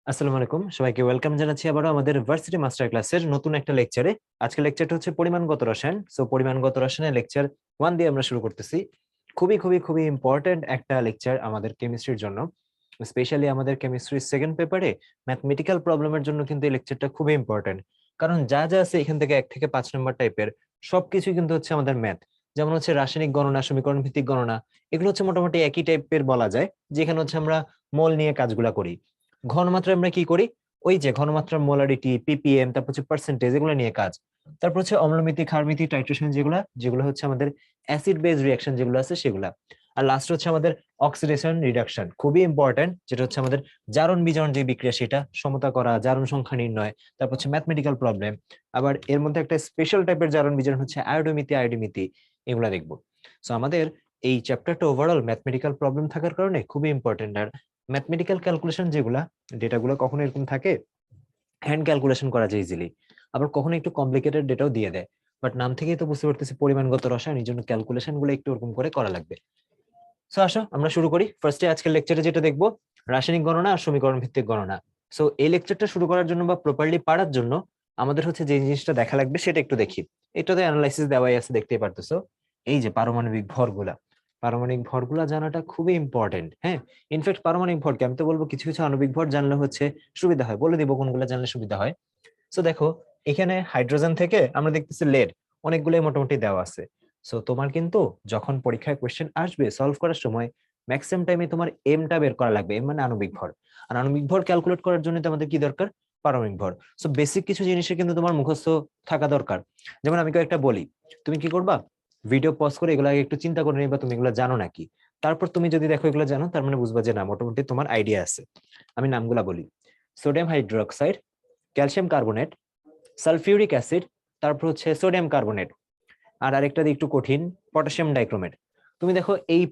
আসসালামু আলাইকুম, সবাইকে ওয়েলকাম জানাচ্ছি আবারও আমাদের ভার্সিটি মাস্টার ক্লাসের নতুন একটা লেকচারে। আজকে লেকচারটা হচ্ছে পরিমাণগত রসায়ন। পরিমাণগত রসায়নের লেকচার 1 দিয়ে আমরা শুরু করতেছি। খুবই খুবই খুবই ইম্পর্টেন্ট একটা লেকচার আমাদের কেমিস্ট্রির জন্য। স্পেশালি আমাদের কেমিস্ট্রির সেকেন্ড পেপারে ম্যাথমেটিক্যাল প্রবলেমের জন্য কিন্তু এই লেকচারটা খুবই ইম্পর্টেন্ট। কারণ যা যা আছে এখান থেকে 1 থেকে 5 নম্বর টাইপের সবকিছু কিন্তু হচ্ছে আমাদের ম্যাথ। যেমন হচ্ছে রাসায়নিক গণনা, সমীকরণ ভিত্তিক গণনা, এগুলো হচ্ছে মোটামুটি একই টাইপের বলা যায়, যেখানে হচ্ছে আমরা মোল নিয়ে কাজগুলা করি। ঘনমাত্রা আমরা কি করি? ওই যে ঘনমাত্রার মোলারিটি, পিপিএম, তারপর হচ্ছে পার্সেন্টেজ, এগুলো নিয়ে কাজ। তারপর হচ্ছে অম্লমিতি, ক্ষারমিতি, টাইট্রেশন, যেগুলো যেগুলো হচ্ছে আমাদের অ্যাসিড বেস রিঅ্যাকশন যেগুলো আছে সেগুলা। আর লাস্ট হচ্ছে আমাদের অক্সিডেশন রিডাকশন, খুবই ইম্পর্টেন্ট, যেটা হচ্ছে আমাদের জারণ বিজারণ যে বিক্রিয়া সেটা সমতা করা, জারণ সংখ্যা নির্ণয়, তারপর হচ্ছে ম্যাথমেটিক্যাল প্রবলেম। আবার এর মধ্যে একটা স্পেশাল টাইপের জারণ বিজারণ হচ্ছে আয়োডোমিতি, আয়োডিমিতি, এগুলা দেখবো। সো আমাদের এই চ্যাপ্টারটা ওভারঅল ম্যাথমেটিক্যাল প্রবলেম থাকার কারণে খুবই ইম্পর্টেন্ট। আর ম্যাথমেটিক্যাল ক্যালকুলেশন যেগুলা, ডেটাগুলো কখনো এরকম থাকে হ্যান্ড ক্যালকুলেশন করা যায় ইজিলি, আবার কখনো একটু কমপ্লিকেটেড ডেটাও দিয়ে দেয়। বাট নাম থেকেই তো বুঝতে পারতেছি পরিমাণগত রসায়ন, এই জন্য ক্যালকুলেশন গুলো একটু ওরকম করে করা লাগবে। সো আসো আমরা শুরু করি। ফার্স্টে আজকের লেকচারে যেটা দেখবো, রাসায়নিক গণনা আর সমীকরণ ভিত্তিক গণনা। সো এই লেকচারটা শুরু করার জন্য বা প্রপারলি পারার জন্য আমাদের হচ্ছে যে জিনিসটা দেখা লাগবে সেটা একটু দেখি। এটাতে অ্যানালাইসিস দেওয়াই আছে, দেখতেই পারতেছো। এই যে পারমাণবিক ভরগুলা, পারমাণবিক ভরগুলা জানাটা খুবই ইম্পর্টেন্ট। হ্যাঁ, ইনফ্যাক্ট পারমাণবিক ভরকে আমি তো বলবো কিছু কিছু আণবিক ভর জানলে হচ্ছে সুবিধা হয়, বলে দিব কোনগুলো জানলে সুবিধা হয়। সো দেখো, এখানে হাইড্রোজেন থেকে আমরা দেখতেছি লেড, অনেকগুলোই মোটামুটি দেওয়া আছে। সো তোমার কিন্তু যখন পরীক্ষায় কোয়েশ্চেন আসবে সলভ করার সময় ম্যাক্সিমাম টাইমে তোমার এমটা বের করা লাগবে, এম মানে আণবিক ভর। আর আণবিক ভর ক্যালকুলেট করার জন্য তো আমাদের কি দরকার? পারমাণবিক ভর। সো বেসিক কিছু জিনিসের কিন্তু তোমার মুখস্থ থাকা দরকার। যেমন আমি কয়েকটা বলি, তুমি কি করবা? ভিডিও পজ করে এগুলো আগে একটু চিন্তা করে নিবা তুমি এগুলো জানো নাকি। তারপর তুমি যদি দেখো এগুলো জানো, তার মানে বুঝবা যে না, মোটামুটি তোমার আইডিয়া আছে। আমি নামগুলা বলি: sodium hydroxide, calcium carbonate, sulphuric acid, তারপর হচ্ছে সোডিয়াম কার্বনেট, আর আরেকটা একটু কঠিন, পটাশিয়াম ডাইক্রোমেট। তুমি দেখো এই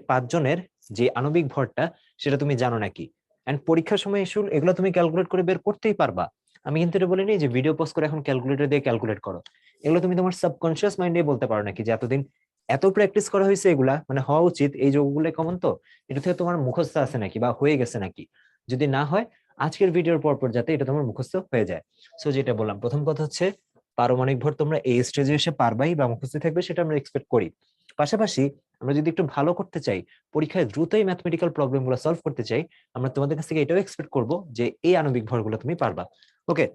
পাঁচজনের যে আণবিক ভরটা সেটা তুমি জানো নাকি? এন্ড পরীক্ষার সময় এগুলো তুমি ক্যালকুলেট করে বের করতেই পারবা। আমি কিন্তু এটা বলিনি যে ভিডিও পোস্ট করে এখন ক্যালকুলেটর দিয়ে ক্যালকুলেট করো। এগুলো তুমি তোমার সাবকনসিয়াস মাইন্ডে বলতে পারো নাকি যে এতদিন এত প্র্যাকটিস করা হয়েছে, এগুলা মানে হওয়া উচিত, এই যোগগুলো কমন তো, এটা থেকে তোমার মুখস্থ আছে নাকি বা হয়ে গেছে নাকি। যদি না হয়, আজকের ভিডিওর পর যাতে এটা তোমার মুখস্থ হয়ে যায়। সো যেটা বললাম, প্রথম কথা হচ্ছে পারমাণবিক ভর তোমরা এই স্টেজে এসে পারবাই বা মুখস্থ থাকবে, সেটা আমরা এক্সপেক্ট করি। পাশাপাশি আমরা যদি একটু ভালো করতে চাই, পরীক্ষায় দ্রুতই ম্যাথমেটিক্যাল প্রবলেম গুলো সলভ করতে চাই, আমরা তোমাদের কাছ থেকে এটাও এক্সপেক্ট করবো যে এই আণবিক ভরগুলো তুমি পারবা। ওকে,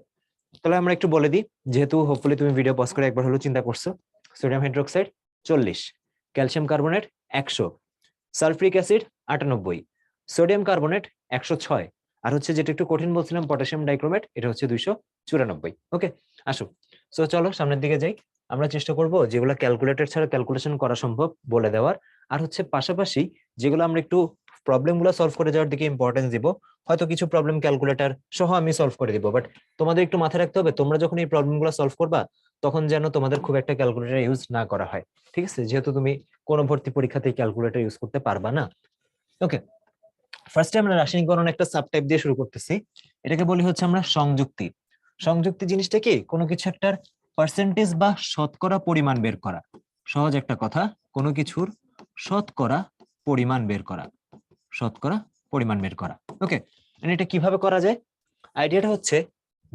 তাহলে আমরা একটু বলে দিই, যেহেতু হোপফুলি তুমি ভিডিও পজ করে একবার হলো চিন্তা করছো। Sodium hydroxide 40, calcium carbonate 100, sulphuric acid 98, sodium carbonate 106, আর হচ্ছে যেটা একটু কঠিন বলছিলাম পটাশিয়াম ডাইক্রোমেট, এটা হচ্ছে 294। ওকে, আসো। সো চলো সামনের দিকে যাই। আমরা চেষ্টা করব যেগুলো ক্যালকুলেটর ছাড়া ক্যালকুলেশন করা সম্ভব বলে দেওয়ার, আর হচ্ছে পাশাপাশি যেগুলো আমরা একটু প্রবলেম গুলো সলভ করে যাওয়ার দিকে ইম্পর্টেন্স দিব। হয়তো কিছু প্রবলেম ক্যালকুলেটর সহ আমি সলভ করে দিব, বাট তোমাদের একটু মাথায় রাখতে হবে তোমরা যখন এই প্রবলেম গুলো সলভ করবা তখন যেন তোমাদের খুব একটা ক্যালকুলেটর ইউজ না করা হয়। ঠিক আছে, যেহেতু তুমি কোনো ভর্তি পরীক্ষাতেই ক্যালকুলেটর ইউজ করতে পারবা না। ওকে, ফার্স্টে আমরা রাসায়নিক গণনা একটা সাবটাইপ দিয়ে শুরু করতেছি। এটাকে বলি হচ্ছে আমরা সংযুক্তি। সংযুক্তি জিনিসটা কি? কোনো কিছু একটার পার্সেন্টেজ বা শতকরা পরিমাণ বের করা। সহজ একটা কথা, কোনো কিছুর শতকরা পরিমাণ বের করা, শতকরা পরিমাণ বের করা। ওকে, এটা কিভাবে করা যায়? আইডিয়াটা হচ্ছে,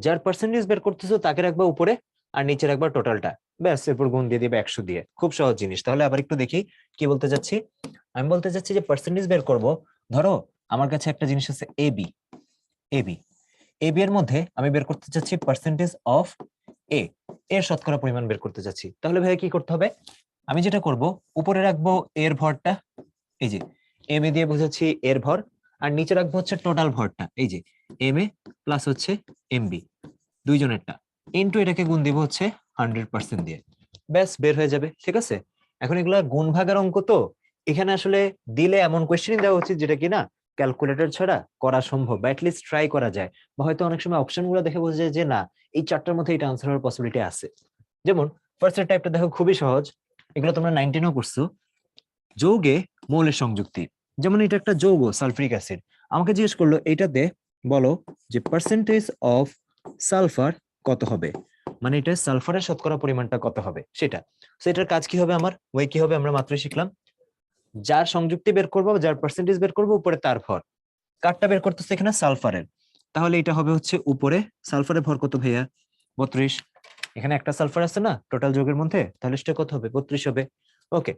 যার পার্সেন্টেজ বের করতেছো তাকে রাখবা উপরে, আর নিচে রাখবা টোটালটা। ব্যাস, এরপর গুণ দিয়ে দিবে 100 দিয়ে। খুব সহজ জিনিস। তাহলে আবার একটু দেখি কি বলতে যাচ্ছি। আমি বলতে চাচ্ছি যে পার্সেন্টেজ বের করব। ধরো আমার কাছে একটা জিনিস আছে এবি, এবি এবি এর মধ্যে আমি বের করতে চাচ্ছি পার্সেন্টেজ অফ এ, এর শতকরা পরিমাণ বের করতে চাচ্ছি। তাহলে ভাই কি করতে হবে? আমি যেটা করব, উপরে রাখবো এর ভরটা, এই যে এম এ দিয়ে বুঝাচ্ছি এর ভর, আর নিচে রাখবো হচ্ছে টোটাল ভরটা, এই যে এম এ প্লাস হচ্ছে এমবি, দুইজনেরটা, ইন্টু এটাকে গুণ দিব হচ্ছে 100% দিয়ে। ব্যাস, বের হয়ে যাবে। ঠিক আছে, এখন এগুলা গুণ ভাগের অঙ্ক তো, এখানে আসলে দিলে এমন কোয়েশ্চেন দেওয়া উচিত যেটা কিনা ক্যালকুলেটর ছাড়া করা সম্ভব, বা লিস্ট ট্রাই করা যায়। বা হয়তো অনেক সময় অপশন গুলো দেখে বোঝা যায় যে না, এই চারটার মধ্যে এটা আনসার হওয়ার পসিবিলিটি আছে। যেমন ফার্স্ট টাইপটা দেখো, খুবই সহজ, এগুলো তোমরা 19ও করছো। যৌগে মৌলের সংযুক্তি। যেমন এটা একটা যৌগ সালফ্রিক অ্যাসিড, আমাকে জিজ্ঞেস করলো এটাতে বলো যে পার্সেন্টেজ অফ সালফার কত হবে, মানে এটা সালফারের শতকরা পরিমাণটা কত হবে সেটা। তো এটার কাজ কি হবে, আমার ওই কি হবে আমরা মাত্রই শিখলাম, যার সংযুক্তি বের করবো, যার পার্সেন্টেজ বের করবো, উপরে তার ভর। কারটা বের করতেছে এখানে সালফারের, তাহলে এটা হবে হচ্ছে উপরে সালফারের ভর কত ভাইয়া 32, এখানে একটা সালফার আছে না টোটাল যোগের মধ্যে, তাহলে সেটা কত হবে 32 হবে। ওকে,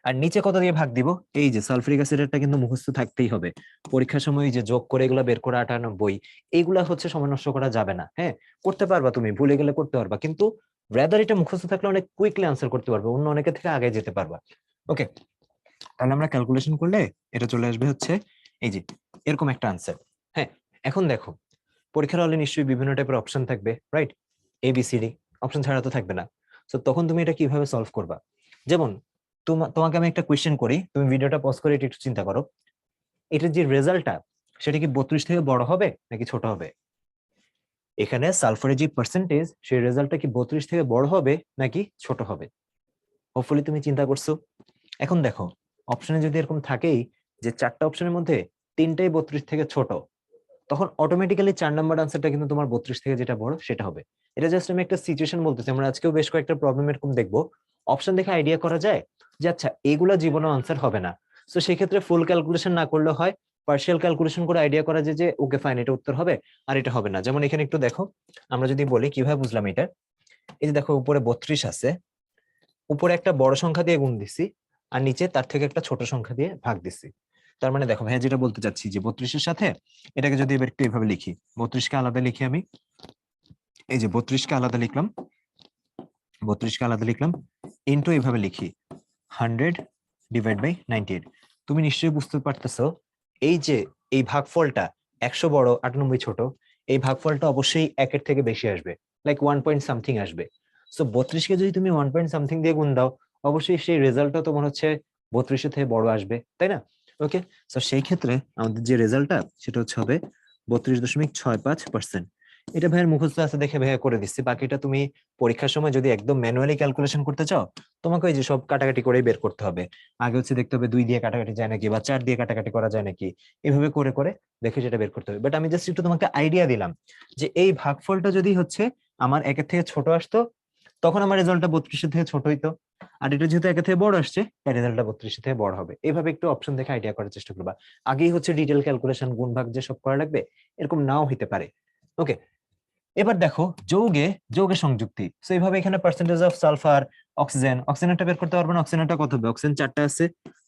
আর নিচে কত দিয়ে ভাগ দিব, এই যে সালফারিক অ্যাসিডেরটা কিন্তু মুখস্থ থাকতেই হবে, পরীক্ষার সময় যে যোগ করে এগুলা বের করে 98, এইগুলা হচ্ছে সময় নষ্ট করা যাবে না। হ্যাঁ, করতে পারবা তুমি, ভুলে গেলে করতে পারবা, কিন্তু রাদার এটা মুখস্থ থাকলে অনেক কুইকলি আনসার করতে পারবে, অন্য অনেকের থেকে আগে যেতে পারবা। ওকে, তাহলে আমরা ক্যালকুলেশন করলে এটা চলে আসবে হচ্ছে এই যে এরকম একটা আনসার। হ্যাঁ, এখন দেখো পরীক্ষার হলে নিশ্চয়ই বিভিন্ন টাইপের অপশন থাকবে, রাইট? ABCD, অপশন ছাড়া তো থাকবে না। তো তখন তুমি এটা কিভাবে সলভ করবা? যেমন তোমাকে আমি একটা কোয়েশ্চেন করি, তুমি ভিডিওটা পজ করে এটা একটু চিন্তা করো, এটার যে রেজাল্টটা সেটা কি 32 থেকে বড় হবে নাকি ছোট হবে? এখানে সালফারের যে পার্সেন্টেজ সেই রেজাল্টটা কি 32 থেকে বড় হবে নাকি ছোট হবে? হোপফুলি তুমি চিন্তা করছো। এখন দেখো অপশনে যদি এরকম থাকেই যে 4টা অপশনের মধ্যে 3টাই 32 থেকে ছোট, তখন অটোমেটিক্যালি 4 নাম্বার আনসারটা কিন্তু তোমার 32 থেকে যেটা বড় সেটা হবে। এটা জাস্ট আমি একটা সিচুয়েশন বলতেছি, আমরা আজকেও বেশ কয়েকটা প্রবলেম এরকম দেখবো, অপশন দেখে আইডিয়া করা যায় যে আচ্ছা এগুলা জীবনও আনসার হবে না। তো সেক্ষেত্রে ফুল ক্যালকুলেশন না করলে হয় পার্শিয়াল ক্যালকুলেশন করে আইডিয়া করা যায় যে ওকে ফাইন এটা উত্তর হবে আর এটা হবে না। যেমন এখানে একটু দেখো, আমরা যদি বলি কিভাবে বুঝলাম এটা, এই যে দেখো উপরে 32 আছে, উপরে একটা বড় সংখ্যা দিয়ে গুণ দিছি আর নিচে তার থেকে একটা ছোট সংখ্যা দিয়ে ভাগ দিছি। তার মানে দেখো ভাইয়া যেটা বলতে চাচ্ছি যে 32-এর সাথে এটাকে যদি এবার একটু এইভাবে লিখি, 32-কে আলাদা লিখি আমি, এই যে 32-কে আলাদা লিখলাম, 32-কে আলাদা লিখলাম, ইনটু এইভাবে লিখি 100/98। তুমি নিশ্চয়ই বুঝতে পারতেছো এই যে এই ভাগফলটা 100 বড় 98 ছোট, এই ভাগফলটা অবশ্যই 1-এর থেকে বেশি আসবে, লাইক 1 পয়েন্ট সামথিং আসবে। সো 32-কে যদি তুমি 1 পয়েন্ট সামথিং দিয়ে গুণ দাও, অবশ্যই সেই রেজাল্টটা তোমার হচ্ছে 32-এর থেকে বড় আসবে, তাই না? ওকে, সো সেই ক্ষেত্রে আমাদের যে রেজাল্টটা সেটা হচ্ছে হবে 32.65%। এটা ভাইয়ের মুখস্থ আছে দেখে ভাইয়া করে দিচ্ছি, বাকিটা তুমি পরীক্ষার সময় যদি একদম ম্যানুয়ালি ক্যালকুলেশন করতে চাও, তোমাকে ওই যে সব কাটাকাটি করেই বের করতে হবে। আগে হচ্ছে দেখতে হবে 2 দিয়ে কাটাকাটি যায় নাকি বা 4 দিয়ে কাটাকাটি করা যায় নাকি, এভাবে করে করে দেখে সেটা বের করতে হবে। বাট আমি জাস্ট একটু তোমাকে আইডিয়া দিলাম যে এই ভাগফলটা যদি হচ্ছে আমার 1-এর থেকে ছোট আসতো, তখন আমার রেজাল্টটা 32-এর থেকে ছোট হইতো, আর এটা যেহেতু 1-এর থেকে বড় আসছে তাই রেজাল্টটা 32-এর থেকে বড় হবে। এইভাবে একটু অপশন দেখে আইডিয়া করার চেষ্টা করবা। আগেই হচ্ছে ডিটেল ক্যালকুলেশন গুণ ভাগ যে সব করা লাগবে এরকম নাও হইতে পারে। ওকে, এবার দেখো যৌগে যৌগের সংযুক্তি, তো এইভাবে এখানে পার্সেন্টেজ অফ সালফার, অক্সিজেন, অক্সিজেনটা বের করতে পারবো না, অক্সিজেনটা কত হবে, অক্সিজেন 4টা আছে,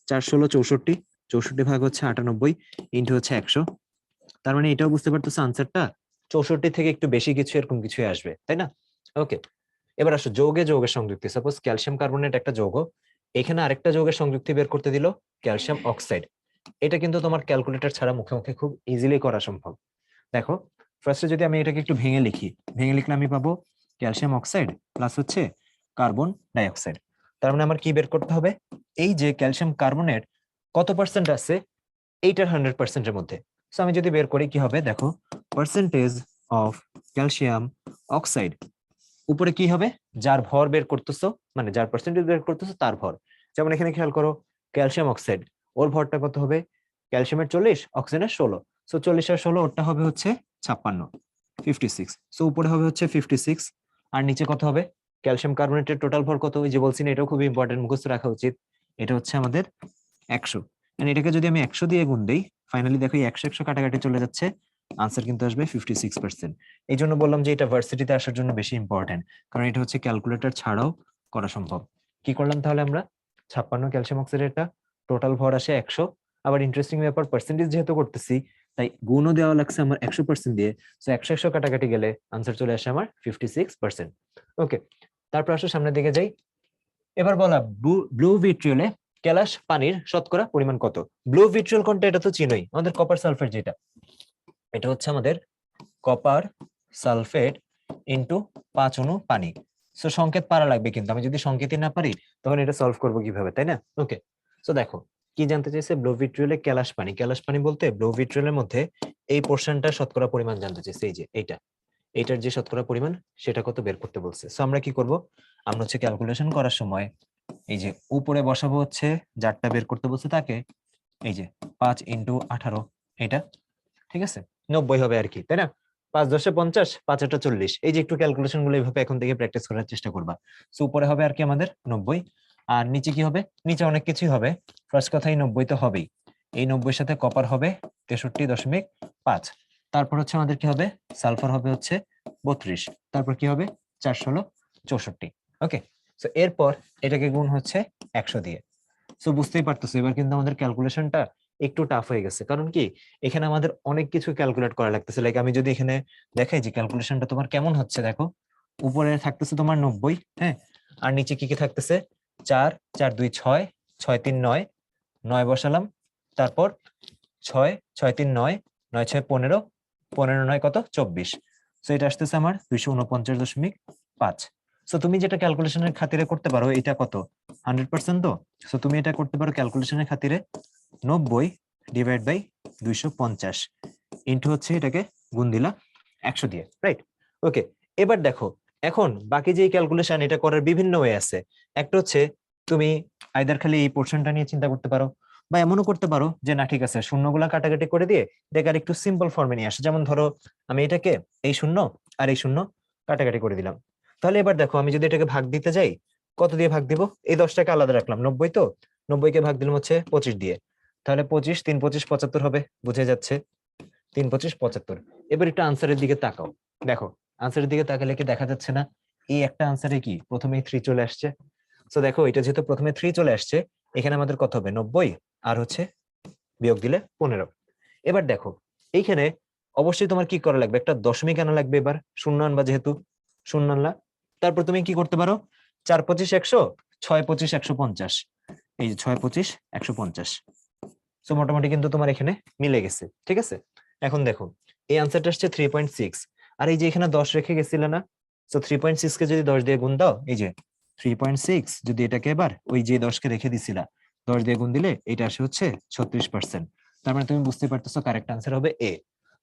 4 16 64, 64 ভাগ হচ্ছে 98 ইন্টু হচ্ছে 100। তার মানে এটাও বুঝতে পারতেছো আনসারটা 64 থেকে একটু বেশি কিছু এরকম কিছুই আসবে, তাই না? ওকে, এবার আসো যৌগে যৌগের সংযুক্তি, সাপোজ ক্যালসিয়াম কার্বনেট একটা যৌগ, এখানে আরেকটা যৌগের সংযুক্তি বের করতে দিল ক্যালসিয়াম অক্সাইড। এটা কিন্তু তোমার ক্যালকুলেটর ছাড়া মুখে মুখে খুব ইজিলি করা সম্ভব। দেখো ফার্স্টে যদি আমি এটাকে একটু ভেঙে লিখি, ভেঙে লিখলে আমি পাবো ক্যালসিয়াম অক্সাইড প্লাস হচ্ছে কার্বন ডাইঅক্সাইড। তার মানে আমার কি বের করতে হবে, এই যে ক্যালসিয়াম কার্বনেট কত পার্সেন্ট আছে এইটার 100%-এর মধ্যে। সো আমি যদি বের করি কি হবে, দেখো পার্সেন্টেজ অফ ক্যালসিয়াম অক্সাইড, উপরে কি হবে যার ভর বের করতেছো, মানে যার পার্সেন্টেজ বের করতেছো তার ভর। যেমন এখানে খেয়াল করো ক্যালসিয়াম অক্সাইড, ওর ভরটা কত হবে, ক্যালসিয়ামের 40, অক্সিজেনের 16, সো 40 আর 16 ওরটা হবে হচ্ছে 56, 56। সো উপরে হবে হচ্ছে 56 আর নিচে কত হবে, ক্যালসিয়াম কার্বনেটের টোটাল ভর কত, ওই যে বলছি না এটাও খুব ইম্পর্টেন্ট মুখস্থ রাখা উচিত, এটা হচ্ছে আমাদের 100। এটাকে যদি আমি 100 দিয়ে গুণ দেই, ফাইনালি দেখো 100 100 কাটাকাটি চলে যাচ্ছে, আনসার কিন্তু আসবে 56%। এই জন্য বললাম যে এটা ভার্সিটিতে আসার জন্য বেশি ইম্পর্টেন্ট, কারণ এটা হচ্ছে ক্যালকুলেটর ছাড়াও করা সম্ভব। কি করলাম তাহলে আমরা, 56 ক্যালসিয়াম অক্সাইডেরটা টোটাল ভর আসে 100, আবার ইন্টারেস্টিং ব্যাপার পার্সেন্টেজ যেহেতু করতেছি তাই গুণও দেওয়া লাগছে আমার 100% দিয়ে, সো 100 100 কাটাকাটি গেলে আনসার চলে আসে আমার 56%। ওকে, তারপর আসো সামনের দিকে যাই। এবার বলা ব্লু ভিট্রিয়লে কেলাস পানির শতকরা পরিমাণ কত। ব্লু ভিট্রিয়ল কোনটা, এটা তো চিনোই, আমাদের কপার সালফেট যেটা, এটা হচ্ছে আমাদের কপার সালফেট ইনটু 5 অণু পানি। সো সংকেত পারা লাগবে, কিন্তু আমি যদি সংকেতই না পারি তখন এটা সলভ করব কিভাবে, তাই না? ওকে, সো দেখো কি জানতে চাইছে, ব্লু ভিট্রিয়লে কেলাস পানি, কেলাস পানি বলতে ব্লু ভিট্রিয়লের মধ্যে এই পোর্শনটা শতকরা পরিমাণ জানতে চাইছে, এই যে এইটার যে শতকরা পরিমাণ সেটা কত বের করতে বলছে। সো আমরা কি করব, আমরা হচ্ছে ক্যালকুলেশন করার সময় এই যে উপরে বসাবো হচ্ছে যারটা বের করতে বলছে তাকে, এই যে 5 × 18, এটা ঠিক আছে 90 হবে আর কি, তাই না? 5 10 50, 5 8 40, এই যে একটু ক্যালকুলেশন গুলো এইভাবে এখন থেকে প্র্যাকটিস করার চেষ্টা করবা। সো উপরে হবে আর কি আমাদের 90, আর নিচে কি হবে, নিচে অনেক কিছুই হবে, ফার্স্ট কথাই 90 তো হবেই, এই 90 সাথে কপার হবে 63.5। তারপর হচ্ছে আমাদের কি হবে, সালফার হবে হচ্ছে 32, তারপর কি হবে 4 × 64। ওকে, সো এরপর এটাকে গুণ হচ্ছে 100 দিয়ে। সো বুঝতেই পারতেছো এবার কিন্তু আমাদের ক্যালকুলেশনটা একটু টাফ হয়ে গেছে, কারণ কি এখানে আমাদের অনেক কিছু ক্যালকুলেট করা লাগতেছে। লাইক আমি যদি এখানে দেখাই যে ক্যালকুলেশনটা তোমার কেমন হচ্ছে, দেখো উপরে থাকতেছে তোমার 90, হ্যাঁ, আর নিচে কি কি থাকতেছে 4 4 2 6 6 3 9, 9 বসালাম, তারপর 6 6 3 9, 9 6 15, 15 9 কত 24। সো এটা আসতেছে আমার 249.5। সো তুমি যেটা ক্যালকুলেশনের খাতিরে করতে পারো, এটা কত 100%, তো সো তুমি এটা করতে পারো ক্যালকুলেশনের খাতিরে 90/250 ইন্টু হচ্ছে এটাকে গুণ দিলা 100 দিয়ে, রাইট? ওকে, এবার দেখো এখন বাকি যে ক্যালকুলেশন এটা করার বিভিন্ন ওয়ে আছে। একটা হচ্ছে তুমি আইদার খালি এই পোর্শনটা নিয়ে চিন্তা করতে পারো, বা এমনও করতে পারো যে না ঠিক আছে শূন্যগুলা কাটাকাটি করে দিয়ে এটাকে আর একটু সিম্পল ফর্মে নিয়ে আসে। যেমন ধরো আমি এটাকে এই শূন্য আর এই শূন্য কাটাকাটি করে দিলাম। তাহলে এবার দেখো আমি যদি এটাকে ভাগ দিতে যাই, কত দিয়ে ভাগ দিব? এই 10টাকে আলাদা রাখলাম, 90, তো 90কে ভাগ দিলাম হচ্ছে 25 দিয়ে। তাহলে 25 3 25 75 হবে, বুঝে যাচ্ছে 3 25 75। এবার একটু আনসারের দিকে তাকাও, দেখো আনসারের দিকে তাকালে কি দেখা যাচ্ছে না এই একটা আনসারে কি প্রথমেই 3 চলে আসছে। তো দেখো এটা যেহেতু প্রথমে 3 চলে আসছে, এখানে আমাদের কত হবে 90 আর হচ্ছে বিয়োগ দিলে 15। এবার দেখো এইখানে অবশ্যই তোমার কি করা লাগবে, একটা দশমিক আনা লাগবে। এবার শূন্য আনবা, যেহেতু শূন্য আনলা, তারপর তুমি কি করতে পারো 4 25 100, 6 25 150, এই যে 6 25 150। সো মোটামুটি কিন্তু তোমার এখানে মিলে গেছে, ঠিক আছে? এখন দেখো এই আনসারটা আসছে 3.6, আর এই যে এখানে 10 রেখে গেছিলে না, সো 3.6 কে যদি 10 দিয়ে গুণ দাও, এই যে 3.6 যদি এটাকে এবার ওই যে 10 কে রেখে দিছিলা 10 দিয়ে গুণ দিলে এটা আসে হচ্ছে 36%। তার মানে তুমি বুঝতে পারতেছো কারেক্ট আনসার হবে এ।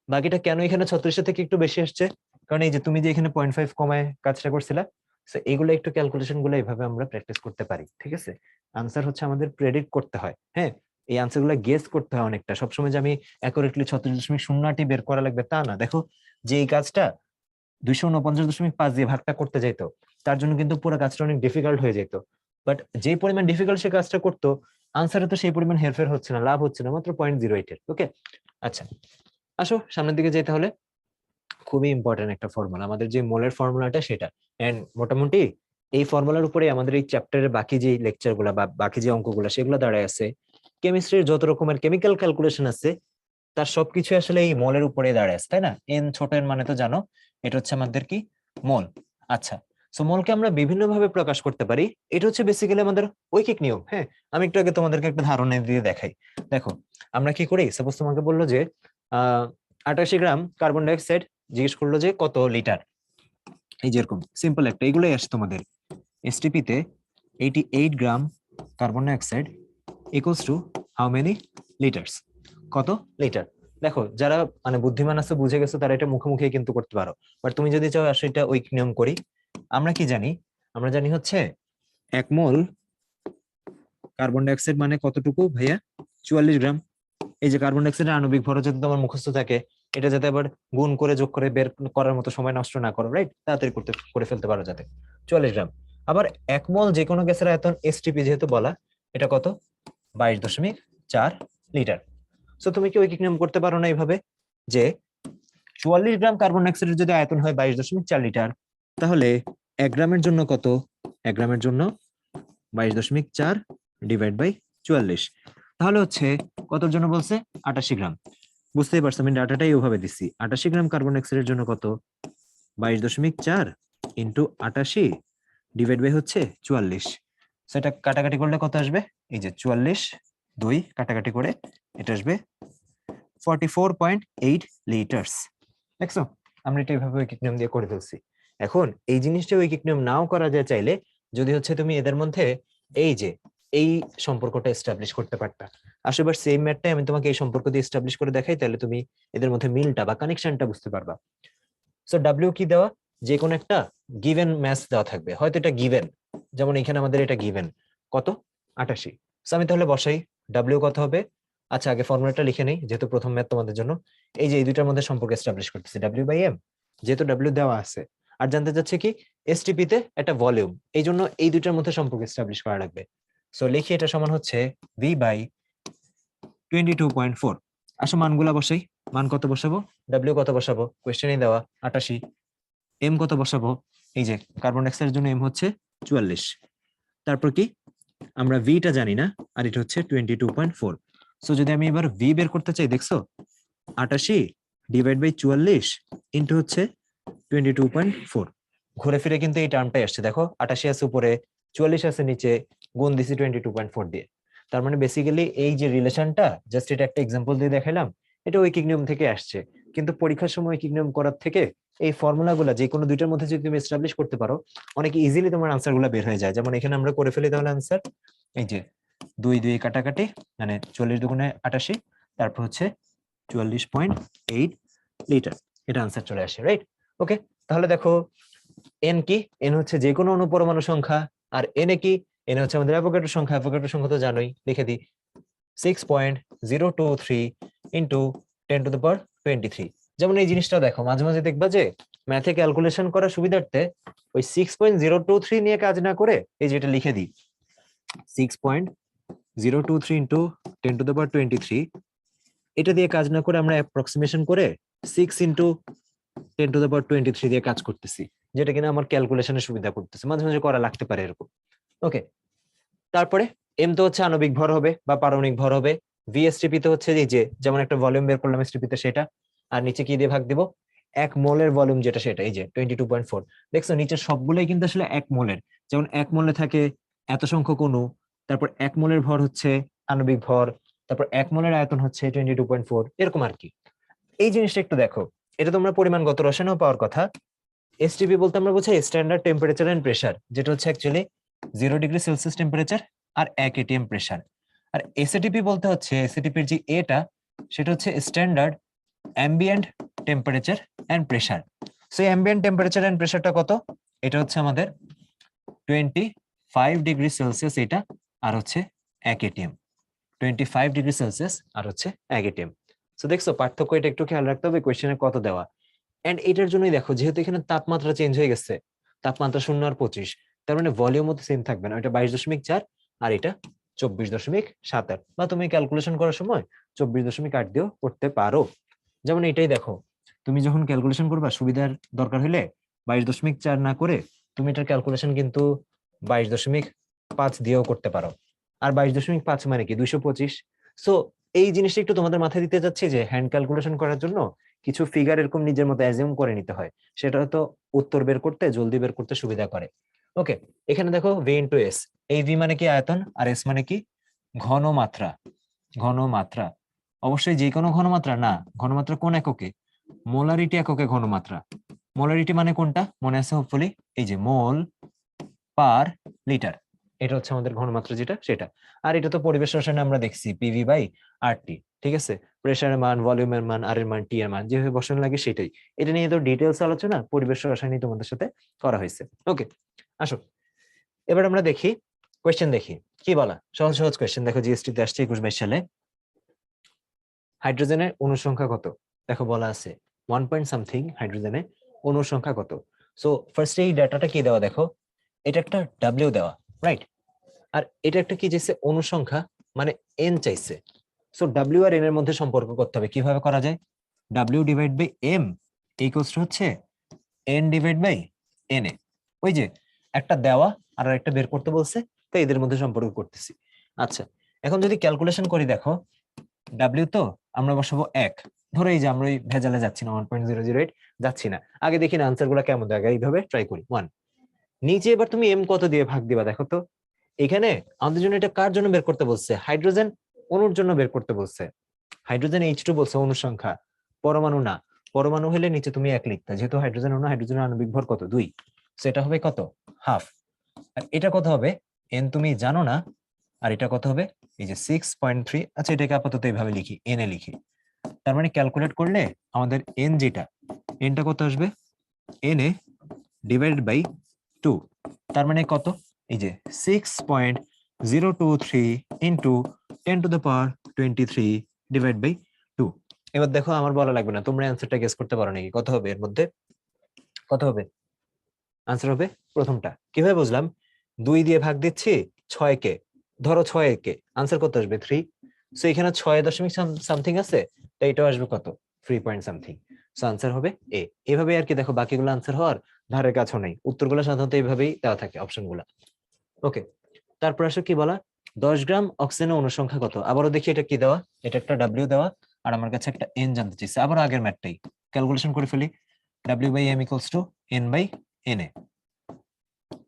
বাকিটা কেন এখানে 36 থেকে একটু বেশি আসছে, কারণ এই যে তুমি যে এখানে 0.5 কমায় কাজটা করছিলা, সো এগুলো একটু ক্যালকুলেশন গুলো এইভাবে আমরা প্র্যাকটিস করতে পারি, ঠিক আছে? আনসার হচ্ছে আমাদের প্রেডিক্ট করতে হয়, হ্যাঁ, এই আনসার গুলো গেস করতে হয় অনেকটা। সবসময় যে আমি অ্যাকুরেটলি 36.08 বের করা লাগবে তা না। দেখো যে এই কাজটা 249.5 দিয়ে ভাগটা করতে যাইতো, তার জন্য কিন্তু পুরো কাজটা অনেক ডিফিকাল্ট হয়ে যেত। বাট যে পরিমাণ ডিফিকাল্ট সে কাজটা করতো, আনসারে তো সেই পরিমাণ হেরফের হচ্ছে না, লাভ হচ্ছে না, মাত্র 0.08 এর। ওকে, আচ্ছা আসো সামনের দিকে যাই তাহলে। খুবই ইম্পর্টেন্ট একটা ফর্মুলা, আমাদের যে মোলের ফর্মুলাটা সেটা। এন্ড মোটামুটি এই ফর্মুলার উপরে আমাদের এই চ্যাপ্টারের বাকি যে লেকচার গুলা বা বাকি যে অঙ্কগুলো সেগুলো দাঁড়ায় আছে। কেমিস্ট্রির যত রকমের কেমিক্যাল ক্যালকুলেশন আছে তার সবকিছু আসলে এই মোলের উপরে দাঁড়ায় আছে, তাই না? এন ছোট এন মানে তো জানো, এটা হচ্ছে আমাদের কি মোল। আচ্ছা, সো মোলকে আমরা বিভিন্ন ভাবে প্রকাশ করতে পারি। এটা হচ্ছে বেসিক্যালি আমাদের ঐকিক নিয়ম। হ্যাঁ, আমি একটু আগে তোমাদেরকে একটা ধারণা দিয়ে দেখাই। দেখো আমরা কি করি, সাপোজ তোমাকে বললো যে 88 গ্রাম কার্বন ডাইঅক্সাইড, জিজ্ঞেস করলো যে কত লিটার। এই যেরকম সিম্পল একটা এগুলোই আসে তোমাদের এসটিপি তে, 88 গ্রাম carbon dioxide equals to how many litres, কত লিটার। দেখো যারা মানে বুদ্ধিমান আছে, বুঝে গেছে, তারা এটা মুখে মুখে কিন্তু করতে পারো। বাট তুমি যদি চাও আসলে এটা ঐকিক নিয়ম করি, আমরা কি জানি, আমরা জানি হচ্ছে 1 মোল কার্বন ডাইঅক্সাইড মানে কতটুকু ভাইয়া, 44 গ্রাম। এই যে কার্বন ডাইঅক্সাইডের আণবিক ভর যদি তোমার মুখস্থ থাকে, এটা যাতে আবার গুণ করে যোগ করে বের করার মতো সময় নষ্ট না করো, রাইট, তাড়াতাড়ি করে ফেলতে পারো যাতে। 44 গ্রাম। আবার 1 মোল যে কোনো গ্যাসের আয়তন এসটিপি যেহেতু বলা, এটা কত 22.4 লিটার। সো তুমি কি ঐকিক নিয়ম করতে পারো না এইভাবে, যে 44 গ্রাম কার্বন ডাইঅক্সাইডের যদি আয়তন হয় 22.4 লিটার, তাহলে 1 গ্রামের জন্য কত, 1 গ্রামের জন্য 22.4 ডিভাইড বাই 44, তাহলে হচ্ছে কতর জন্য বলছে 88 গ্রাম। বুঝতেই পারছো আমি ডাটাটাই ওভাবে দিচ্ছি। 88 গ্রাম কার্বন ডাইঅক্সাইডের জন্য কত 22.4 ইন্টু 88 ডিভাইড বাই হচ্ছে 44। সেটা কাটাকাটি করলে কত আসবে, এই যে 44 2 কাটাকাটি করে এটা আসবে 44.8 লিটার্স। দেখছো আমরা এটা এইভাবে ঐকিক নিয়ম দিয়ে করে ফেলছি। এখন এই জিনিসটা ঐকিক নিয়ম নাও করা যায় চাইলে, যদি হচ্ছে তুমি এদের মধ্যে এই যে এই সম্পর্কটা এস্টাবলিশ করতে পারতা। আসলে সেম ম্যাথটাই আমি তোমাকে এই সম্পর্ক দিয়ে এস্টাবলিশ করে দেখাই, তাহলে তুমি এদের মধ্যে মিলটা বা কানেকশনটা বুঝতে পারবা। সো ডাব্লিউ কি দেওয়া, যে কোনো একটা গিভেন ম্যাথ দেওয়া থাকবে, হয়তো এটা গিভেন, যেমন এখানে আমাদের এটা গিভেন কত 88। সো আমি তাহলে বসাই ডাব্লিউ কত হবে। আচ্ছা আগে ফর্মুলাটা লিখে নেই, যেহেতু প্রথম ম্যাথ তোমাদের জন্য। এই যে এই দুইটার মধ্যে সম্পর্ক এস্টাবলিশ করতেছি, ডাব্লিউ বাই এম, যেহেতু ডাব্লিউ দেওয়া আছে, আর জানতে চাচ্ছে কি এসটিপি তে একটা ভলিউম, এই জন্য এই দুইটার মধ্যে সম্পর্ক এস্টাবলিশ করা লাগবে। সো লিখি এটা সমান হচ্ছে ভি বাই 22.4। আসো মানগুলা বসাই। মান কত বসাবো? ডাব্লিউ কত বসাবো? কোয়েশ্চেনেই দেওয়া 88। এম কত বসাবো? এই যে কার্বন ডাইঅক্সাইডের জন্য এম হচ্ছে 44। তারপর কি, আমরা ভিটা জানি না, আর এটা হচ্ছে 22.4। সো যদি আমি এবার ভি বের করতে চাই, দেখছো 88 ডিভাইড বাই 44 ইন্টু হচ্ছে 22.4। ঘুরে ফিরে কিন্তু এই টার্মটাই আসছে। দেখো 88 আছে উপরে, 44 আছে নিচে, গুণ দিছি 22.4 দিয়ে। তার মানে বেসিক্যালি এই যে রিলেশনটা, জাস্ট এটা একটা এক্সাম্পল দিয়ে দেখাইলাম, এটা ঐকিক নিয়ম থেকে আসছে। কিন্তু পরীক্ষার সময় ঐকিক নিয়ম করার থেকে এই ফর্মুলাগুলো যে কোনো দুইটার মধ্যে যদি তুমি এস্টাবলিশ করতে পারো, অনেক ইজিলি তোমার আনসার গুলো বের হয়ে যায়। যেমন এখানে আমরা করে ফেলি তাহলে আনসার, এই যে 2 কাটাকাটি, মানে 40 দুগুণে 88, তারপর হচ্ছে 44.8 লিটার, এটা আনসার চলে আসে, রাইট? ওকে, তাহলে দেখো এন কি, এন হচ্ছে যে কোনো অনুপরমাণু সংখ্যা, আর এন এ কি, এন হচ্ছে আমাদের অ্যাভোগাড্রো সংখ্যা। অ্যাভোগাড্রো সংখ্যা তো জানোই, লিখে দিই 6.023 ইন্টু 10⁻23। যেমন এই জিনিসটা দেখো, মাঝে মাঝে দেখবা যে ম্যাথে ক্যালকুলেশন করার সুবিধার্থে ওই 6.023 নিয়ে কাজ না করে এই যেটা লিখে দিই 6.023 ইন্টু 10⁻23, এটা দিয়ে কাজ না করে আমরা অ্যাপ্রক্সিমেশন করে 6 ইন্টু 10⁻23 দিয়ে কাজ করতেছি, যেটা কিনা আমার ক্যালকুলেশনের সুবিধা করতেছে। মাঝে মাঝে করা লাগতে পারে এরকম। ওকে, তারপরে এম তো হচ্ছে আণবিক ভর হবে বা পারমাণবিক ভর হবে। ভিএসটিপি তো হচ্ছে এই যে যেমন একটা ভলিউম বের করলাম এসটিপিতে সেটা, আর নিচে কি দিয়ে ভাগ দিব, 1 মোলের ভলিউম যেটা সেটা, এই যে 22.4। দেখছো নিচে সবগুলোই কিন্তু আসলে 1 মোলের। যেমন 1 মোলে থাকে এত সংখ্যক অণু, তারপর 1 মোলের ভর হচ্ছে আণবিক ভর, তারপর 1 মোলের আয়তন হচ্ছে 22.4, এরকম আর কি। এই জিনিসটা একটু দেখো, এটা তোমরা পরিমাণগত রসায়নেও পাওয়ার কথা। এসটিপি বলতে আমরা বোঝাই স্ট্যান্ডার্ড টেম্পারেচার এন্ড প্রেসার, যেটা হচ্ছে অ্যাকচুয়ালি 0°C টেম্পারেচার আর 1 atm প্রেসার। আর এসএটিপি বলতে হচ্ছে, এসএটিপির যে এটা, সেটা হচ্ছে standard ambient temperature and pressure. So ambient temperature and প্রেসারটা কত? এটা হচ্ছে আমাদের 25°C এটা, আর হচ্ছে 1 atm। 25°C আর হচ্ছে 1 atm। সো দেখছো পার্থক্য, এটা একটু খেয়াল রাখতে হবে কোয়েশ্চেনে কত দেওয়া। এন্ড এটার জন্যই দেখো, যেহেতু এখানে তাপমাত্রা চেঞ্জ হয়ে গেছে, তাপমাত্রা 0 আর 25, তার মানে ভলিউমও তো সেম থাকবে না, এটা 22.4 আর এটা 24.78, বা তুমি ক্যালকুলেশন করার সময় 24.8 দিয়েও করতে পারো। যেমন এটাই দেখো, তুমি যখন ক্যালকুলেশন করবা সুবিধার দরকার হলে 22.4 না করে তুমি এটার ক্যালকুলেশন কিন্তু 22.5 দিয়েও করতে পারো। আর 22.5 মানে কি 225। সো এই জিনিসটা একটু তোমাদের মাথায় দিতে যাচ্ছি যে হ্যান্ড ক্যালকুলেশন করার জন্য কিছু ফিগার এরকম নিজের মতো অ্যাজিউম করে নিতে হয়, সেটা হয়তো উত্তর বের করতে, জলদি বের করতে সুবিধা করে। ওকে, এখানে দেখো ভি ইন্টু এস, এই ভি মানে কি আয়তন, আর এস মানে কি ঘনমাত্রা। ঘনমাত্রা অবশ্যই যে কোনো ঘনমাত্রা না, ঘনমাত্রা কোন এককে? মোলারিটি এককে ঘনমাত্রা। মোলারিটি মানে কোনটা মনে আছে হোপফুলি, এই যে মোল পার লিটার, এটা হচ্ছে আমাদের ঘনমাত্রা যেটা সেটা। আর এটা তো পরিবেশ রসায়নে আমরা দেখছি পিভি বাই আরটি, ঠিক আছে? প্রেসারের মান, ভলিউমের মান, আর এর মান, টি এর মান যেভাবে বসানো লাগে সেটাই। এটা নিয়ে তো ডিটেলস আলোচনা পরিবেশ রসায়নে তোমাদের সাথে করা হয়েছে। ওকে, আসো এবার আমরা দেখি কোয়েশ্চেন, দেখি কি বলা। সহজ সহজ কোয়েশ্চেন দেখো, জিএসটি তে আসছে 21-22 সালে। হাইড্রোজেনের অণু সংখ্যা কত? দেখো বলা আছে 1 পয়েন্ট সামথিং হাইড্রোজেনের অণু সংখ্যা কত। সো ফার্স্টে এই ডাটাটা কি দেওয়া দেখো, এটা একটা ডাব্লিউ দেওয়া, রাইট? আর এটা একটা কি চাইছে, অণু সংখ্যা, মানে এন চাইছে। সো ডাব্লিউ আর এন এর মধ্যে সম্পর্ক করতে হবে। কিভাবে করা যায়? W divide by M equals to হচ্ছে N divide by N A. ওই যে একটা দেওয়া আর একটা বের করতে বলছে, তো এদের মধ্যে সম্পর্ক করতেছি। আচ্ছা, এখন যদি ক্যালকুলেশন করি দেখো, ডাব্লিউ তো আমরা বসাবো 1। ধরো এই যে আমরা ওই ভেজালে যাচ্ছি না, 1.008 যাচ্ছি না, আগে দেখি না আনসার গুলা কেমন দেয়, এইভাবে ট্রাই করি 1। নিচে এবার তুমি এম কত দিয়ে ভাগ দিবা দেখো তো। এখানে আমাদের জন্য এটা কার জন্য বের করতে বলছে? হাইড্রোজেন অণুর জন্য বের করতে বলছে। হাইড্রোজেন H2 বলছে, অণু সংখ্যা, পরমাণু না। পরমাণু হলে নিচে তুমি 1 লিখতা, যেহেতু হাইড্রোজেন অণু, হাইড্রোজেনের আণবিক ভর কত 2, সেটা হবে কত হাফ। আর এটা কত হবে এন তুমি জানো না, আর এটা কত হবে এই যে 6.3। আচ্ছা এটাকে আপাতত এইভাবে লিখি, এন এ লিখি। তার মানে ক্যালকুলেট করলে আমাদের এন যেটা, এনটা কত আসবে, এন এ ডিভাইডেড বাই 2। তার মানে কত, এই যে 6.023 ইন্টু 10⁻23 ডিভাইড বাই 2। এবার দেখো আমার বলা লাগবে না, তোমরা অ্যান্সারটা গেস করতে পারো নাকি কত হবে এর মধ্যে? কত হবে আনসার? হবে প্রথমটা। কিভাবে বুঝলাম? 2 দিয়ে ভাগ দিচ্ছি 6 কে, ধরো 6 কে, আনসার কত আসবে 3। সো এখানে 6 দশমিক সামথিং আছে, তাই এটাও আসবে কত 3 পয়েন্ট সামথিং। সো আনসার হবে এ। এভাবে আর কি, দেখো বাকিগুলো আনসার হওয়ার ধারের কাছেও নেই, উত্তরগুলো সাধারণত এইভাবেই দেওয়া থাকে অপশনগুলো। ওকে, তারপর আসো কি বলা, 10 গ্রাম অক্সিজেনের অনুসংখ্যা কত। আবারও দেখি এটা কি দেওয়া, এটা একটা ডাব্লিউ দেওয়া আর আমার কাছে একটা এন জানতে চাইছে। আবার আগের ম্যাথটাই ক্যালকুলেশন করে ফেলি, ডাব্লিউ by M equals to n by N a.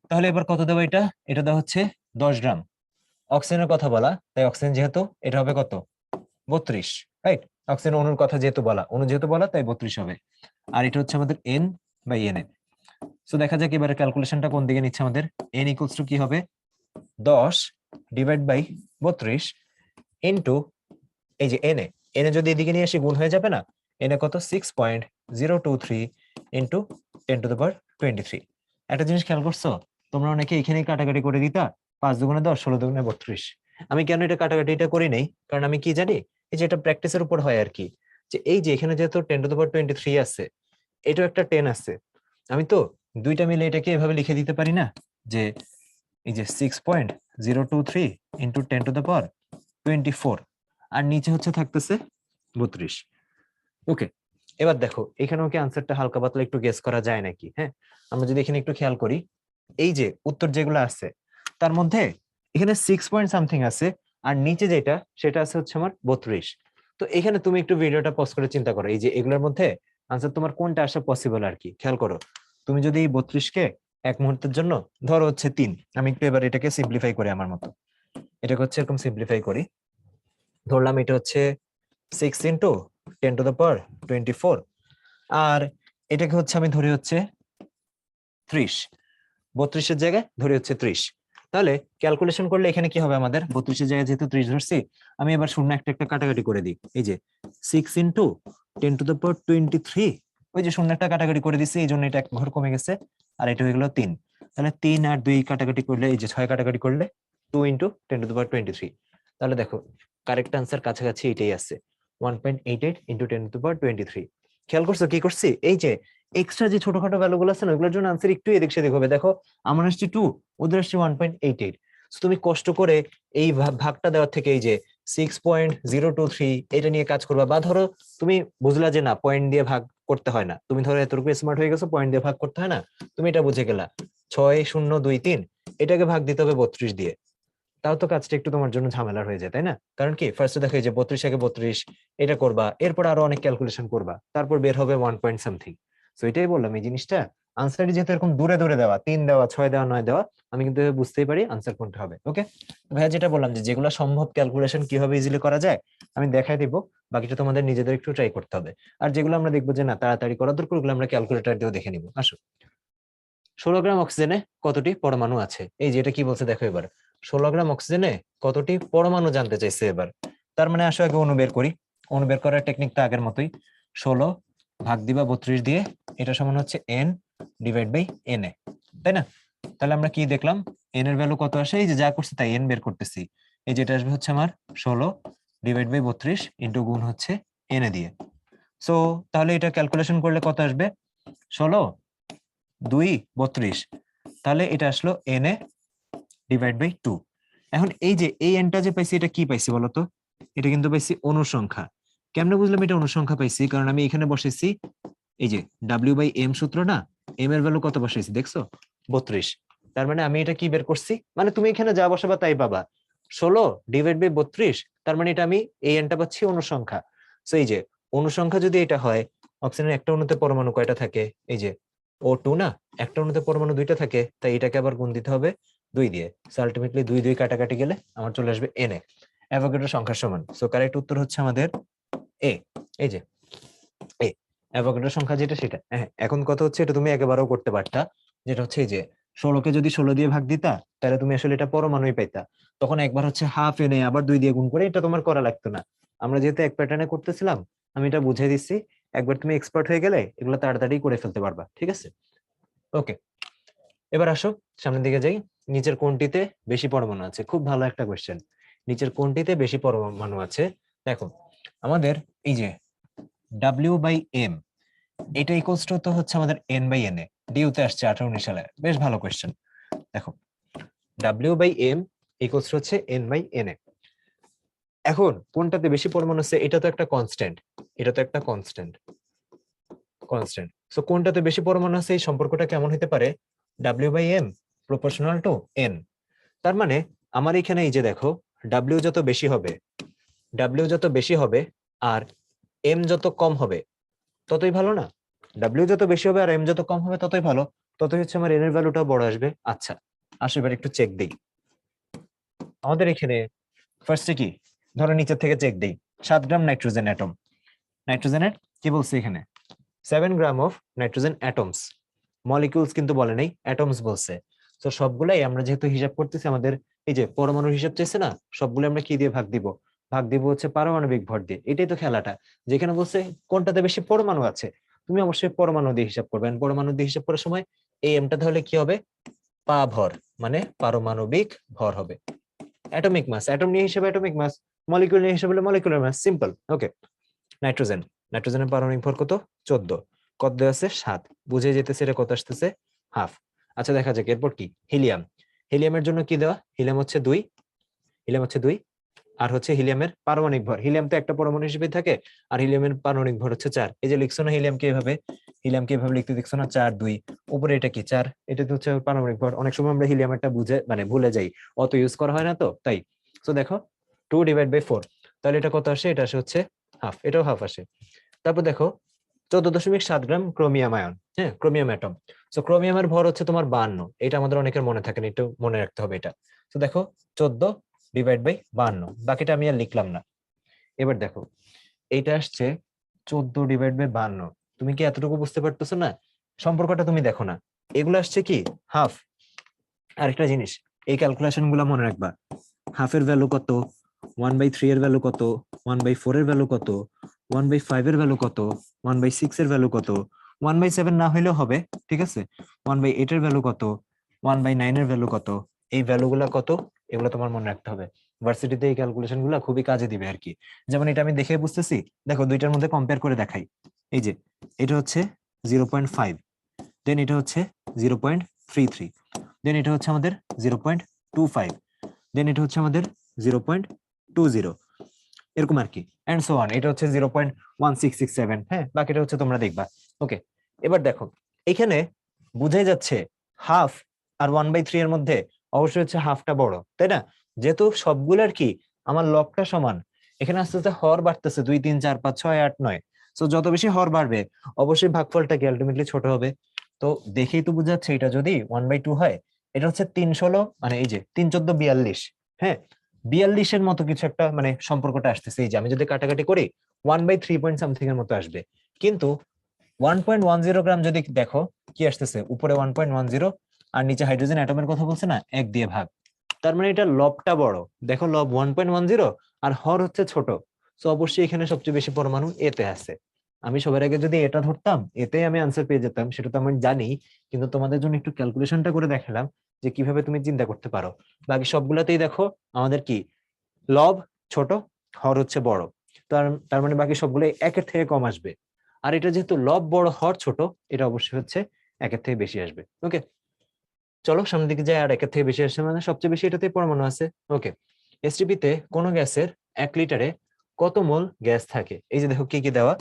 তাহলে এবার কত দেওয়া, এটা দেওয়া হচ্ছে 10 গ্রাম। অক্সিজেনের কথা বলা, তাই অক্সিজেন যেহেতু এটা হবে কত 32, রাইট। অক্সিজেন অণুর কথা যেহেতু বলা, অণু যেহেতু বলা, তাই 32 হবে। আর এটা হচ্ছে আমাদের n by N a. So দেখা যাক এবারে ক্যালকুলেশনটা কোন দিকে নিচ্ছে আমাদের। এন ইকুয়ালস টু কি হবে 10 ডিভাইড বাই 32 ইন্টু এই যে এন এ যদি এদিকে নিয়ে আসি গুণ হয়ে যাবে না। এন এ কত 6.023 ইন্টু 10^23। একটা জিনিস খেয়াল করছো, তোমরা অনেকে এখানেই কাটাকাটি করে দিতা, 5 দুগুণে 10, 16 দুগুণে 32। আমি কেন এটা কাটাকাটিটা করি নাই, কারণ আমি কি জানি, এই যে এটা প্র্যাকটিসের উপর হয় আর কি, যে এই যে এখানে যেহেতু 10^23 আছে, এটাও একটা 10 আছে, আমি তো দুইটা মিলে এটাকে এভাবে লিখে দিতে পারি না, যে এই যে 6.023 ইন্টু 10^24 আর নিচে হচ্ছে থাকতেছে 32। ওকে, এবার দেখো এখানেও কি আনসারটা হালকা পাতলা একটু গেস করা যায় নাকি। হ্যাঁ, আমরা যদি এখানে একটু খেয়াল করি, এই যে উত্তর যেগুলো আছে তার মধ্যে এখানে 6 পয়েন্ট সামথিং আছে, আর নিচে যেটা সেটা আছে হচ্ছে আমার 32। তো এখানে তুমি একটু ভিডিওটা পজ করে চিন্তা করো, এই যে এগুলোর মধ্যে আনসার তোমার কোনটা আসা পসিবল আর কি। খেয়াল করো, তুমি যদি এই 32 কে এক মুহূর্তের জন্য ধরো হচ্ছে 3, আমি একটু এবার এটাকে সিম্পলিফাই করি আমার মতো, এটাকে হচ্ছে এরকম সিম্পলিফাই করি, ধরলাম এটা হচ্ছে 6 ইন্টু 10^24 আর এটাকে হচ্ছে আমি ধরি হচ্ছে 30, 32-এর জায়গায় ধরি হচ্ছে 30। তাহলে ক্যালকুলেশন করলে এখানে কি হবে আমাদের, 32-এর জায়গায় যেহেতু 30 ধরছি, আমি এবার শূন্য একটা একটা কাটাকাটি করে দিই। এই যে 6 ইন্টু 10^23, ওই যে শূন্য একটা কাটাকাটি করে দিচ্ছি, এই জন্য এটা এক ঘর কমে গেছে, আর এটা হয়ে গেল 3। তাহলে 3 আর 2 কাটাকাটি করলে, এই যে 6 কাটাকাটি করলে 2 ইন্টু 10^23। তাহলে দেখো কারেক্ট আনসার কাছাকাছি এটাই আছে, 1.88 ইন্টু 10^23। খেয়াল করছো কি করছি, এই যে এক্সট্রা যে ছোটখাটো ভ্যালু গুলো আছে না, ওগুলোর জন্য আনসার একটু এদিক সেদিক হবে। দেখো আমার আসছে 2, ওদের আসছে 1.88। তুমি কষ্ট করে এই ভাগটা দেওয়ার থেকে এই যে 6.023 এটা নিয়ে কাজ করবা, বা ধরো তুমি বুঝলা যে না পয়েন্ট দিয়ে ভাগ করতে হয় না, তুমি ধরো এতটুকু স্মার্ট হয়ে গেছো, পয়েন্ট দিয়ে ভাগ করতে হয় না, তুমি এটা বুঝে গেলা 6.023 এটাকে ভাগ দিতে হবে 32 দিয়ে। তাও তো কাজটা একটু তোমার জন্য ঝামেলার হয়ে যায়, তাই না? কারণ কি ফার্স্টে দেখো এই যে 32 আগে 32 এটা করবা, এরপর আরো অনেক ক্যালকুলেশন করবা, তারপর বের হবে 1 পয়েন্ট সামথিং। তো এটাই বললাম, এই জিনিসটা আনসারটি যেহেতু এরকম দূরে দূরে দেওয়া, 3 দেওয়া, 6 দেওয়া, 9 দেওয়া, আমি কিন্তু বুঝতেই পারি আনসার কোনটা হবে। ওকে ভাইয়া, যেটা বললাম যে যেগুলো সম্ভব ক্যালকুলেশন কিভাবে ইজিলি করা যায় আমি দেখাই দিব, বাকিটা তোমাদের নিজেদের একটু ট্রাই করতে হবে। আর যেগুলো আমরা দেখবো যে না তাড়াতাড়ি করা দরকার, ওগুলো আমরা ক্যালকুলেটর দিয়েও দেখে নিবো। আসো, 16 গ্রাম অক্সিজেনে কতটি পরমাণু আছে, এই যে এটা কি বলছে দেখো এবার, 16 গ্রাম অক্সিজেনে কতটি পরমাণু জানতে চাইছে এবার। তার মানে আসো আগে অণু বের করি, অণু বের করার টেকনিকটা আগের মতোই, 16 ভাগ দিবা 32 দিয়ে, এটা সমান হচ্ছে N divide by N a, তাই না? তাহলে আমরা কি দেখলাম, এন এর ভ্যালু কত আসে, এই যে যা করছে তাই এন বের করতেছি, এই যেটা আসবে হচ্ছে আমার 16 ডিভাইড বাই 32 ইন্টু গুণ হচ্ছে এন এ দিয়ে। সো তাহলে এটা ক্যালকুলেশন করলে কত আসবে, 16 2 32, তাহলে এটা আসলো এন এ ডিভাইড বাই 2। এখন এই যে এই এনটা যে পাইছি, এটা কি পাইছি বলতো, এটা কিন্তু পাইছি অনুসংখ্যা। কেমনে বুঝলাম এটা অনুসংখ্যা পাইছি, কারণ আমি এখানে বসাইছি এই যে ডাব্লিউ বাই এম সূত্র না, এম এর ভ্যালু কত বসাইছি দেখছো 32। তার মানে আমি এটা কি বের করছি, মানে তুমি এখানে যা বসাবা তাই পাবা, 16 ডিভাইড বাই 32, তার মানে এটা আমি এই এনটা পাচ্ছি অনুসংখ্যা। সো এই যে অনুসংখ্যা যদি এটা হয়, অক্সিজেনের একটা অণুতে পরমাণু কয়টা থাকে, এই যে O2 না, একটা অণুতে পরমাণু 2টা থাকে, তাই এটাকে আবার গুণ দিতে হবে 2 দিয়ে। সো আলটিমেটলি 2 2 কাটাকাটি গেলে আমার চলে আসবে Na, অ্যাভোগাড্রো সংখ্যার সমান। সো কারেক্ট উত্তর হচ্ছে আমাদের এ, এই যে এ, অ্যাভোগাড্রো সংখ্যা যেটা সেটা। হ্যাঁ, এখন কথা হচ্ছে এটা তুমি একেবারেও করতে পারতা, যেটা হচ্ছে এই যে 16কে যদি 16 দিয়ে ভাগ দিতা, তাহলে তুমি আসলে এটা পরমাণুই পাইতা। তখন একবার হচ্ছে হাফ এনে আবার 2 দিয়ে গুণ করে, এটা তোমার করা লাগতো না। আমরা যেহেতু এক প্যাটার্নে করতেছিলাম, আমি এটা বুঝিয়ে দিচ্ছি, একবার তুমি এক্সপার্ট হয়ে গেলে এগুলো তাড়াতাড়ি করে ফেলতে পারবা। ঠিক আছে, ওকে। এবার আসো সামনের দিকে যাই, নিচের কোনটিতে বেশি পরমাণু আছে, খুব ভালো একটা কোয়েশ্চেন। নিচের কোনটিতে বেশি পরমাণু আছে, দেখো আমাদের এই যে ডাব্লিউ বাই এম, এটা ইকুয়ালস টু তো হচ্ছে আমাদের এন বাই এন এ, ডিউতে আসছে 18-19 সালে, বেশ ভালো কোয়েশ্চেন। দেখো ডাব্লিউ বাই এম ইকুয়ালস টু হচ্ছে এন বাই এন এ। এখন কোনটাতে বেশি পরমাণু আছে, এটা তো একটা কনস্ট্যান্ট, এটা তো একটা কনস্ট্যান্ট, কনস্ট্যান্ট। সো কোনটাতে বেশি পরমাণু আছে এই সম্পর্কটা কেমন হতে পারে, W/M প্রপোর্শনাল টু N। তার মানে আমার এখানে এই যে দেখো, ডাব্লিউ যত বেশি হবে, ডাব্লিউ যত বেশি হবে আর এম যত কম হবে ততই ভালো না? ডাব্লিউ যত বেশি হবে আর এম যত কম হবে ততই ভালো, ততই হচ্ছে আমার এন এর ভ্যালুটাও বড় আসবে। আচ্ছা আসো এবার একটু চেক দিই। আমাদের এখানে ফার্স্টে কি, ধরো নিচের থেকে চেক দিই, 7 গ্রাম নাইট্রোজেন অ্যাটম, নাইট্রোজেনের কি বলছে এখানে 7 gram of nitrogen atoms, molecules কিন্তু বলে নাই, অ্যাটমস বলছে। তো সবগুলাই আমরা যেহেতু হিসাব করতেছি, আমাদের এই যে পরমাণুর হিসাব চাইছে না, সবগুলো আমরা কি দিয়ে ভাগ দিব, ভাগ দিব হচ্ছে পারমাণবিক ভর দিয়ে। এটাই তো খেলাটা, যেখানে বলছে কোনটাতে বেশি পরমাণু আছে, তুমি অবশ্যই পরমাণু দিয়ে হিসাব করবে। And পরমাণু দিয়ে হিসাব করার সময় এই এমটা তাহলে কি হবে, পা ভর, মানে পারমাণবিক ভর হবে। অ্যাটমিক মাস, অ্যাটম নিয়ে হিসাবে অ্যাটমিক মাস, মলিকিউল নিয়ে হিসাবে মলিকুলার মাস, সিম্পল। ওকে, নাইট্রোজেন, নাইট্রোজেনের পারমাণবিক ভর কত, 14, কত দেওয়া আছে 7, বুঝে যেতেছে এটা কত আসতেছে, হাফ। আচ্ছা দেখা যাক এরপর কি, হিলিয়াম, হিলিয়ামের জন্য কি দেওয়া, হিলিয়াম হচ্ছে 2, হিলিয়াম হচ্ছে 2, আর হচ্ছে হিলিয়ামের পারমাণবিক ভর, হিলিয়াম তো একটা পরমাণু হিসেবে থাকে, আর হিলিয়ামের পারমাণবিক ভর হচ্ছে 4। এই যে লিখছো না হিলিয়ামকে এভাবে, হিলিয়ামকে এভাবে লিখতে দেখছো না, 4 2, উপরে এটা কি 4, এটা তো হচ্ছে পারমাণবিক ভর। অনেক সময় আমরা হিলিয়ামেরটা বুঝে মানে ভুলে যাই, অত ইউজ করা হয় না তো তাই। তো দেখো 2/4, তাহলে এটা কত আসে, এটা আসে হচ্ছে হাফ, এটাও হাফ আসে। তারপর দেখো 14.7 গ্রাম ক্রোমিয়াম আয়ন, হ্যাঁ ক্রোমিয়াম অ্যাটম। সো ক্রোমিয়ামের ভর হচ্ছে তোমার 52, এটা আমাদের অনেকের মনে থাকে না, একটু মনে রাখতে হবে এটা। তো দেখো 14/52, বাকিটা আমি আর লিখলাম না। এবার দেখো এইটা আসছে 14/52, তুমি কি এতটুকু বুঝতে পারতেছো না, সম্পর্কটা তুমি দেখো না, এগুলো আসছে কি হাফ। আরেকটা জিনিস, এই ক্যালকুলেশন গুলো মনে রাখবা, হাফের ভ্যালু কত, 1/3 এর ভ্যালু কত, 1/4 এর ভ্যালু কত, 1/5 এর ভ্যালু কত, 1/6 এর ভ্যালু কত, 1/7 না হইলেও হবে, ঠিক আছে, 1/8 এর ভ্যালু কত, 1/9 এর ভ্যালু কত, এই ভ্যালুগুলো কত, এগুলো তোমার মনে রাখতে হবে। ভার্সিটিতে এই ক্যালকুলেশন গুলো খুবই কাজে দিবে আর কি। যেমন এটা আমি দেখে বুঝতেছি, দেখো দুইটার মধ্যে কম্পেয়ার করে দেখাই। এই যে এটা হচ্ছে 0.5, দেন এটা হচ্ছে 0.33, দেন এটা হচ্ছে আমাদের 0.25, দেন এটা হচ্ছে আমাদের 0.20, এরকম আর কি, এন্ড সো অন। এটা হচ্ছে 0.1667, হ্যাঁ বাকিটা হচ্ছে তোমরা দেখবা। ওকে, এবার দেখো এখানে বুঝাই যাচ্ছে হাফ আর 1/3 এর মধ্যে অবশ্যই হচ্ছে হাফটা বড়, তাই না? যেহেতু সবগুলার কি আমার লবটা সমান, এখানে আস্তে আস্তে হর বাড়তেছে 2 3 4 5 6 8 9, তো যত বেশি হর বাড়বে অবশ্যই ভাগফলটা কি আলটিমেটলি ছোট হবে। তো দেখেই তো বোঝা যাচ্ছে এটা যদি 1/2 হয়, এটা হচ্ছে 3 16, মানে এই যে 3 14 42, হ্যাঁ 42-এর মতো কিছু একটা মানে সম্পর্কটা আসতেছে। এই যে আমি যদি কাটাকাটি করি 1/3 পয়েন্ট সামথিং এর মতো আসবে। কিন্তু 1.10 গ্রাম যদি দেখো কি আসতেছে, উপরে 1.10 আর নিচে হাইড্রোজেন অ্যাটমের কথা বলছে না, 1 দিয়ে ভাগ। তার মানে এটা লবটা বড়, দেখো লব 1.10 আর হর হচ্ছে ছোট। তো অবশ্যই এখানে সবচেয়ে বেশি পরমাণু এতে আছে। আমি সবার আগে যদি এটা ধরতাম, এতে আমি আনসার পেয়ে যেতাম, সেটা তো আমি জানি, কিন্তু তোমাদের জন্য একটু ক্যালকুলেশনটা করে দেখালাম যে কিভাবে তুমি চিন্তা করতে পারো। বাকি সবগুলাতেই দেখো আমাদের কি লব ছোট, হর হচ্ছে বড়, তার তার মানে বাকি সবগুলো একের থেকে কম আসবে। আর এটা যেহেতু লব বড় হর ছোট, এটা অবশ্যই হচ্ছে একের থেকে বেশি আসবে। ওকে, চলো সামনের দিকে যাই। আর একের থেকে বেশি আসছে মানে সবচেয়ে বেশি এটাতে পরমাণু আছে। ওকে, এসটিপি তে কোন গ্যাসের 1 লিটারে কত মোল গ্যাস থাকে, এই যে দেখো কি কি দেওয়া,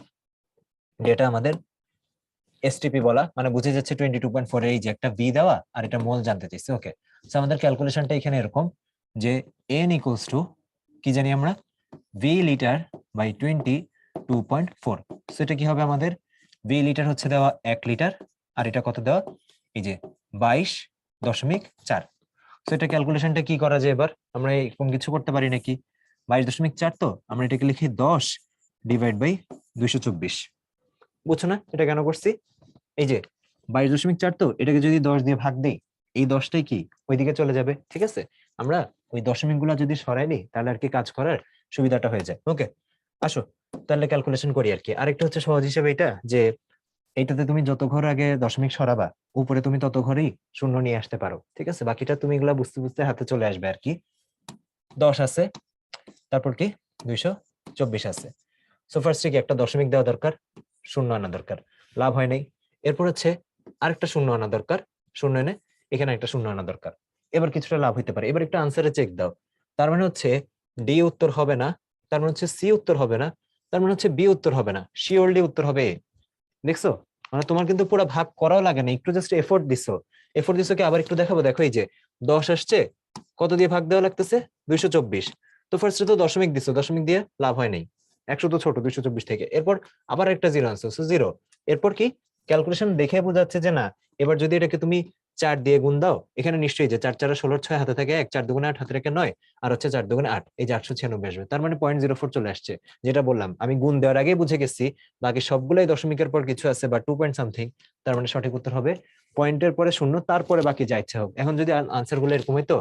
যেটা আমাদের এসটিপি বলা মানে বুঝে যাচ্ছে 22.4 এর এই যে একটা ভি দেওয়া আর এটা মোল জানতে চাইছে। ওকে, আমাদের ক্যালকুলেশনটা এখানে এরকম যে এন ইকুয়ালস টু কি জানি আমরা, ভি লিটার বাই 22.4। সো এটা কি হবে আমাদের, ভি লিটার হচ্ছে দেওয়া 1 লিটার, আর এটা কত দেওয়া, এই যে 22.4। সো এটা ক্যালকুলেশনটা কি করা যায়, এবার আমরা এরকম কিছু করতে পারি নাকি, 22.4, তো আমরা এটাকে লিখি 10/224। বুঝছো না এটা কেন করছি, এই যে 22.4, তো এটাকে যদি 10 দিয়ে ভাগ দেই, এই 10টাই কি ওইদিকে চলে যাবে, ঠিক আছে, আমরা ওই দশমিক গুলা যদি সরাই নিই তাহলে আর কি কাজ করার সুবিধাটা হয়ে যায়। ওকে, আসো তাহলে ক্যালকুলেশন করি আর কি। আরেকটা হচ্ছে সহজ হিসেবে এটা যে এইটাতে তুমি যত ঘর আগে দশমিক সরাবা উপরে তুমি তত ঘরেই শূন্য নিয়ে আসতে পারো, ঠিক আছে, বাকিটা তুমি এগুলা বুঝতে বুঝতে হাতে চলে আসবে আর কি। 10 আছে, তারপর কি 224 আছে। সো ফার্স্টে কি একটা দশমিক দেওয়া দরকার, শূন্য আনা দরকার, লাভ হয় নাই। এরপর হচ্ছে আরেকটা শূন্য আনা দরকার, শূন্য এনে এখানে একটা শূন্য আনা দরকার, এবার কিছুটা লাভ হইতে পারে। এবার একটু আনসারে চেক দাও, তার মানে হচ্ছে ডি উত্তর হবে না, তার মানে হচ্ছে সি উত্তর হবে না, তার মানে হচ্ছে বি উত্তর হবে না, শিওরলি উত্তর হবে এ। দেখছো, মানে তোমার কিন্তু পুরো ভাগ করাও লাগে না, একটু জাস্ট এফোর্ট দিছো। এফোর্ট দিছো কি আবার একটু দেখাবো, দেখো এই যে 10 আসছে, কত দিয়ে ভাগ দেওয়া লাগতেছে, 224। তো ফার্স্টে তো দশমিক দিছো, দশমিক দিয়ে লাভ হয় নাই, 100 তো ছোট 224 থেকে, এরপর আবার একটা জিরো আনছো, জিরো। এরপর কি ক্যালকুলেশন দেখে বোঝাচ্ছে যে না, এবার যদি এটাকে তুমি 4 দিয়ে গুণ দাও, এখানে নিশ্চয়ই যে 4 4 16 6 হাতে থাকে 1, 4 দুগুণে 8 হাতে থাকে 9, আর হচ্ছে 4 দুগুণে 8, এই যে 896 আসবে, তার মানে 0.04 চলে আসছে। যেটা বললাম আমি গুণ দেওয়ার আগে বুঝে গেছি বাকি সবগুলাই দশমিকের পর কিছু আছে বা 2 পয়েন্ট সামথিং, তার মানে সঠিক উত্তর হবে পয়েন্টের পরে শূন্য, তারপরে বাকি যা ইচ্ছা হোক। এখন যদি আনসার গুলো এরকম হইতো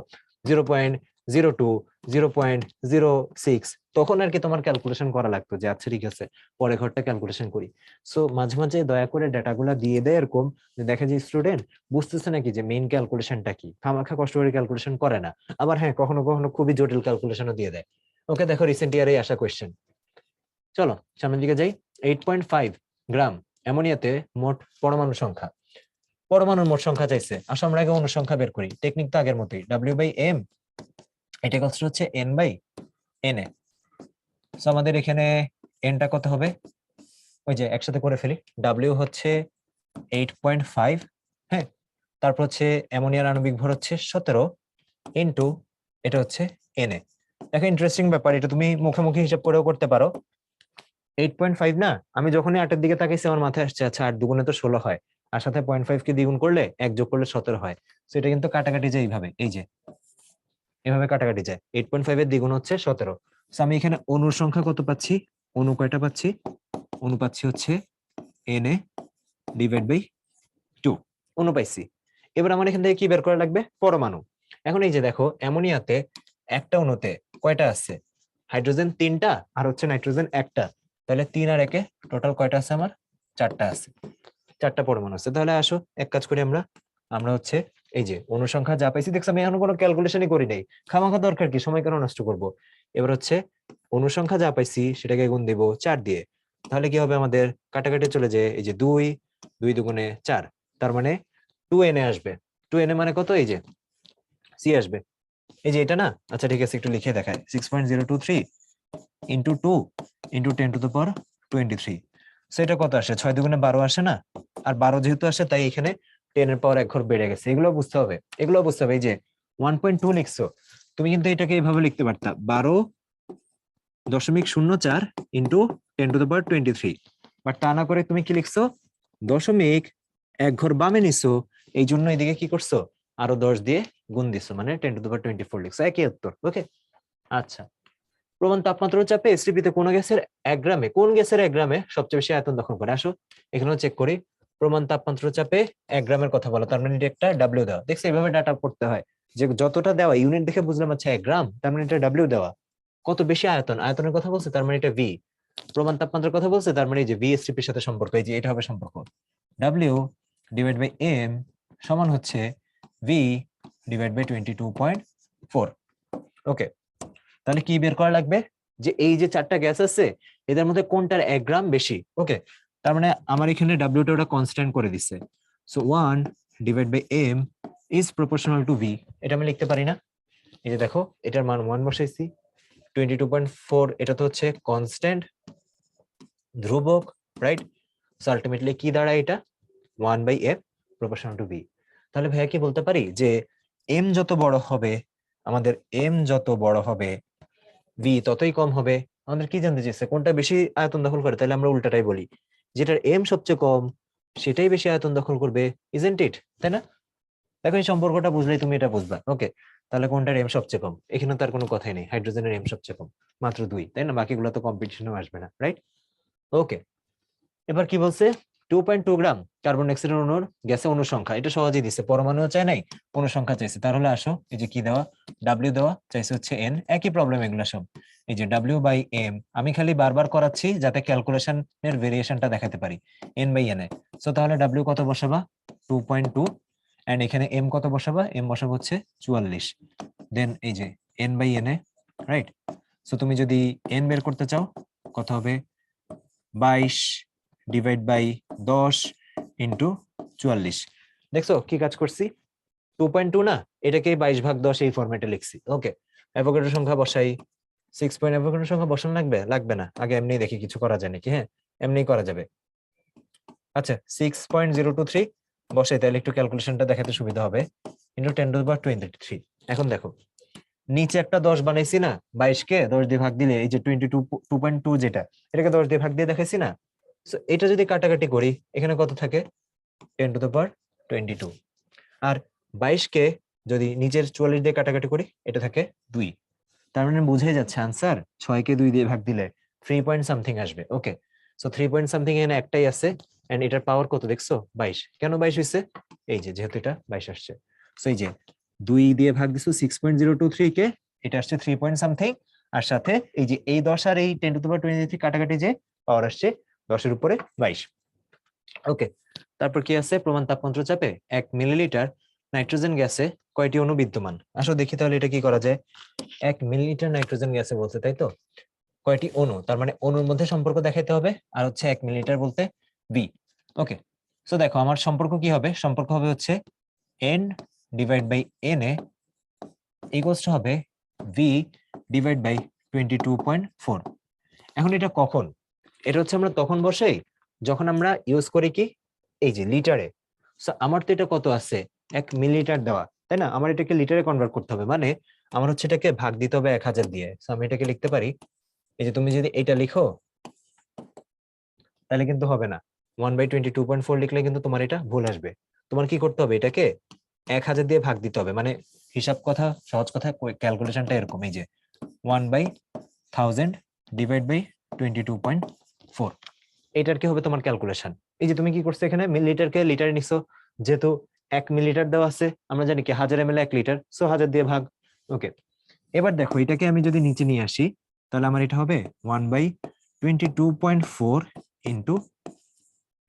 0.02, 0.06, তখন আর কি তোমার ক্যালকুলেশন করা লাগতো যে আচ্ছা ঠিক আছে পরে ঘরটা ক্যালকুলেশন করি। সো মাঝে মাঝে দয়া করে ডাটাগুলা দিয়ে দেয় এরকম, যে দেখা যায় স্টুডেন্ট বুঝতেছে নাকি যে মেইন ক্যালকুলেশনটা কি, খামাখা কষ্ট করে ক্যালকুলেশন করে না। আবার হ্যাঁ, কখনো কখনো খুবই জটিল ক্যালকুলেশনও দিয়ে দেয়। ওকে, দেখো রিসেন্ট ইয়ারে আসা কোয়েশ্চেন। চলো সামনের দিকে যাই। 8.5 গ্রাম অ্যামোনিয়াতে মোট পরমাণু সংখ্যা, পরমাণুর মোট সংখ্যা চাইছে। আসো আমরা আগে অনুসংখ্যা বের করি, টেকনিক তো আগের মতোই, W/M, এটা কষ্ট হচ্ছে N/Na। সো আমাদের এখানে এনটা কত হবে, ওই যে একসাথে করে ফেলি, W হচ্ছে 8.5, হ্যাঁ, তারপর হচ্ছে অ্যামোনিয়ার আণবিক ভর হচ্ছে 17 ইন্টু এটা হচ্ছে Na। দেখো ইন্টারেস্টিং ব্যাপার, এটা তুমি মুখোমুখি হিসাব করেও করতে পারো। 8.5 না, আমি যখনই 8-এর দিকে তাকাইছি আমার মাথায় আসছে আচ্ছা 8 দুগুণে তো 16 হয়, আর সাথে 0.5 কে দ্বিগুণ করলে 1 যোগ করলে 17 হয়। তো এটা কিন্তু কাটাকাটি যায় এইভাবে, এই যে এভাবে কাটাকাটি যায়, 8.5 এর দ্বিগুণ হচ্ছে 17। তো আমি এখানে অণুর সংখ্যা কত পাচ্ছি, অণু কয়টা পাচ্ছি, অণু পাচ্ছি হচ্ছে Na ডিভাইড বাই 2, অণু পাইছি। এবার আমার এখান থেকে কি বের করা লাগবে, পরমাণু। এখন এই যে দেখো অ্যামোনিয়াতে একটা অণুতে কয়টা আছে, হাইড্রোজেন 3টা আর হচ্ছে নাইট্রোজেন 1টা, তাহলে 3 আর 1-এ টোটাল কয়টা আছে আমার, 4টা আছে, 4টা পরমাণু আছে। তাহলে আসো এক কাজ করি আমরা, আমরা হচ্ছে এই যে অনুসংখ্যা যা পাইছি, দেখছি আমি এখন কোনো ক্যালকুলেশনই করি নাই, খামাখা দরকার কি, সময় কেন নষ্ট করব। এবার হচ্ছে অনুসংখ্যা যা পাইছি সেটাকে গুণ দেব 4 দিয়ে, তাহলে কি হবে আমাদের কাটাকাটি চলে যায়, এই যে 2 2 দুগুণে 4, তার মানে 2Na আসবে। 2Na মানে কত, এই যে সি আসবে, এই যে এটা না, আচ্ছা ঠিক আছে একটু লিখে দেখায়, 6.023 ইন্টু 2 ইন্টু 10⁻23। সো এটা কত আসে, 6 দুগুণে 12 আসে না, আর 12 যেহেতু আসে তাই এখানে 10 এর পাওয়ার 1 ঘর বেড়ে গেছে, এগুলো বুঝতে হবে, এগুলো বুঝতে হবে। এই যে 1.2 লিখছো, তুমি কিন্তু এটাকে এইভাবে লিখতে পারতা, 12.04 ইন্টু 10⁻23, বাট তা না করে তুমি কি লিখছো, দশমিক 1 ঘর বামে নিছো, এই জন্য এদিকে কি করছো, আরো 10 দিয়ে গুণ দিছো, মানে 10⁻24 লিখছো, একই উত্তর। ওকে, আচ্ছা, প্রমাণ তাপমাত্রা ও চাপে এসটিপিতে কোন গ্যাসের 1 গ্রামে, কোন গ্যাসের 1 গ্রামে সবচেয়ে বেশি আয়তন দখল করে, আসো এখানেও চেক করি। প্রমাণ তাপমাত্রা ও চাপে 1 গ্রামের কথা বলো, তার মানে এটা একটা ডাব্লিউ দেওয়া, দেখছো এইভাবে ডাটা করতে হয়, যে যতটা দেওয়া ইউনিট দেখে বুঝলাম আচ্ছা 1 গ্রাম, তার মানে এটা ডাব্লিউ দেওয়া, কত বেশি আয়তন, আয়তনের কথা বলছে তার মানে এটা ভি, প্রমাণ তাপমাত্রার কথা বলছে তার মানে এই যে ভি এসটিপির সাথে সম্পর্ক, এই যে এটা হবে সম্পর্ক, ডাব্লিউ ডিভাইড বাই এম সমান হচ্ছে ভি ডিভাইড বাই 22.4। ওকে, তাহলে কি বের করা লাগবে, যে এই যে 4টা গ্যাস আছে এদের মধ্যে কোনটার 1 গ্রাম বেশি। ওকে, তার মানে আমার এখানে ডাব্লিউটা ওটা কনস্ট্যান্ট করে দিচ্ছে, so 1 divide by m is proportional to v, এটা আমি লিখতে পারি না, এই যে দেখো এটার মান 1 বসাইছি, 22.4 এটা তো হচ্ছে কনস্ট্যান্ট ধ্রুবক, রাইট। সো আলটিমেটলি কি দাঁড়ায় এটা, 1/f প্রপোর্শনাল টু ভি। তাহলে ভাইয়া কি বলতে পারি যে এম যত বড় হবে, আমাদের এম যত বড় হবে ভি ততই কম হবে। আমাদের কি জানতে চাইছে, কোনটা বেশি আয়তন দখল করে, তাহলে আমরা উল্টাটাই বলি, যেটার এম সবচেয়ে কম সেটাই বেশি আয়তন দখল করবে, ইজেন্ট ইট, তাই না? দেখো এই সম্পর্কটা বুঝলেই তুমি এটা বুঝবা। ওকে, তাহলে কোনটার এম সবচেয়ে কম, এখানে তার কোনো কথাই নেই, হাইড্রোজেনের এম সবচেয়ে কম, মাত্র 2, তাই না, বাকিগুলো তো কম্পিটিশনেও আসবে না, রাইট। ওকে, এবার কি বলছে, 2.2 গ্রাম কার্বন ডাইঅক্সাইডের অণুর গ্যাসে অণু সংখ্যা, এটা সহজেই দিচ্ছে, পরমাণু চাই নাই, অণু সংখ্যা চাইছে। তাহলে আসো এই যে কি দেওয়া, ডাব্লিউ দেওয়া চাইছে হচ্ছে এন, একই প্রবলেম এগুলো সব, এই যে ডাব্লিউ বাই এম, আমি খালি বারবার করাচ্ছি যাতে ক্যালকুলেশনের ভেরিয়েশনটা দেখাতে পারি, n by N a. So তাহলে ডাব্লিউ কত বসাবা, 2.2, এন্ড এখানে এম কত বসাবা, এম বসাবো হচ্ছে 44, দেন এই যে n by N a, right. So তুমি যদি এন বের করতে চাও কত হবে, 22 ডিভাইড বাই 10 ইন্টু 44, দেখছো কি কাজ করছি, 2.2 না, এটাকে 22/10 এই ফরম্যাটে লিখছি। ওকে, অ্যাভোগাড্রো সংখ্যা বসাই 6 পয়েন্ট এভাবে কোনো সংখ্যা বসানো লাগবে লাগবে না, আগে এমনি দেখি কিছু করা যায় নাকি। হ্যাঁ, এমনি করা যাবে। আচ্ছা 6.023 বসে, তাহলে একটু ক্যালকুলেশনটা দেখাতে সুবিধা হবে। ইন্টু 10^23। এখন দেখো নিচে একটা 10 বানাইছি না, 22 কে 10 দিয়ে ভাগ দিলে এই যে 2.2 যেটা, এটাকে 10 দিয়ে ভাগ দিয়ে দেখাইছি না। সো এটা যদি কাটাকাটি করি এখানে কত থাকে, 10^22। আর 22 কে যদি নিচের 44 দিয়ে কাটাকাটি করি এটা থাকে 2। তার মানে বোঝাই যাচ্ছে আনসার 6 কে 2 দিয়ে ভাগ দিলে 3 পয়েন্ট সামথিং আসবে। ওকে, সো 3 পয়েন্ট সামথিং এখানে একটাই আছে, এন্ড এটার পাওয়ার কত দেখছো, 22। কেন 22 হইছে, এই যে যেহেতু এটা 22 আসছে। সো এই যে 2 দিয়ে ভাগ দিছো 6.023 কে, এটা আসছে 3 পয়েন্ট সামথিং। আর সাথে এই যে এই 10 আর এই 10^23 কাটাকাটি যে পাওয়ার আসছে 10 এর উপরে 22। ওকে, তারপর কি আছে, প্রমাণ তাপমাত্রা চাপে 1 মিলিলিটার নাইট্রোজেন গ্যাসে কয়টি অণু বিদ্যমান। আসো দেখি তাহলে এটা কি করা যায়। 1 মিলিলিটার নাইট্রোজেন গ্যাসে বলছে, তাই তো, কয়টি অণু, তার মানে অণুর মধ্যে সম্পর্ক দেখাইতে হবে। আর হচ্ছে 1 মিলিলিটার বলতে বি। ওকে, সো দেখো আমার সম্পর্ক কি হবে, সম্পর্ক হবে হচ্ছে n divide by na equals to হবে v ডিভাইড বাই 22.4। এখন এটা কখন, এটা হচ্ছে আমরা তখন বসাই যখন আমরা ইউজ করি কি এই যে লিটারে। সো আমার তো এটা কত আছে, 1 মিলিলিটার দেওয়া, তাই না, আমার এটাকে লিটারে কনভার্ট করতে হবে, মানে আমার হচ্ছে এটাকে ভাগ দিতে হবে 1000 দিয়ে। সো আমি এটাকে লিখতে পারি, এই যে তুমি যদি এটা লিখো তাহলে কিন্তু হবে না, 1/22.4 লিখলে কিন্তু তোমার এটা ভুল আসবে। তোমার কি করতে হবে, এটাকে 1000 দিয়ে ভাগ দিতে হবে, মানে হিসাব কথা সহজ কথা ক্যালকুলেশনটা এরকম, এই যে 1/1000 ডিভাইড বাই 22.4, এটার কি হবে তোমার ক্যালকুলেশন। এই যে তুমি কি করছো, এখানে মিলিলিটারকে লিটারে নিছো, যেহেতু 1 মিলিলিটার দেওয়া আছে, আমরা জানি কি 1000 ml 1 লিটার, সো 1000 দিয়ে ভাগ। ওকে, এবার দেখো এটাকে আমি যদি নিচে নিয়ে আসি তাহলে আমার এটা হবে 1/22.4 ইন্টু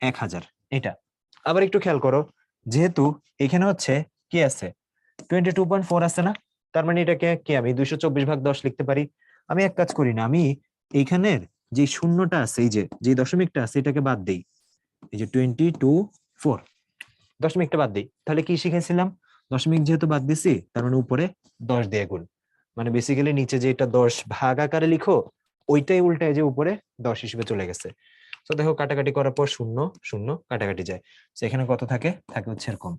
1000। এটা আবার একটু খেয়াল করো, যেহেতু এখানে হচ্ছে কি আছে 22.4 আছে না, তার মানে এটাকে কি আমি 224/10 লিখতে পারি। আমি এক কাজ করি না, আমি এইখানের যে শূন্যটা আছে, এই যে দশমিকটা আছে এটাকে বাদ দেই, এই যে 22.4 দশমিকটা বাদ দিই, তাহলে কি শিখেছিলাম, দশমিক যেহেতু বাদ দিছি তার মানে উপরে 10 দিয়ে গুণ, মানে বেসিক্যালি নিচে যে এটা 10 ভাগ আকারে লিখো ওইটাই উল্টায় যে উপরে 10 হিসেবে চলে গেছে। তো দেখো কাটাকাটি করার পর শূন্য শূন্য কাটাকাটি যায়, তো এখানে কত থাকে, থাকে হচ্ছে এরকম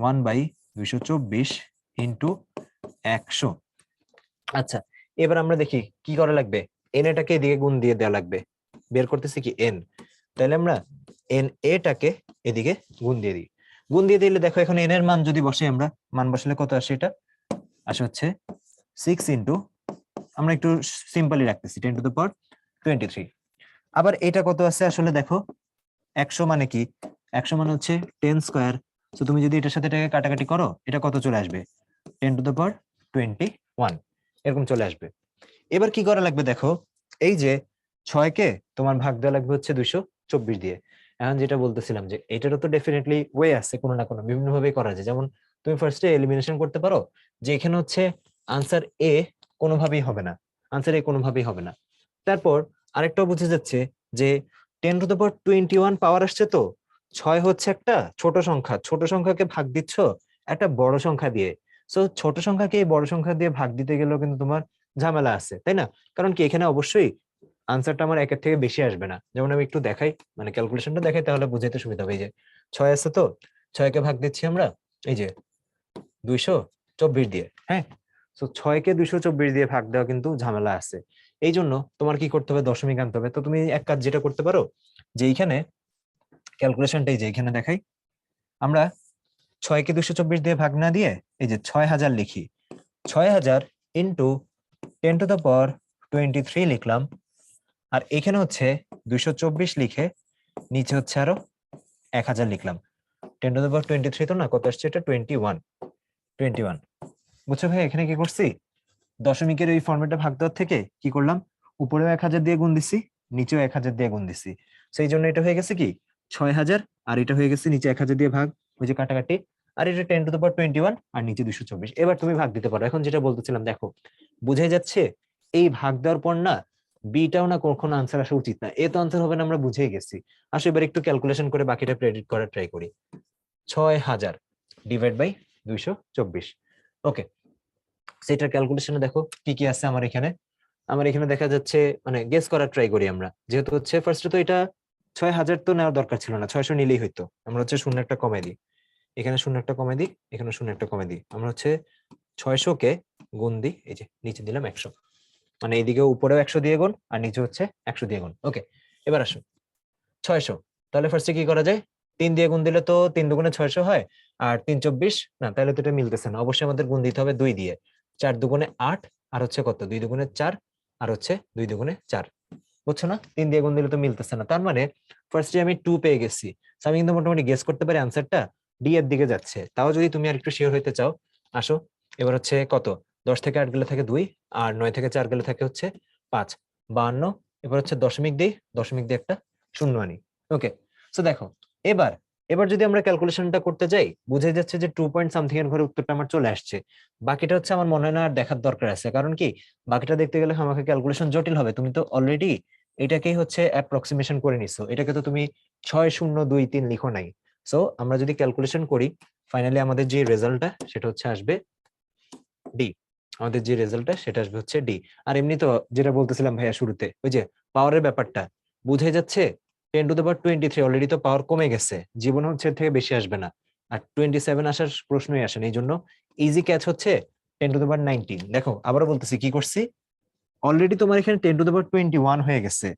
1/224 ইন্টু 100। আচ্ছা, এবার আমরা দেখি কি করা লাগবে, এন এটাকে এদিকে গুণ দিয়ে দেওয়া লাগবে, বের করতেছি কি এন, তাহলে আমরা এন এটাকে এদিকে গুণ দিয়ে দিই। গুণ দিয়ে দিলে দেখো এখন এন এর মান যদি বসে, আমরা মান বসালে কত আসে, এটা আসে হচ্ছে 6 ইন্টু, আমরা একটু সিম্পলি রাখতেছি 10^23। আবার এটা কত আছে আসলে দেখো, 100 মানে কি, 100 মানে হচ্ছে 10 স্কয়ার। তো তুমি যদি এটার সাথে এটাকে কাটাকাটি করো এটা কত চলে আসবে, 10^21 এরকম চলে আসবে। এবার কি করা লাগবে দেখো, এই যে 6 কে তোমার ভাগ দেওয়া লাগবে হচ্ছে 224 দিয়ে। এখন যেটা বলতেছিলাম যে এটারও তো ডেফিনেটলি ওয়ে আছে, কোনো না কোনো বিভিন্ন ভাবে করা যায়। যেমন তুমি ফার্স্টে এলিমিনেশন করতে পারো, যে এখানে হচ্ছে আনসার এ কোনোভাবেই হবে না, আনসার এ কোনোভাবেই হবে না। তারপর আরেকটাও বুঝে যাচ্ছে যে 10^21 পাওয়ার আসছে, তো 6 হচ্ছে একটা ছোট সংখ্যা, ছোট সংখ্যাকে ভাগ দিচ্ছ একটা বড় সংখ্যা দিয়ে। সো ছোট সংখ্যাকে এই বড় সংখ্যা দিয়ে ভাগ দিতে গেলেও কিন্তু তোমার ঝামেলা আছে, তাই না, কারণ কি এখানে অবশ্যই আনসারটা আমার একের থেকে বেশি আসবে না। যেমন আমি একটু দেখাই, মানে ক্যালকুলেশনটা দেখাই তাহলে বুঝাইতে সুবিধা হবে। এই যে 6 আছে, তো 6 কে ভাগ দিচ্ছি আমরা এই যে 224 দিয়ে। হ্যাঁ, তো 6 কে 224 দিয়ে ভাগ দেওয়া কিন্তু ঝামেলা আছে। এই জন্য তোমার কি করতে হবে, দশমিক আনতে হবে। তো তুমি এক কাজ যেটা করতে পারো, যে এইখানে ক্যালকুলেশনটাই যে এখানে দেখাই, আমরা 6 কে 224 দিয়ে ভাগ না দিয়ে এই যে 6000 লিখি, 6000 ইন্টু 10^23 লিখলাম। আর এখানে হচ্ছে 224 লিখে নিচে হচ্ছে আরো 1000 লিখলাম। 10^23 তো না, কত আসছে এটা 21। বুঝছো ভাই, এখানে কি করছি, দশমিকের ওই ফর্মেটে ভাগ দেওয়ার থেকে কি করলাম, উপরেও 1000 দিয়ে গুণ দিছি, নিচেও 1000 দিয়ে গুণ দিছি। সেই জন্য এটা হয়ে গেছে কি 6000, আর এটা হয়ে গেছে নিচে 1000 দিয়ে ভাগ, ওই যে কাটাকাটি, আর এটা 10^21 আর নিচে 224। এবার তুমি ভাগ দিতে পারো। এখন যেটা বলতেছিলাম দেখো, বুঝাই যাচ্ছে এই ভাগ দেওয়ার পর না বিটাও না কখনো আনসার আসা উচিত না, এ তো আনসার হবে না, আমরা বুঝেই গেছি। আসো এবার একটু ক্যালকুলেশন করে বাকিটা প্রেডিক্ট করার ট্রাই করি। 6000 ডিভাইড বাই 224। ওকে, সেটার ক্যালকুলেশনে দেখো কি কি আছে আমার এখানে। আমার এখানে দেখা যাচ্ছে মানে গেস করার ট্রাই করি আমরা, যেহেতু হচ্ছে ফার্স্টে তো এটা 6000 তো নেওয়ার দরকার ছিল না, 600 নিলেই হইতো। আমরা হচ্ছে শূন্য একটা কমে দিই, এখানে শূন্য একটা কমে দিই, এখানে শূন্য একটা কমে দিই। আমরা হচ্ছে 600 কে গুণ দিই, এই যে নিচে দিলাম 100, মানে এইদিকে উপরেও 100 দিয়ে গুণ আর নিচে হচ্ছে 100 দিয়ে গুণ। ওকে, এবার আসো 600, তাহলে ফার্স্টে কি করা যায়, 3 দিয়ে গুণ দিলে তো 3 দুগুণে 600 হয়, আর 3 24, না তাহলে তো এটা মিলতেছে না, অবশ্যই আমাদের গুণ দিতে হবে 2 দিয়ে। 4 দুগুণে 8, আর হচ্ছে কত 2 দুগুণে 4, আর হচ্ছে 2 দুগুণে 4, বুঝছো না? 3 দিয়ে গুণ দিলে তো মিলতেছে না, তার মানে ফার্স্টে আমি 2 পেয়ে গেছি। So আমি কিন্তু মোটামুটি গেস করতে পারি আনসারটা ডি এর দিকে যাচ্ছে। তাও যদি তুমি আর একটু শিওর হইতে চাও, আসো। এবার হচ্ছে কত, 10 থেকে 8 গেলে থাকে 2, আর 9 থেকে 4 গেলে থাকে হচ্ছে 5, 52। এবার হচ্ছে দশমিক দিই, দশমিক দিয়ে একটা শূন্য আনি। ওকে, সো দেখো এবার এবার যদি আমরা ক্যালকুলেশনটা করতে যাই, বুঝে যাচ্ছে যে 2 পয়েন্ট সামথিং এর ঘরে উত্তরটা আমার চলে আসছে। বাকিটা হচ্ছে আমার মনে হয় না আর দেখার দরকার আছে, কারণ কি বাকিটা দেখতে গেলে আমাকে ক্যালকুলেশন জটিল হবে। তুমি তো অলরেডি এটাকেই হচ্ছে অ্যাপ্রক্সিমেশন করে নিছো, এটাকে তো তুমি 6023 লিখো নাই। সো আমরা যদি ক্যালকুলেশন করি, ফাইনালি আমাদের যে রেজাল্টটা সেটা হচ্ছে আসবে ডি। আমাদের যে রেজাল্টটা সেটা আসবে হচ্ছে ডি। আর এমনি তো যেটা বলতেছিলাম ভাইয়া শুরুতে, ওই যে পাওয়ারের ব্যাপারটা বুঝে যাচ্ছে, 10^23 অলরেডি তো পাওয়ার কমে গেছে, জীবনে হচ্ছে এর থেকে বেশি আসবে না। আর 27 আসার প্রশ্নই আসে না, এই জন্য ইজি ক্যাচ হচ্ছে 10^19। দেখো আবারও বলতেছি কি করছি, অলরেডি তোমার এখানে 10^21 হয়ে গেছে।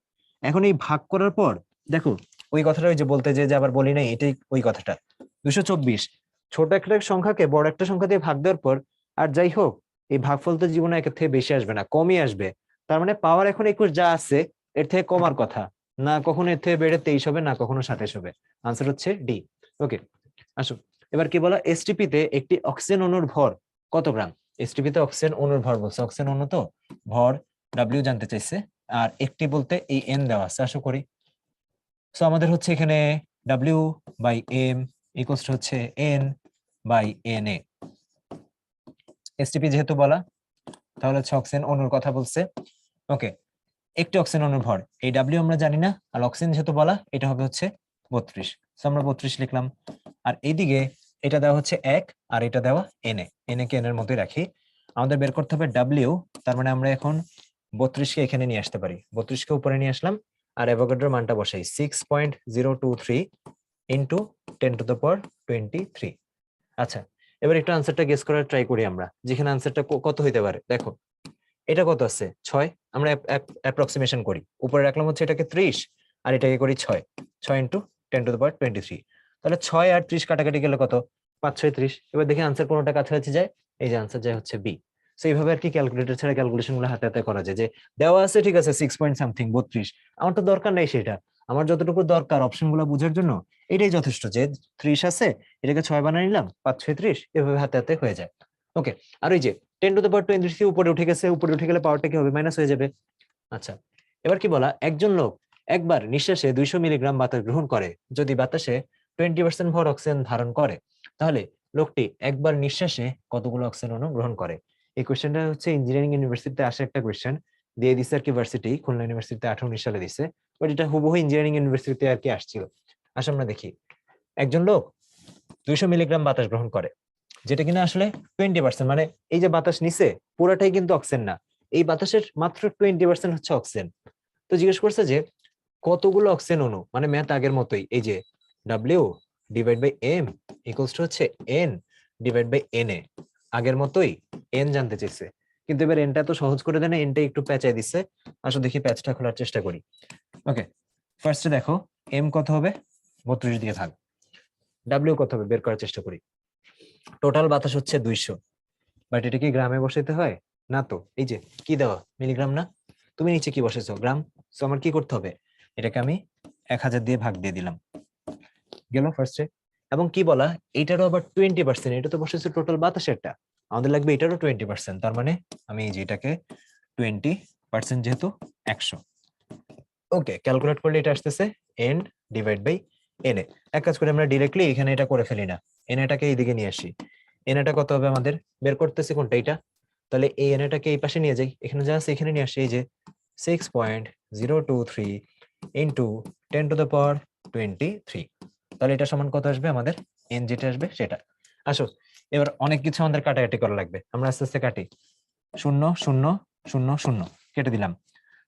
এখন এই ভাগ করার পর দেখো, ওই কথাটা ওই যে বলতে যে আবার বলি নাই, এটাই ওই কথাটা 224, ছোট একটা সংখ্যাকে বড় একটা সংখ্যা দিয়ে ভাগ দেওয়ার পর, আর যাই হোক এই ভাগফল তো জীবনে একের থেকে বেশি আসবে না, কমই আসবে। তার মানে পাওয়ার এখন 21 যা আছে এর থেকে কমার কথা না, কখনো এর থেকে বেড়ে 23 হবে, না কখনো 27 হবে। আনসার হচ্ছে ডি। ওকে, আসো এবার কি বলা, এসটিপি তে একটি অক্সিজেন অণুর ভর কত গ্রাম? এসটিপি তে অক্সিজেন অণুর ভর বলছে, অক্সিজেন অণু তো ভর ডাব্লিউ জানতে চাইছে, আর একটি বলতে এই এন দেওয়া আছে, আশা করি। সো আমাদের হচ্ছে এখানে W by M equals to হচ্ছে N by N A. STP যেহেতু বলা, তাহলে হচ্ছে অক্সিজেন অণুর কথা বলছে। ওকে, একটি অক্সিজেন অণুর ভর এই ডাব্লিউ আমরা জানি না, আর অক্সিজেন যেহেতু বলা, এটা হবে হচ্ছে 32। সো আমরা 32 লিখলাম। আর এইদিকে এটা দেওয়া হচ্ছে 1, আর এটা দেওয়া এন এ কে এন এর মতোই রাখি। আমাদের বের করতে হবে ডাব্লিউ, তার মানে আমরা এখন 32 কে এখানে নিয়ে আসতে পারি, 32 কে উপরে নিয়ে আসলাম, আর অ্যাভোগাড্রোর মানটা বসাই 6.023 ইন্টু 10^23। আচ্ছা, এবার একটু আনসারটা গেস করার ট্রাই করি আমরা, যেখানে আনসারটা কত হইতে পারে। দেখো এটা কত আছে 6, আমরা অ্যাপ্রক্সিমেশন করি, উপরে রাখলাম হচ্ছে এটাকে 30, আর এটাকে করি 6, 6 ইন্টু 10^23। তাহলে 6 আর 30 কাটাকাটি গেলে কত, 5 6 30। এবার দেখি আনসার কোনটা কাছাকাছি যায়, এই যে আনসার যায় হচ্ছে বি। সো এইভাবে আর কি ক্যালকুলেটর ছাড়া ক্যালকুলেশন গুলো হাতে হাতে করা যায়, যে দেওয়া আছে ঠিক আছে 6 পয়েন্ট সামথিং 32, আমার তো দরকার নাই সেটা, আমার যতটুকু দরকার অপশন গুলো বোঝার জন্য এটাই যথেষ্ট, যে 30 আছে এটাকে 6 বানিয়ে নিলাম, 5 6 30, এভাবে হাতে হাতে হয়ে যায়। ওকে, আর ওই যে 10^23 উপরে উঠে গেছে, উপরে উঠে গেলে পাওয়ারটা কি হবে, মাইনাস হয়ে যাবে। আচ্ছা, এবার কি বলা, একজন লোক একবার নিঃশ্বাসে 200 মিলিগ্রাম বাতাস গ্রহণ করে, যদি বাতাসে 20% ভর অক্সিজেন ধারণ করে, তাহলে লোকটি একবার নিঃশ্বাসে কতগুলো অক্সিজেন অণু গ্রহণ করে? এই কোয়েশ্চেনটা হচ্ছে ইঞ্জিনিয়ারিং ইউনিভার্সিটিতে আসে একটা কোয়েশ্চেন, দিয়ে দিছে আর কি ভার্সিটি, খুলনা ইউনিভার্সিটিতে 2018 সালে দিছে, বাট এটা হুবহু ইঞ্জিনিয়ারিং ইউনিভার্সিটিতে আর কি আসছিল। আসলে আমরা দেখি, একজন লোক 200 মিলিগ্রাম বাতাস গ্রহণ করে, যেটা কিনা আসলে 20%, মানে এই যে বাতাস নিছে পুরাটাই কিন্তু অক্সিজেন না, এই বাতাসের মাত্র 20% হচ্ছে অক্সিজেন। তো জিজ্ঞেস করছে যে কতগুলো অক্সিজেন অণু, মানে ম্যাথ আগের মতোই, এই যে W divide by M equals to হচ্ছে N divide by N A, আগের মতোই এন জানতে চাইছে। কিন্তু এবার এনটা তো সহজ করে দেয় না, এনটা একটু প্যাঁচাই দিচ্ছে। আসলে দেখি প্যাচটা খোলার চেষ্টা করি। ওকে, ফার্স্টে দেখো এম কত হবে, 32 দিয়ে ভাগ, ডাব্লিউ কত হবে বের করার চেষ্টা করি। টোটাল বাতাস হচ্ছে 200, বাট এটা কি গ্রামে বসাইতে হয়? না তো, এই যে কি দেওয়া মিলিগ্রাম না, তুমি নিচে কি বসেছো গ্রাম। সো আমার কি করতে হবে, এটাকে আমি 1000 দিয়ে ভাগ দিয়ে দিলাম, গেল ফার্স্টে। এবং কি বলা, এইটারও আবার 20%, এটা তো বসেছে টোটাল বাতাসেরটা, আমাদের লাগবে এটারও 20%, তার মানে আমি এই যে এটাকে 20% যেহেতু 100। ওকে, ক্যালকুলেট করলে এটা আসতেছে n divide by N a. এক কাজ করে আমরা ডিরেক্টলি এখানে এটা করে ফেলি না, এন এটাকে এইদিকে নিয়ে আসি। এন এটা কত হবে আমাদের, বের করতেছি কোনটা, এটা। তাহলে এই এন এটাকে এই পাশে নিয়ে যাই, এখানে যা আছে এখানে নিয়ে আসি, এই যে 6.023 ইন্টু 10^23। তাহলে এটা সমান কত আসবে আমাদের, এন যেটা আসবে সেটা। আসো এবার অনেক কিছু আমাদের কাটাকাটি করা লাগবে, আমরা আস্তে আস্তে কাটি। 0 0 0 0, কেটে দিলাম,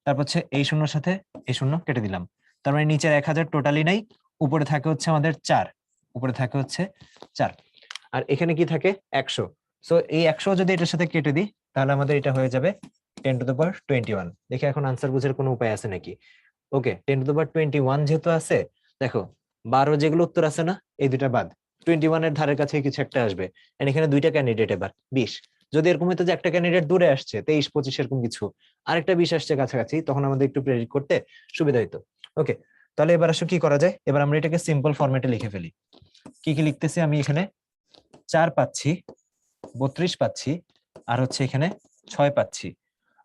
তারপর হচ্ছে এই শূন্যর সাথে এই শূন্য কেটে দিলাম, তার মানে নিচের 1000 টোটালি নাই, উপরে থাকে হচ্ছে আমাদের 4, উপরে থাকে হচ্ছে 4, আর এখানে কি থাকে 100। সো এই 100 যদি এটার সাথে কেটে দিই তাহলে আমাদের এটা হয়ে যাবে 10^21। দেখি এখন আনসার বুঝার কোনো উপায় আছে নাকি। ওকে, 10^21 যেহেতু আছে, দেখো 12 যেগুলো উত্তর আছে না, এই দুটা বাদ, 21 এর ধারের কাছে কিছু একটা আসবে। And এখানে দুইটা ক্যান্ডিডেট, এবার 20। যদি এরকম হতো যে একটা ক্যান্ডিডেট দূরে আসছে 23-25 এরকম কিছু, আরেকটা 20 আসছে কাছাকাছি, তখন আমাদের একটু প্রেডিক্ট করতে সুবিধা হতো। ওকে, তাহলে এবার আসলে কি করা যায়, এবার আমরা এটাকে সিম্পল ফরম্যাটে লিখে ফেলি। কি কি লিখতেছি আমি এখানে, 4 পাচ্ছি, 32 পাচ্ছি, আর হচ্ছে এখানে 6 পাচ্ছি,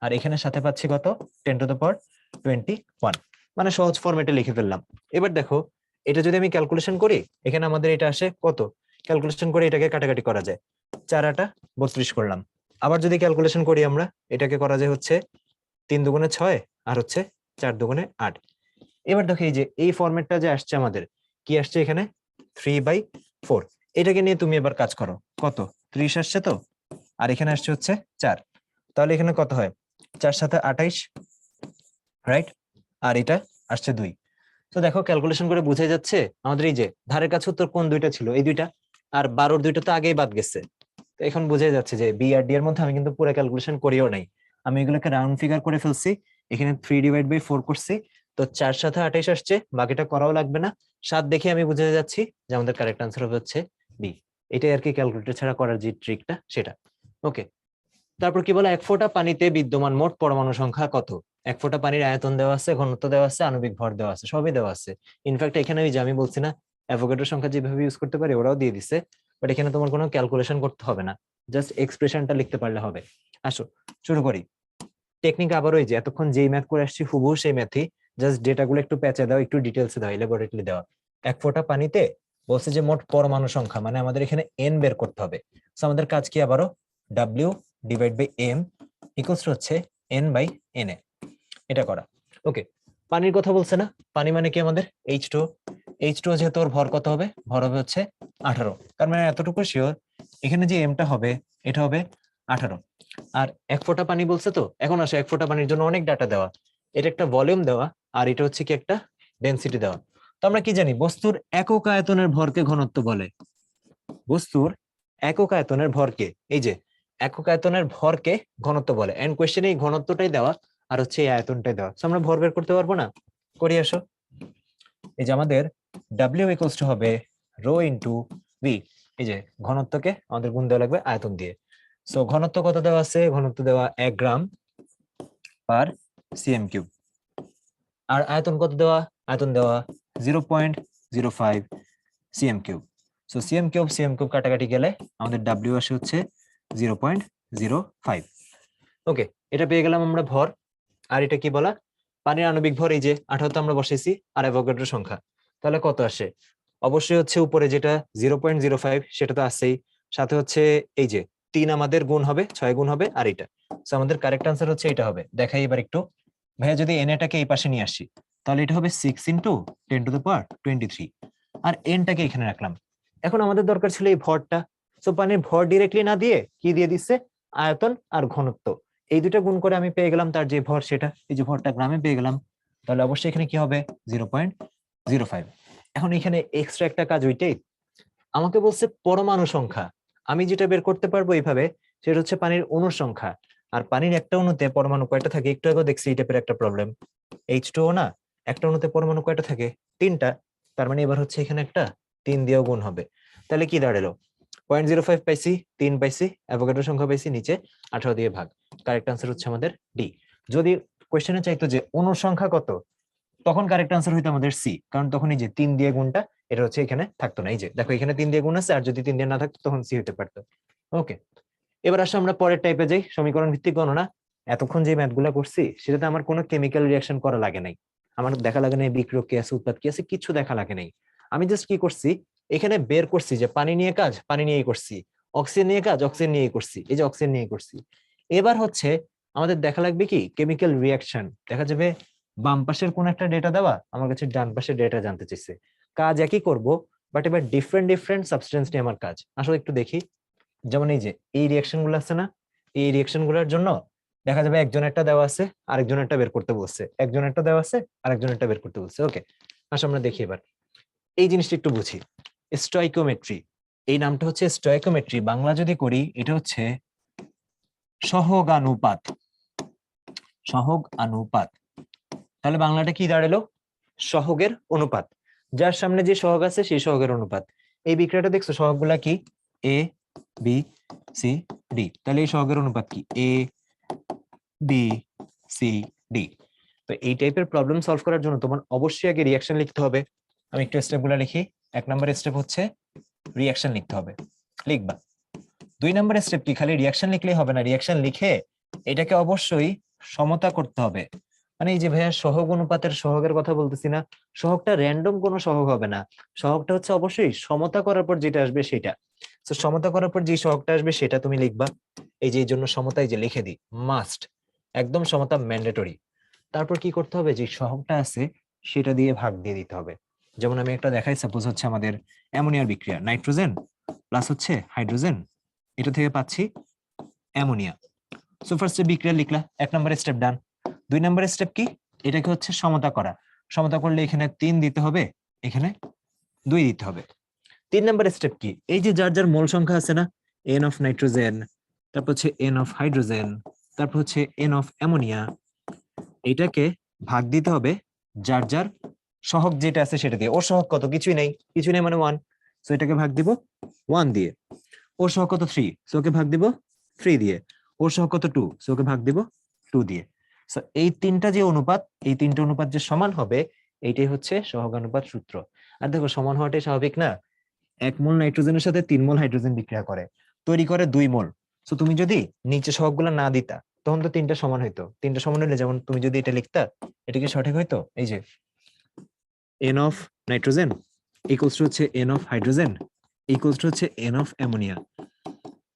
আর এখানে সাথে পাচ্ছি কত, 10^21, মানে সহজ ফরম্যাটে লিখে ফেললাম। এবার দেখো এটা যদি আমি ক্যালকুলেশন করি, এখানে আমাদের এটা আসে কত, ক্যালকুলেশন করে এটাকে কাটাকাটি করা যায়, 4×8 = 32 করলাম। আবার যদি ক্যালকুলেশন করি আমরা, এটাকে করা যায় হচ্ছে 3×2 = 6, আর হচ্ছে 4×2 = 8। এবার দেখো এই যে এই ফরম্যাটটা যে আসছে আমাদের, কি আসছে এখানে 3/4। এটাকে নিয়ে তুমি এবার কাজ করো, কত 30 আসছে তো, আর এখানে আসছে হচ্ছে 4, তাহলে এখানে কত হয়, 4 7 28, রাইট, আর এটা আসছে 2। তো দেখো ক্যালকুলেশন করে বোঝাই যাচ্ছে আমাদের এই যে ধারের কাছে উত্তর কোন দুইটা ছিল, এই দুইটা, আর 12-র দুইটা তো আগেই বাদ গেছে। তো এখন বোঝাই যাচ্ছে যে বি আর ডি এর মধ্যে আমি কিন্তু পুরো ক্যালকুলেশন করিও নাই, আমি এগুলোকে রাউন্ড ফিগার করে ফেলছি, এখানে 3/4 করছি, তো 4 7 28 আসছে, বাকিটা করাও লাগবে না। 7 দেখে আমি বুঝে যাচ্ছি যে আমাদের কারেক্ট আনসার হবে হচ্ছে বি। এটাই আর কি ক্যালকুলেটর ছাড়া করার যে ট্রিকটা সেটা। ওকে, তারপর কি বলে, 1 ফোঁটা পানিতে বিদ্যমান মোট পরমাণু সংখ্যা কত। 1 ফোঁটা পানির আয়তন দেওয়া আছে, ঘনত্ব দেওয়া আছে, আণবিক ভর দেওয়া আছে, সবই দেওয়া আছে। ইনফ্যাক্ট এখানে ওই যে আমি বলছি না অ্যাভোগাড্রো সংখ্যা যেভাবে ইউজ করতে পারি ওরাও দিয়ে দিছে, বাট এখানে তোমার কোনো ক্যালকুলেশন করতে হবে না, জাস্ট এক্সপ্রেশনটা লিখতে পারলে হবে। আসো শুরু করি। টেকনিক আবার ওই যে এতক্ষণ যেই ম্যাথ করে আসছি হুবহু সেই ম্যাথই, জাস্ট ডেটাগুলো একটু প্যাচে দাও, একটু ডিটেলসে দাও, ল্যাবরেটরি দেওয়া। 1 ফোঁটা পানিতে বলছে যে মোট পরমাণু সংখ্যা, মানে আমাদের এখানে এন বের করতে হবে। তো আমাদের কাজ কি আবারও, W/M হচ্ছে N/Na, এটা করা। ওকে, পানির কথা বলছে না, পানি মানে কি আমাদের H2O। H2O যেহেতু ওর ভর কত হবে, ভর হবে হচ্ছে 18, তার মানে এতটুকু শিওর এখানে যে এমটা হবে এটা হবে 18। আর 1 ফোঁটা পানি বলছে, তো এখন আসে 1 ফোঁটা পানির জন্য অনেক ডাটা দেওয়া, এটা একটা ভলিউম দেওয়া, আর এটা হচ্ছে কি একটা ডেনসিটি দেওয়া। তো আমরা কি জানি, বস্তুর একক আয়তনের ভরকে ঘনত্ব বলে, বস্তুর একক আয়তনের ভরকে, এই যে একক আয়তনের ভরকে ঘনত্ব বলে। এন্ড কোয়েশ্চেনে এই ঘনত্বটাই দেওয়া আর হচ্ছে এই আয়তনটাই দেওয়া। তো আমরা ভর বের করতে পারবো না, করি আসো। এই যে আমাদের W হবে রো ইন্টু ভি, এই যে ঘনত্বকে আমাদের গুণ দেওয়া লাগবে আয়তন দিয়ে। সো ঘনত্ব কত দেওয়া আছে, ঘনত্ব দেওয়া 1 গ্রাম পার cm3, আর আয়তন কত দেওয়া, আয়তন দেওয়া 0.05 cm3। সো cm3 কাটাকাটি গেলে আমাদের W আসে হচ্ছে 0.05। ওকে, এটা পেয়ে গেলাম আমরা ভর। আর এটা কি বলা, পানির আণবিক ভর, এই যে 18 তো আমরা বসাইছি, আর অ্যাভোগাড্রো সংখ্যা, তাহলে কত আসে, অবশ্যই হচ্ছে উপরে যেটা 0.05 সেটা তো আছেই, সাথে হচ্ছে এই যে 3 আমাদের গুণ হবে, 6 গুণ হবে, আর এটা। সো আমাদের কারেক্ট আনসার হচ্ছে এটা হবে। দেখাই এবার একটু, ভাইয়া যদি এনএটাকে এই পাশে নিয়ে আসি তাহলে এটা হবে 6 × 10⁻23, আর এনটাকে এখানে রাখলাম। এখন আমাদের দরকার ছিল এই ভরটা, সো পানির ভর ডিরেক্টলি না দিয়ে কি দিয়ে দিচ্ছে, আয়তন আর ঘনত্ব, এই দুটো গুণ করে আমি পেয়ে গেলাম তার যে ভর সেটা, এই যে ভরটা গ্রামে পেয়ে গেলাম, তাহলে অবশ্যই এখানে কি হবে 0.05। এখন এখানে এক্সট্রা একটা কাজ ওইটাই, আমাকে বলছে পরমাণু সংখ্যা, আমি যেটা বের করতে পারবো এইভাবে, সেটা হচ্ছে পানির অণুর সংখ্যা। আর পানির একটা অণুতে পরমাণু কয়টা থাকে, একটু আগে দেখছি এই টাইপের একটা প্রবলেম, H2O না, একটা অণুতে পরমাণু কয়টা থাকে, 3টা, তার মানে এবার হচ্ছে এখানে একটা 3 দিয়েও গুণ হবে। তাহলে কি দাঁড়ালো, 0.05 পাইছি, 3 পাইছি, অ্যাভোগাড্রো সংখ্যা পাইছি, নিচে 18 দিয়ে ভাগ। কারেক্ট আনসার হচ্ছে আমাদের ডি। যদি কোয়েশ্চেনে চাইতো যে অণুর সংখ্যা কত, তখন কারেক্ট আনসার হইতো আমাদের সি, কারণ তখন এই যে 3 দিয়ে গুণটা এটা হচ্ছে এখানে থাকতো না, এই যে দেখো এখানে 3 দিয়ে গুণ আছে, আর যদি 3 দিয়ে না থাকতো তখন সি হতে পারতো। ওকে, এবার আসলে আমরা পরের টাইপে যাই, সমীকরণ ভিত্তিক গণনা। এতক্ষণ যে ম্যাথগুলা করছি সেটাতে আমার কোনো কেমিক্যাল রিঅ্যাকশন করা লাগে নাই, আমার দেখা লাগে নাই বিক্রিয়ক কি আছে, উৎপাদ কি আছে, কিছু দেখা লাগে নাই। আমি জাস্ট কি করছি, এখানে বের করছি যে পানি নিয়ে কাজ, পানি নিয়েই করছি, অক্সিজেন নিয়ে কাজ, অক্সিজেন নিয়েই করছি, এই যে অক্সিজেন নিয়ে করছি। এবার হচ্ছে আমাদের দেখা লাগবে কি কেমিক্যাল রিঅ্যাকশন, দেখা যাবে বাম পাশের কোন একটা ডেটা দেওয়া, আমার কাছে ডান পাশের ডেটা জানতে চাইছে, কাজ একই করব, বাট এবার ডিফারেন্ট ডিফারেন্ট সাবস্টেন্স নিয়ে আমার কাজ। আসলে একটু দেখি, যেমন এই যে এই রিঅ্যাকশন গুলো আছে না, এই রিঅ্যাকশন গুলোর জন্য দেখা যাবে একজনেরটা দেওয়া আছে, আরেকজনেরটা বের করতে বলছে, একজনেরটা দেওয়া আছে, আরেকজনেরটা বের করতে বলছে। ওকে, আসলে আমরা দেখি এবার এই জিনিসটা একটু বুঝি। স্টয়কোমেট্রি, এই নামটা হচ্ছে স্টয়কোমেট্রি, বাংলা যদি করি এটা হচ্ছে সহগানুপাত। সহগানুপাত, তাহলে বাংলাটা কি দাঁড়ালো? সহগের অনুপাত। যার সামনে যে সহগ আছে সেই সহগের অনুপাত। এই বিক্রিয়াটা দেখছো সহগগুলা কি? এ বি সি ডি, তাহলে এই সহগের অনুপাত কি? A B C D. তো এই টাইপের প্রবলেম সলভ করার জন্য তোমার অবশ্যই আগে রিঅ্যাকশন লিখতে হবে। আমি একটু স্টেপগুলো লিখি। 1 নম্বর স্টেপ হচ্ছে রিঅ্যাকশন লিখতে হবে, লিখবা। 2 নম্বর স্টেপ কি? খালি রিঅ্যাকশন লিখলেই হবে না, রিঅ্যাকশন লিখে এটাকে অবশ্যই সমতা করতে হবে। মানে এই যে ভাইয়া সহগ অনুপাতের সহগের কথা বলতেছি না, সহগটা র্যান্ডম কোনো সহগ হবে না, সহগটা হচ্ছে অবশ্যই সমতা করার পর যেটা আসবে সেটা। তো সমতা করার পর যে সহগটা আসবে সেটা তুমি লিখবা। এই যে এই জন্য সমতায় যে লিখে দিই, মাস্ট, একদম সমতা ম্যান্ডেটরি। তারপর কি করতে হবে? যে সহগটা আছে সেটা দিয়ে ভাগ দিয়ে দিতে হবে। যেমন আমি একটা দেখাই, সাপোজ হচ্ছে আমাদের অ্যামোনিয়ার বিক্রিয়া, নাইট্রোজেন প্লাস হচ্ছে হাইড্রোজেন, এটা থেকে পাচ্ছি অ্যামোনিয়া। সো ফার্স্টে বিক্রিয়া লিখলা, 1 নম্বর স্টেপ ডান। 2 নম্বর স্টেপ কি? এটাকে হচ্ছে সমতা করা। সমতা করলে এখানে 3 দিতে হবে, এখানে 2 দিতে হবে। 3 নম্বর স্টেপ কি? এই যে যার যার মোল সংখ্যা আছে না, এন অফ নাইট্রোজেন, তারপর হচ্ছে এন অফ হাইড্রোজেন, তারপর হচ্ছে এন অফ অ্যামোনিয়া, এটাকে ভাগ দিতে হবে যার যার সহগ যেটা আছে সেটা দিয়ে। ওর সহগ কত? কিছুই নেই, কিছু নেই মানে 1, সো এটাকে ভাগ দিব 1 দিয়ে। ওর সহগ কত? 3, সো ওকে ভাগ দিব 3 দিয়ে। ওর সহগ কত? 2, সো ওকে ভাগ দিব 2 দিয়ে। সো এই তিনটা যে অনুপাত, এই তিনটা অনুপাত যে সমান হবে, এইটাই হচ্ছে সহগানুপাত সূত্র। আর দেখো সমান হওয়াটাই স্বাভাবিক না? 1 মোল নাইট্রোজেনের সাথে 3 মোল হাইড্রোজেন বিক্রিয়া করে, তৈরি করে 2 মোল। সো তুমি যদি নিচে সহগগুলো না দিতা তখন তো তিনটা সমান হইতো। তিনটা সমান হলে যেমন তুমি যদি এটা লিখতা, এটা কি সঠিক হইতো? এই যে N of nitrogen equals to হচ্ছে N of hydrogen equals to হচ্ছে এন অফ অ্যামোনিয়া।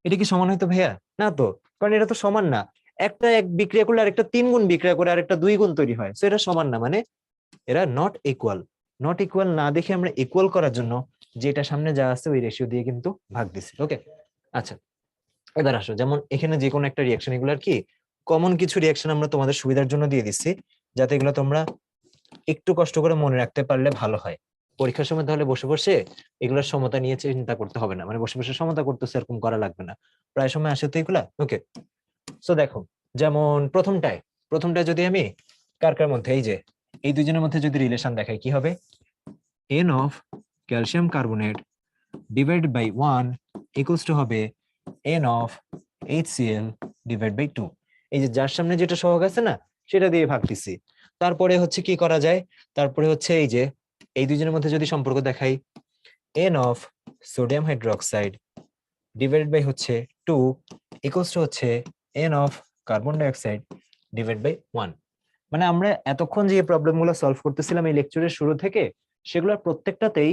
এটা কি সমান হইতো ভাইয়া? না তো, কারণ এটা তো সমান না। একটা এক বিক্রিয়া করলে আরেকটা 3 গুণ বিক্রিয়া করে আরেকটা 2 গুণ তৈরি হয়, সো এটা সমান না, মানে এরা নট ইকুয়াল। নট ইকুয়াল না দেখে আমরা ইকুয়াল করার জন্য যেটা সামনে যা আছে ওই রেশিও দিয়ে কিন্তু ভাগ দিছি। ওকে, আচ্ছা এবার আসো, যেমন এখানে যে কোনো একটা রিয়াকশন, এগুলো আর কি কমন কিছু রিয়াকশন আমরা তোমাদের সুবিধার জন্য দিয়ে দিচ্ছি, যাতে এগুলো তোমরা একটু কষ্ট করে মনে রাখতে পারলে ভালো হয়। পরীক্ষার সময় তাহলে বসে বসে এগুলোর সমতা নিয়ে চিন্তা করতে হবে না, মানে বসে বসে সমতা করতেছে এরকম করা লাগবে না, প্রায় সময় আসে তো এগুলা। ওকে, সো দেখো, যেমন প্রথমটায় যদি আমি কার কার মধ্যে, এই যে এই দুজনের মধ্যে যদি রিলেশন দেখাই, কি হবে? N of calcium carbonate divide by 1 equals to হবে N of HCl divide by 2। এই যে যার সামনে যেটা সহগ আছে না সেটা দিয়ে ভাগ দিছি। তারপরে হচ্ছে কি করা যায়? তারপরে হচ্ছে এই যে এই দুজনের মধ্যে যদি সম্পর্ক দেখাই, n of sodium hydroxide divide by হচ্ছে 2 ইকুয়ালস টু হচ্ছে N of carbon dioxide divide by 1। মানে আমরা এতক্ষণ যে প্রবলেমগুলো সলভ করতেছিলাম এই লেকচারের শুরু থেকে, সেগুলোর প্রত্যেকটাতেই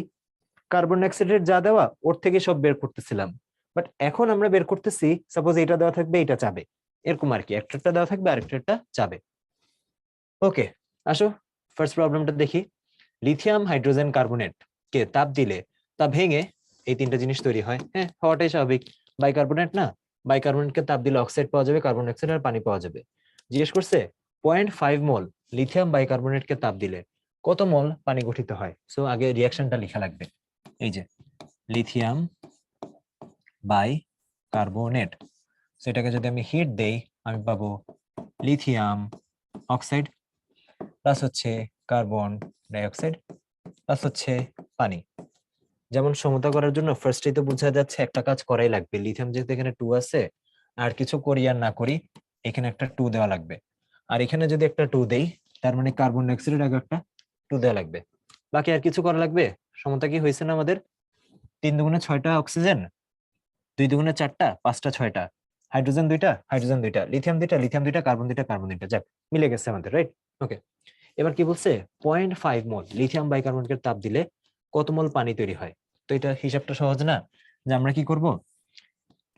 কার্বন ডাইঅক্সাইডের যা দেওয়া ওর থেকে সব বের করতেছিলাম। বাট এখন আমরা বের করতেছি, সাপোজ এটা দেওয়া থাকবে, এটা চাবে, এরকম আর কি, একটা দেওয়া থাকবে আরেকটা চাবে। ওকে, আসো ফার্স্ট প্রবলেমটা দেখি। লিথিয়াম হাইড্রোজেন কার্বনেট কে তাপ দিলে তা ভেঙে এই তিনটা জিনিস তৈরি হয়। হ্যাঁ, হওয়াটাই স্বাভাবিক, বাইকার্বনেট না? বাইকার্বনেটকে তাপ দিলে অক্সাইড পাওয়া যাবে, কার্বন ডাইঅক্সাইড আর পানি পাওয়া যাবে। জিজ্ঞেস করছে 0.5 মোল লিথিয়াম বাইকার্বনেটকে তাপ দিলে কত মোল পানি গঠিত হয়। সো আগে রিয়াকশনটা লেখা লাগবে। এই যে লিথিয়াম বাই কার্বনেট, সেটাকে যদি আমি হিট দেই আমি পাবো লিথিয়াম অক্সাইড প্লাস হচ্ছে কার্বন ডাইঅক্সাইড প্লাস হচ্ছে পানি। যেমন সমতা করার জন্য ফার্স্টেই তো বোঝা যাচ্ছে একটা কাজ করাই লাগবে, লিথিয়াম যেহেতু এখানে 2 আছে, আর কিছু করি আর না করি এখানে একটা 2 দেওয়া লাগবে। আর এখানে যদি একটা 2 দেই তার মানে কার্বন ডাইঅক্সাইডের আগে একটা 2 দেওয়া লাগবে। বাকি আর কিছু করা লাগবে? সমতা কি হয়েছে না আমাদের? 3 দুগুণে 6টা অক্সিজেন, 2 দুগুণে 4টা, 5টা 6টা, হাইড্রোজেন 2টা, হাইড্রোজেন 2টা, লিথিয়াম 2টা, লিথিয়াম 2টা, কার্বন 2টা, কার্বন 2টা, যাক মিলে গেছে আমাদের, রাইট? ওকে, এবার কি বলছে? 0.5 মোল লিথিয়াম বাইকার্বনেটকে তাপ দিলে কত মোল পানি তৈরি হয়। তো এটা হিসাবটা সহজ না? যে আমরা কি করব,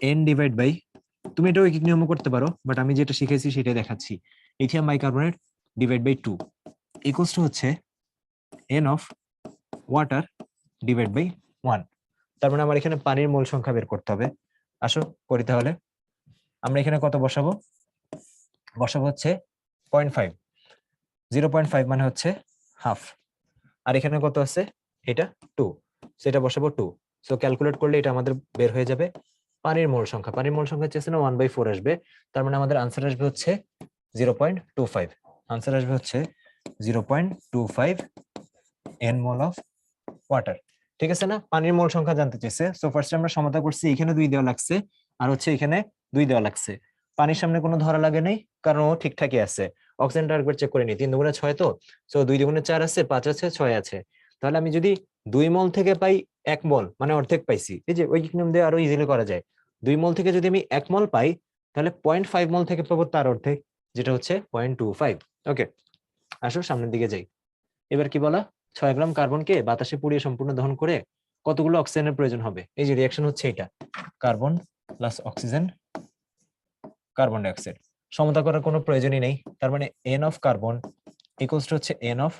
এন ডিভাইড বাই, তুমি এটা ঐকিক নিয়ম করতে পারো, বাট আমি যেটা শিখেছি সেটাই দেখাচ্ছি। Lithium bicarbonate divide by 2 equals to হচ্ছে N of water divide by 1। তার মানে আমার এখানে পানির মোল সংখ্যা বের করতে হবে। আসো করি তাহলে। আমরা এখানে কত বসাবো? বসাবো হচ্ছে 0.5, 0.5 মানে হচ্ছে হাফ, আর এখানে কত আছে, এটা 2, সেটা বসাবো 2। সো ক্যালকুলেট করলে এটা আমাদের বের হয়ে যাবে পানির মোল সংখ্যা। পানির মোল সংখ্যা চেয়েছে না 1/4 আসবে, তার মানে আমাদের আনসার আসবে হচ্ছে 0.25। আনসার আসবে হচ্ছে 0.25 n মোল অফ ওয়াটার। ঠিক আছে না? পানির মোল সংখ্যা জানতে চাইছে। সো ফার্স্টে আমরা সমাধা করছি, এখানে 2 দেওয়া লাগছে আর হচ্ছে এখানে 2 দেওয়া লাগছে। পানির সামনে কোনো ধরা লাগে নাই, কারণ ও ঠিকঠাকই আছে। অক্সিজেনটা একবার চেক করে নি, 3 দুগুণে 6 তো, সো 2 দুগুণে 4 আছে, 5 আছে, 6 আছে। তাহলে আমি যদি 2 মল থেকে পাই 1 মল, মানে অর্ধেক পাইছি। এই যে ওই নিয়ম দিয়ে আরো ইজিলি করা যায়। 2 মল থেকে যদি আমি 1 মল পাই, তাহলে 0.5 মল থেকে পাবো তার অর্ধেক, যেটা হচ্ছে 0.25। ওকে, আসো সামনের দিকে যাই। এবার কি বলা, 6 গ্রাম কার্বনকে বাতাসে পুড়িয়ে সম্পূর্ণ দহন করে কতগুলো অক্সিজেনের প্রয়োজন হবে। এই যে রিঅ্যাকশন হচ্ছে এটা, carbon plus oxygen, carbon die oxide. সমতা করার কোনো প্রয়োজনই নেই, তার মানে N of carbon equals to হচ্ছে এন অফ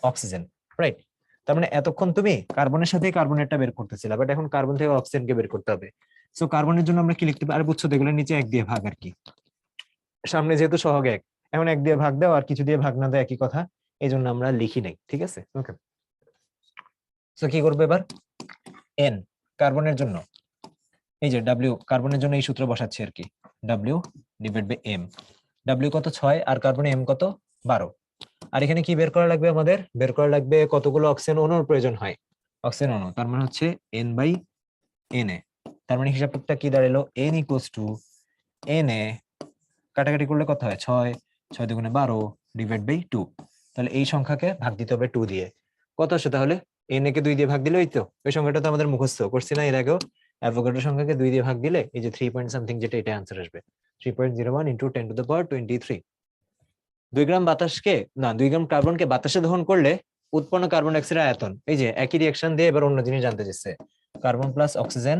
অক্সিজেন, রাইট? তার মানে এতক্ষণ তুমি কার্বনের সাথে কার্বনেরটা বের করতেছিলা, বাট এখন কার্বন থেকে অক্সিজেনকে বের করতে হবে। সো কার্বনের জন্য আমরা কি লিখতে পারি, আর বুঝছো তো, এগুলো নিচে 1 দিয়ে ভাগ আর কি, সামনে যেহেতু সহগ 1, এখন 1 দিয়ে ভাগ দাও আর কিছু দিয়ে ভাগ না দাও একই কথা, এই জন্য আমরা লিখি নাই। ঠিক আছে, ওকে। সো কি করবো এবার, এন কার্বনের জন্য, এই যে ডাব্লিউ কার্বনের জন্য এই সূত্র বসাচ্ছি আর কি, ডাব্লিউ ডিভাইড বাই এম। ডাব্লিউ কত 6 আর কার্বনে এম কত 12। আর এখানে কি বের করা লাগবে, আমাদের বের করা লাগবে কতগুলো অক্সিজেন অণুর প্রয়োজন হয়। অক্সিজেন অণু তার মানে হচ্ছে এন বাই এন এ। তার মানে হিসাবটা কি দাঁড়ালো, N equals to N A, কাটাকাটি করলে কত হয়, 6, 6 দুগুণে 12 ডিভাইড বাই 2। তাহলে এই সংখ্যাকে ভাগ দিতে হবে 2 দিয়ে। কত আসে তাহলে, এন এ কে 2 দিয়ে ভাগ দিলে, ওই তো ওই সংখ্যাটা তো আমাদের মুখস্থ করছি না এর আগেও, অ্যাভোগাড্রো সংখ্যাকে 2 দিয়ে ভাগ দিলে এই যে 3 পয়েন্ট সামথিং, যেটা এটা आंसर আসবে 3.01 ইনটু 10 টু দ্য পাওয়ার 23। 2 গ্রাম বাতাসকে না 2 গ্রাম কার্বনকে বাতাসে দহন করলে উৎপন্ন কার্বন ডাই অক্সাইডের আয়তন। এই যে একই রিঅ্যাকশন দিয়ে এবার অন্য জিনিস জানতে চাইছে, carbon plus oxygen,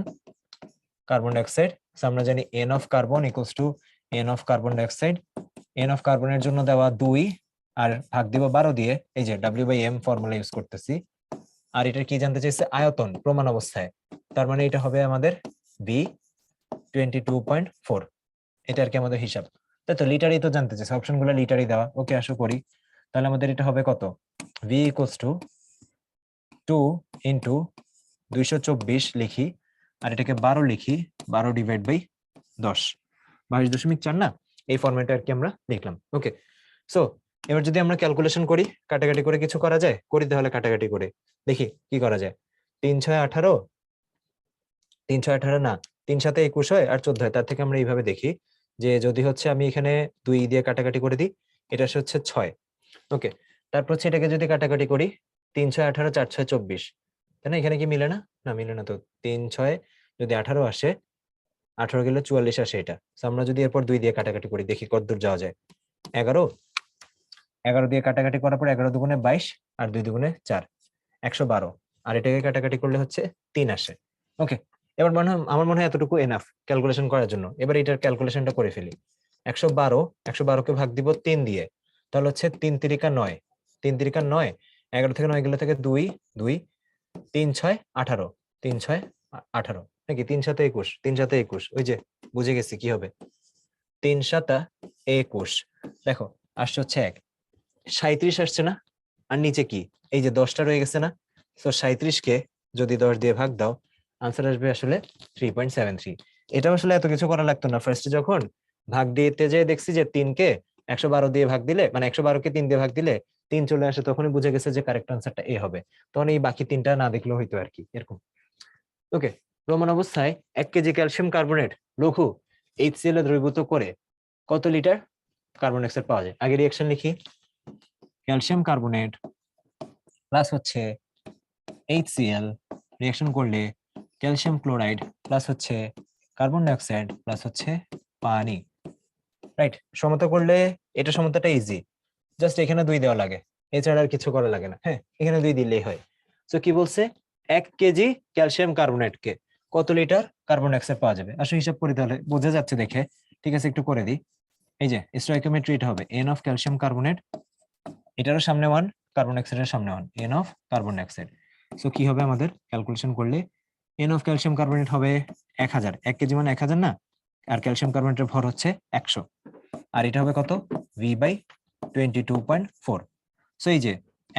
carbon dioxide. আমরা জানি n of carbon equals to n of carbon dioxide. N of কার্বনের জন্য দেওয়া 2 আর ভাগ দিব 12 দিয়ে, এই যে W by M formula use করতেছি। আর এটা কি জানতে চাইছে, আয়তন প্রমাণ অবস্থায়, তার মানে এটা হবে আমাদের বি 22.4, এটা আর কি আমাদের হিসাব। তাই তো, লিটারই তো জানতে চাইছে, অপশনগুলো লিটারই দেওয়া। ওকে, আশা করি তাহলে আমাদের এটা হবে কত, ভি ইকুয়ালস টু 2 ইন্টু 224 লিখি, আর এটাকে 12 লিখি, 12 ডিভাইড বাই 10, 22.4 না, এই ফরম্যাটে আর কি আমরা লিখলাম। ওকে, সো এবার যদি আমরা ক্যালকুলেশন করি, কাটাকাটি করে কিছু করা যায়, করি তাহলে কাটাকাটি করে দেখি কি করা যায়। 3 6 18, 3 6 18 না, 3 7 21 হয় আর 14 হয়। তার থেকে আমরা এইভাবে দেখি যে যদি হচ্ছে আমি এখানে 2 দিয়ে কাটাকাটি করে দিই, এটা হচ্ছে 6। ওকে, তারপর হচ্ছে এটাকে যদি কাটাকাটি করি, 3 6 18, 4 6 24, তাই না? এখানে কি মিলে না, না মিলে না তো। 3 6 যদি 18 আসে, 18 গেলে 44 আসে এটা। আমরা যদি এরপর 2 দিয়ে কাটাকাটি করি, দেখি কত দূর যাওয়া যায়। 11, 11 দিয়ে কাটাকাটি করার পর 11 দুগুণে 22 আর 2 দুগুণে 4, 112। আর এটাকে কাটাকাটি করলে হচ্ছে 3 আসে। ওকে, এবার আমার মনে হয় এতটুকু এনাফ ক্যালকুলেশন করার জন্য। এবার এটার ক্যালকুলেশনটা করে ফেলি। 112 কে ভাগ দিব 3 দিয়ে, তাহলে হচ্ছে 3 তিরিকা 9, 3 তিরিকা 9, 11 থেকে 9 গেলে থেকে 2 2, 3 6 18, 3 6 18 নাকি 3 7 21, 3 7 21, ওই যে বুঝে গেছি কি হবে, 3 7 21। দেখো আসছে হচ্ছে 1, 37 আসছে না, আর নিচে কি, এই যে 10টা রয়ে গেছে না। তো 37 কে যদি 10 দিয়ে ভাগ দাও, আনসার আসবে আসলে 3.73। এটা আসলে এত কিছু করা লাগতো না, ফার্স্টে যখন ভাগ দিতে যেয়ে দেখছি যে 3 কে 112 দিয়ে ভাগ দিলে, মানে 112 কে 3 দিয়ে ভাগ দিলে 3 চলে আসে, তখনই বুঝে গেছে যে কারেক্ট আনসারটা এ হবে। তখন এই বাকি 3টা না দেখলেও হইতো আর কি, এরকম। ওকে, প্রমাণ অবস্থায় 1 কেজি ক্যালসিয়াম কার্বনেট লঘু HCl এ দ্রবীভূত করে কত লিটার কার্বন ডাই অক্সাইড পাওয়া যায়। আগে রিঅ্যাকশন লিখি, ক্যালসিয়াম কার্বনেট প্লাস হচ্ছে HCl রিঅ্যাকশন করলে ক্যালসিয়াম ক্লোরাইড প্লাস হচ্ছে কার্বন ডাই অক্সাইড প্লাস হচ্ছে পানি, রাইট? সমতা করলে এটা সমতাটা ইজি, জাস্ট এখানে 2 দেওয়া লাগে, এছাড়া আর কিছু করা লাগে না। হ্যাঁ, এখানে 2 দিলেই হয়। সো কি বলছে, 1 কেজি ক্যালসিয়াম কার্বনেটকে কত লিটার কার্বন ডাই অক্সাইড পাওয়া যাবে। আসলে হিসাব করি তাহলে বোঝা যাচ্ছে দেখে, ঠিক আছে একটু করে দিই। এই যে স্টয়কিওমেট্রি, এটা হবে n অফ ক্যালসিয়াম কার্বনেট, এটারও সামনে 1, কার্বন ডাই অক্সাইডের সামনে 1, n of carbon dioxide. So কি হবে আমাদের ক্যালকুলেশন করলে, n অফ ক্যালসিয়াম কার্বনেট হবে 1000, 1 কেজি মানে 1000 না, আর ক্যালসিয়াম কার্বনেটের ভর হচ্ছে 100। আর এটা হবে কত v/22.4। সো এই যে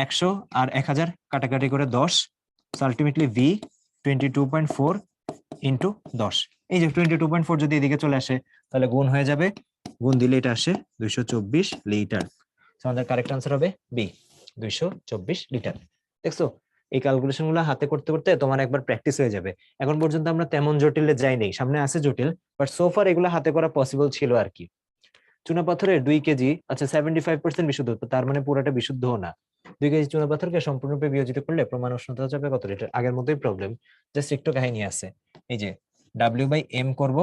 100 আর 1000 কাটাকাটি করে 10, সো আলটিমেটলি v/22.4 ইন্টু 10। এই যে 22.4 যদি এদিকে চলে আসে তাহলে গুণ হয়ে যাবে, গুণ দিলে এটা আসে 224 লিটার। আমাদের কারেক্ট আনসার হবে বি, 224 লিটার। দেখছো এই ক্যালকুলেশন গুলো হাতে করতে করতে তোমার একবার প্র্যাকটিস হয়ে যাবে। এখন পর্যন্ত আমরা তেমন জটিলে যাইনি, সামনে আছে জটিল, বাট সোফার এগুলো হাতে করা পসিবল ছিল আর কি। চুনাপাথরের 2 কেজি, আচ্ছা 75% বিশুদ্ধ, তার মানে পুরোটা বিশুদ্ধ না। 2 কেজি চুনাপাথরকে সম্পূর্ণরূপে বিয়োজিত করলে প্রমাণ উষ্ণতা যাবে কত লিটার? আগের মতোই প্রবলেম, জাস্ট একটু কাহিনী আছে। এই যে W/M করব,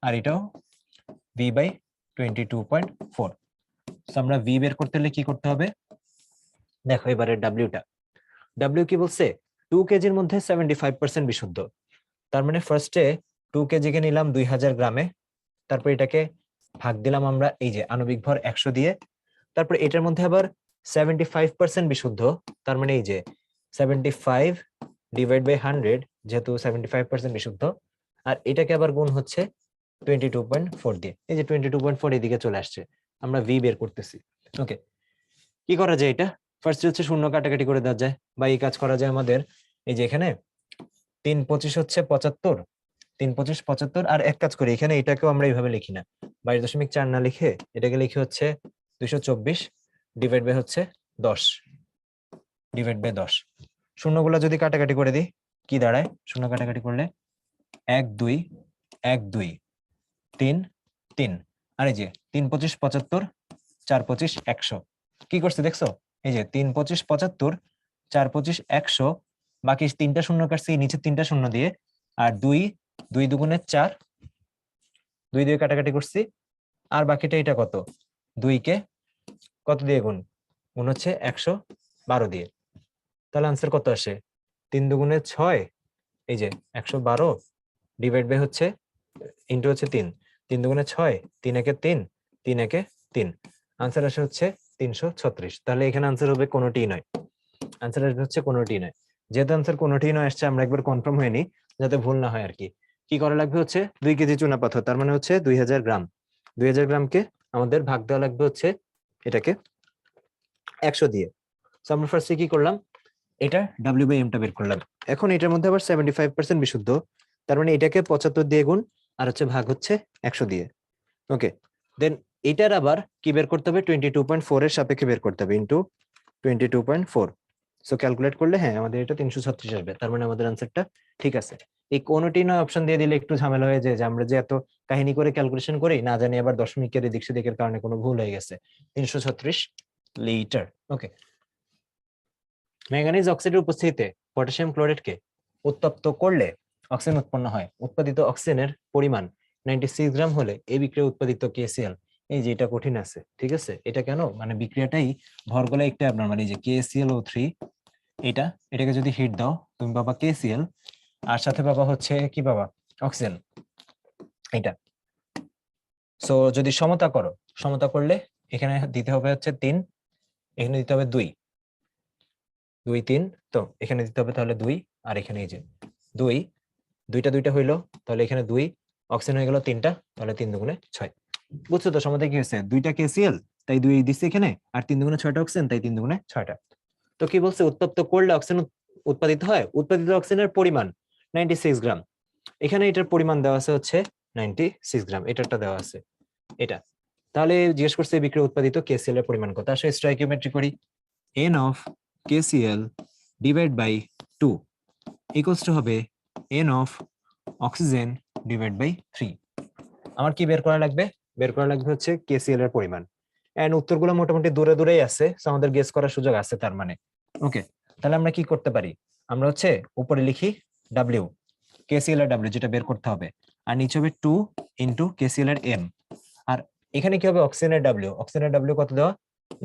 আর এটাও v/22.4। আমরা v বের করতে হলে কি করতে হবে? দেখো এবারে ডাব্লিউটা, ডাব্লিউ কি বলছে? 2 কেজির মধ্যে 75% বিশুদ্ধ, তার মানে ফার্স্টে 2 কেজিকে নিলাম 2000 গ্রামে, তারপর এটাকে ভাগ দিলাম আমরা এই যে আণবিক ভর 100 দিয়ে, তারপর এটার মধ্যে আবার 75% বিশুদ্ধ, তার মানে এই যে 75 ডিভাইড বাই 100, যেহেতু 75% বিশুদ্ধ, আর এটাকে আবার গুণ হচ্ছে 22.4 দিয়ে। এই যে 22.4 এদিকে চলে আসছে, আমরা ভি বের করতেছি। ওকে, কি করা যায়? এটা ফার্স্ট হচ্ছে শূন্য কাটাকাটি করে দেওয়া যায়, বা এই কাজ করা যায় আমাদের। এই যে এখানে 3×25 হচ্ছে 75, 3×25 75, আর এক কাজ করি এখানে এটাকেও আমরা এইভাবে লিখি না, 22.4 না লিখে এটাকে লিখে হচ্ছে 224 ডিভাইড বাই হচ্ছে 10, ডিভাইড বাই 10। শূন্যগুলো যদি কাটাকাটি করে দিই কি দাঁড়ায়? শূন্য কাটাকাটি করলে 1 2 1 2 3 3, আর এই যে 3×25 75, 4×25 100। কি করছে দেখছো? এই যে 3×25 75, 4×25 100, বাকি তিনটা শূন্য কাটছি নিচে তিনটা শূন্য দিয়ে, আর 2 2 দুগুণে 4, 2 দিয়ে কাটাকাটি করছি, আর বাকিটা এটা কত? 2 কে কত দিয়ে গুণ? গুণ হচ্ছে 112 দিয়ে। তাহলে আনসার কত আসে? 3 দুগুণে 6, এই যে 112 ডিভাইড বাই হচ্ছে ইন্টু হচ্ছে 3, 3 দুগুণে 6, 3 একে 3, 3 একে 3, আনসার আসে হচ্ছে 336। তাহলে এখানে আনসার হবে কোনোটি নয়, আনসার আসবে হচ্ছে কোনোটি নয়। যেহেতু আনসার কোনোটি নয় আসছে, আমরা একবার কনফার্ম হয়ে নিই যাতে ভুল না হয় আর কি। কি করা লাগবে? হচ্ছে 2 কেজি চুনাপাথর, তার মানে হচ্ছে 2000 গ্রাম, 2000 গ্রামকে আমাদের ভাগ দেওয়া লাগবে হচ্ছে এটাকে 100 দিয়ে। তো আমরা ফার্স্টে কি করলাম? এটা W/M টা বের করলাম। এখন এটার মধ্যে আবার 75% বিশুদ্ধ, তার মানে এটাকে 75 দিয়ে গুণ, আর হচ্ছে ভাগ হচ্ছে 100 দিয়ে। ওকে, দেন এটার আবার কি বের করতে হবে? 22.4 এর সাপেক্ষে বের করতে হবে, ইন্টু 22.4। সো ক্যালকুলেট করলে হ্যাঁ আমাদের এটা 336 আসবে, তার মানে আমাদের আনসারটা ঠিক আছে। এই কোনোটি নয় অপশন দিয়ে দিলে একটু ঝামেলা হয়ে যায়, যে আমরা যে এত কাহিনী করে ক্যালকুলেশন করি না জানি আবার দশমিকের এদিক সেদিকের কারণে কোনো ভুল হয়ে গেছে। 336 লিটার। ওকে, ম্যাঙ্গানিজ অক্সাইডের উপস্থিতিতে পটাশিয়াম ক্লোরাইডকে উত্তপ্ত করলে অক্সিজেন উৎপন্ন হয়। উৎপাদিত অক্সিজেনের পরিমাণ 96 গ্রাম হলে এই বিক্রিয়া উৎপাদিত KCl, এই যে এটা কঠিন আছে, ঠিক আছে? এটা কেন? মানে বিক্রিয়াটাই ভরগুলো একটা abnormal। এই যে KClO3, এটাকে যদি হিট দাও তুমি পাবা KCl, আর সাথে পাবা হচ্ছে কি পাবা? অক্সিজেন। এটা সো যদি সমতা করো, সমতা করলে এখানে দিতে হবে হচ্ছে 3, এখানে দিতে হবে 2 2 3, তো এখানে দিতে হবে তাহলে 2, আর এখানে এই যে 2, দুইটা দুইটা হইলো, তাহলে এখানে 2 অক্সিজেন হয়ে গেল 3টা, তাহলে 3 দুগুণে 6। বুঝছো তো সমতা কি হয়েছে? 2টা KCl তাই 2 দিচ্ছে এখানে, আর 3 দুগুণে 6টা অক্সিজেন তাই 3 দুগুণে 6টা। তো কি বলছে? উত্তপ্ত করলে অক্সিজেন উৎপাদিত হয়। উৎপাদিত অক্সিজেনের পরিমাণ 96 গ্রাম, এখানে এটার পরিমাণ দেওয়া আছে হচ্ছে 96 গ্রাম, এটারটা দেওয়া আছে এটা। তাহলে জিজ্ঞেস করছে বিক্রিয়া উৎপাদিত KCl এর পরিমাণ কত। আসলে স্টয়কিওমেট্রি করি, n of KCl divide by 2 equals to হবে n of oxygen divide by 3। আমার কি বের করা লাগবে? বের করা লাগবে হচ্ছে KCl এর পরিমাণ। এন্ড উত্তরগুলো মোটামুটি দূরে দূরেই আছে, সো আমাদের গেস করার সুযোগ আছে তার মানে। ওকে, তাহলে আমরা কি করতে পারি? আমরা হচ্ছে উপরে লিখি W, KCl এর W যেটা বের করতে হবে, আর নিচে হবে 2 ইন্টু KCl এর M, আর এখানে কি হবে? অক্সিজেনের W, অক্সিজেনের W কত দেওয়া?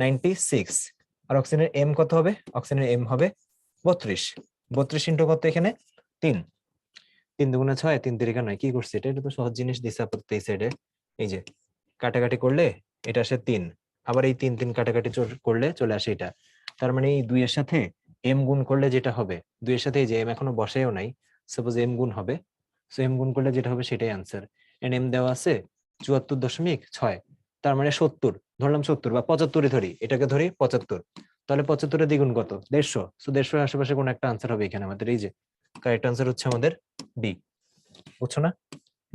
96, আর অক্সিজেনের M কত হবে? অক্সিজেনের M হবে 32, 32 ইন্টু কত? এখানে 3, 3 দুগুণে 6, 3 তিরিকা 9। কি করছে এটা? এটা তো সহজ জিনিস দিছে আপাতত এই সাইডে। এই যে কাটাকাটি করলে এটা আসে 3, আবার এই 3 3 কাটাকাটি করলে চলে আসে এটা। তার মানে এই 2 এর সাথে M গুণ করলে যেটা হবে, 2 এর সাথে এই যে M এখনো বসেও নাই, সাপোজ M গুণ হবে, সো M গুণ করলে যেটা হবে সেটাই আনসার। এন্ড M দেওয়া আছে 74.6, তার মানে 70, ধরলাম 70 বা 75 ধরি, এটাকে ধরি 75, তাহলে 75 দ্বিগুণ কত? 150। সো 150 এর আশেপাশে কোন একটা আনসার হবে এখানে আমাদের, এই যে কারেক্ট আনসার হচ্ছে আমাদের ডি। বুঝছো না?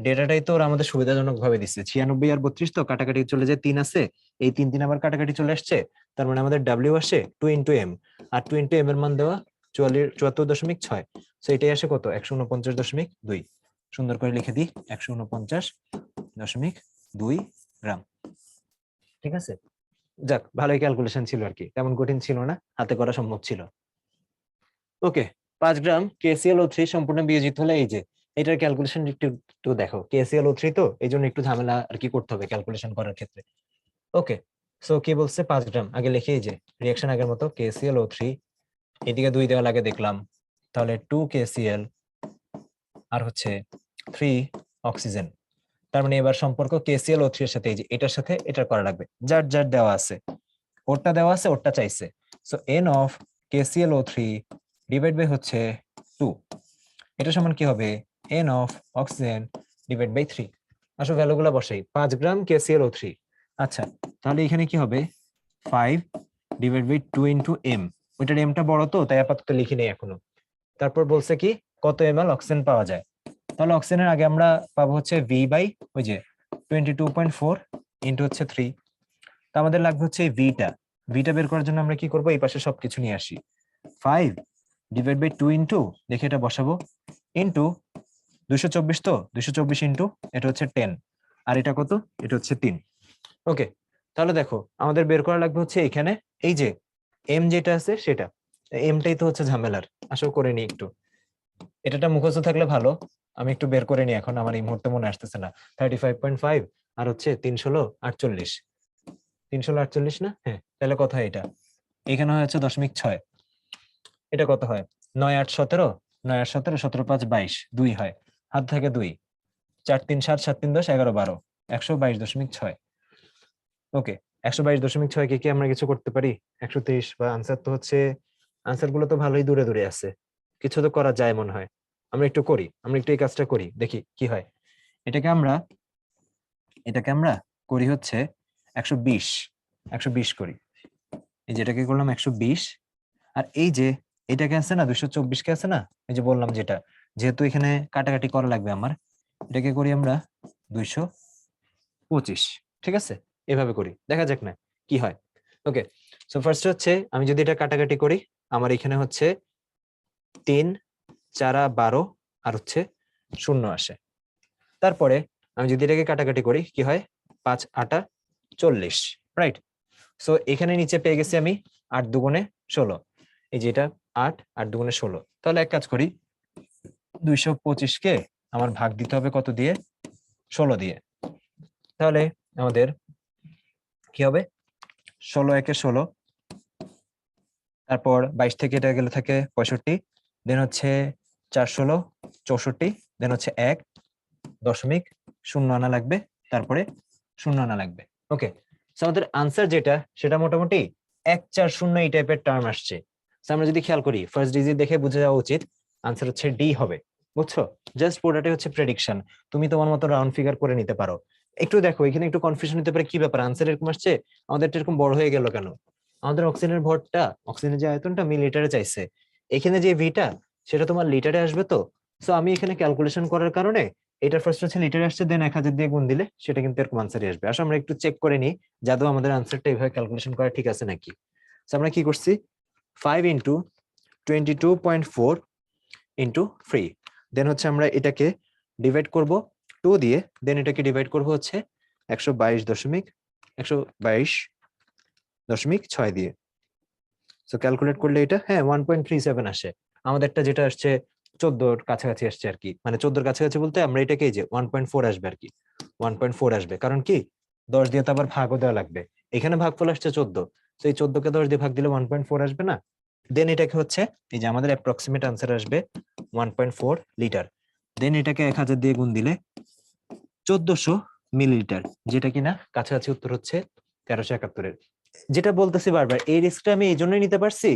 ডেটাটাই তো ওরা আমাদের সুবিধাজনক ভাবে দিচ্ছে। 96 আর 32 তো কাটাকাটি চলে যায়, 3 আছে, এই 3 3 আবার কাটাকাটি চলে আসছে, তার মানে আমাদের ডাব্লিউ আসে 2 ইন্টু এম, আর 2 ইন্টু এম এর মান দেওয়া 74.6। তো এটাই আসে কত? 149.2। সুন্দর করে লিখে দিই, 149.2 গ্রাম। ঠিক আছে, যাক ভালোই ক্যালকুলেশন ছিল আর কি, তেমন কঠিন ছিল না, হাতে করা সম্ভব ছিল। ওকে, 5 গ্রাম KClO3 সম্পূর্ণ বিয়োজিত হলে এই যে এটার ক্যালকুলেশন একটু একটু দেখো, KClO3 তো এই জন্য একটু ঝামেলা আর কি করতে হবে ক্যালকুলেশন করার ক্ষেত্রে। ওকে, সো কি বলছে? 5 গ্রাম আগে লিখে, এই যে রিঅ্যাকশন আগের মতো, KClO3 এদিকে 2 দেওয়া লাগে দেখলাম, তাহলে 2 KCl আর হচ্ছে 3 অক্সিজেন। তার মানে এবার সম্পর্ক KClO3 এর সাথে এই যে এটার সাথে এটা করা লাগবে, যার যার দেওয়া আছে, ওরটা দেওয়া আছে, ওরটা চাইছে। So n of KClO3 divide by হচ্ছে 2, এটা সমান কি হবে? n of oxygen divide by 3। আসলে ভ্যালুগুলো বসাই, 5 গ্রাম KClO3। আচ্ছা, তাহলে এখানে কি হবে? 5 ডিভাইড বাই 2 ইন্টু এম, ওইটার এমটা বড় তো তাই আপাতত লিখি নেই এখনো। তারপর বলছে কি কত ml অক্সিজেন পাওয়া যায়, তাহলে অক্সিজেনের আগে আমরা পাবো হচ্ছে v বাই ওই যে 22.4 ইন্টু হচ্ছে 3। তো আমাদের লাগবে হচ্ছে এই ভিটা বের করার জন্য আমরা কি করব? এই পাশে সবকিছু নিয়ে আসি, 5 ডিভাইড বাই 2 ইন্টু, দেখে এটা বসাবো, ইন্টু 224, তো 224 ইন্টু এটা হচ্ছে 10, আর এটা কত? এটা হচ্ছে 3। ওকে, তাহলে দেখো আমাদের বের করা লাগবে হচ্ছে এখানে এই যে এম যেটা আছে সেটা, এমটাই তো হচ্ছে ঝামেলার। আসো করে নি একটু, এটাটা মুখস্থ থাকলে ভালো, আমি একটু বের করে নি এখন, আমার এই মুহূর্তে মনে আসতেছে না। 35.5 আর হচ্ছে 348, 348 না? হ্যাঁ, তাহলে কত হয় এটা? এখানে হচ্ছে 0.6, এটা কত হয়? 9 8 17, 9 8 17, 17 5 22, 2 হয়, হাত থাকে 2, 4 3 7, 7 3 10, 11 12, 122.6। ওকে, 122.6 কে কি আমরা কিছু করতে পারি? 123, বা আনসার তো হচ্ছে, আনসার গুলো তো ভালোই দূরে দূরে আছে, কিছু তো করা যায় মনে হয়। আমরা একটু করি, আমরা একটু এই কাজটা করি, দেখি কি হয়। এটাকে আমরা করি হচ্ছে 120, 120 করি, এই যেটাকে করলাম 120, আর এই যে এটাকে আছে না 224 কে আছে না, এই যে বললাম যেটা, যেহেতু এখানে কাটাকাটি করা লাগবে আমার, এটাকে করি আমরা 225। ঠিক আছে, এভাবে করি, দেখা যাক না কি হয়। ওকে, সো ফার্স্ট হচ্ছে আমি যদি এটা কাটাকাটি করি, আমার এখানে হচ্ছে 3 4 12 আর হচ্ছে 0 আসে। তারপরে আমি যদি এটাকে কাটাকাটি করি কি হয়? 5 8 40, রাইট? সো এখানে নিচে পেয়ে গেছি আমি 8 দুগুণে 16, এই যে এটা 8 8 দুগুণে 16। তাহলে এক কাজ করি, 225 কে আমার ভাগ দিতে হবে কত দিয়ে? 16 দিয়ে। তাহলে আমাদের কি হবে? 16 একে 16, তারপর 22 থেকে এটা গেলে থাকে 65, দেন হচ্ছে 4 16 64, দেন হচ্ছে 1.0 আনা লাগবে, তারপরে 0 আনা লাগবে। ওকে, সো আমাদের আনসার যেটা সেটা মোটামুটি 140 এই টাইপের টার্ম আসছে। সো আমরা যদি খেয়াল করি ফার্স্ট ডিজিট দেখে বুঝে যাওয়া উচিত আনসার হচ্ছে ডি হবে। বুঝছো? জাস্ট পুরোটাই হচ্ছে প্রেডিকশন, তুমি তোমার মতো রাউন্ড ফিগার করে নিতে পারো। একটু দেখো এখানে একটু কনফিউশন হতে পারে, কি ব্যাপার আনসার এরকম আসছে, আমাদের এরকম বড় হয়ে গেল কেন? আমাদের অক্সিজেনের ভরটা, অক্সিজেনের যে আয়তনটা মিলিলিটারে চাইছে, এখানে যে ভিটা সেটা তোমার লিটারে আসবে তো। সো আমি এখানে ক্যালকুলেশন করার কারণে এটা ফার্স্ট হচ্ছে লিটারে আসছে, দেন 1000 দিয়ে গুণ দিলে সেটা কিন্তু এরকম আনসারই আসবে। আসলে আমরা একটু চেক করে নিই যাদু আমাদের আনসারটা এইভাবে ক্যালকুলেশন করা ঠিক আছে নাকি। সো আমরা কি করছি, 5 ইন্টু 22.4 ইন্টু 3, দেন হচ্ছে আমরা এটাকে ডিভাইড করব 2 দিয়ে, দেন এটাকে ডিভাইড করব হচ্ছে 122.6 দিয়ে। সো ক্যালকুলেট করলে এটা হ্যাঁ 1.37 আসে। আমাদেরটা যেটা আসছে 14 কাছাকাছি আসছে আর কি, মানে 14 কাছাকাছি বলতে আমরা এটাকে এই যে 1.4 আসবে আর কি, 1.4 আসবে, কারণ কি 10 দিয়ে তো আবার ভাগও দেওয়া লাগবে, এখানে ভাগফল আসছে 14, তো এই 14 কে 10 দিয়ে ভাগ দিলে 1.4 আসবে না। দেন এটাকে হচ্ছে এই যে আমাদের অ্যাপ্রক্সিমেট আনসার আসবে 1.4 লিটার, দেন এটাকে 1000 দিয়ে গুণ দিলে 1400 মিলিলিটার, যেটা কিনা কাছাকাছি উত্তর হচ্ছে 1371-এর। যেটা বলতেছি বারবার, এই রিস্কটা আমি এই জন্যই নিতে পারছি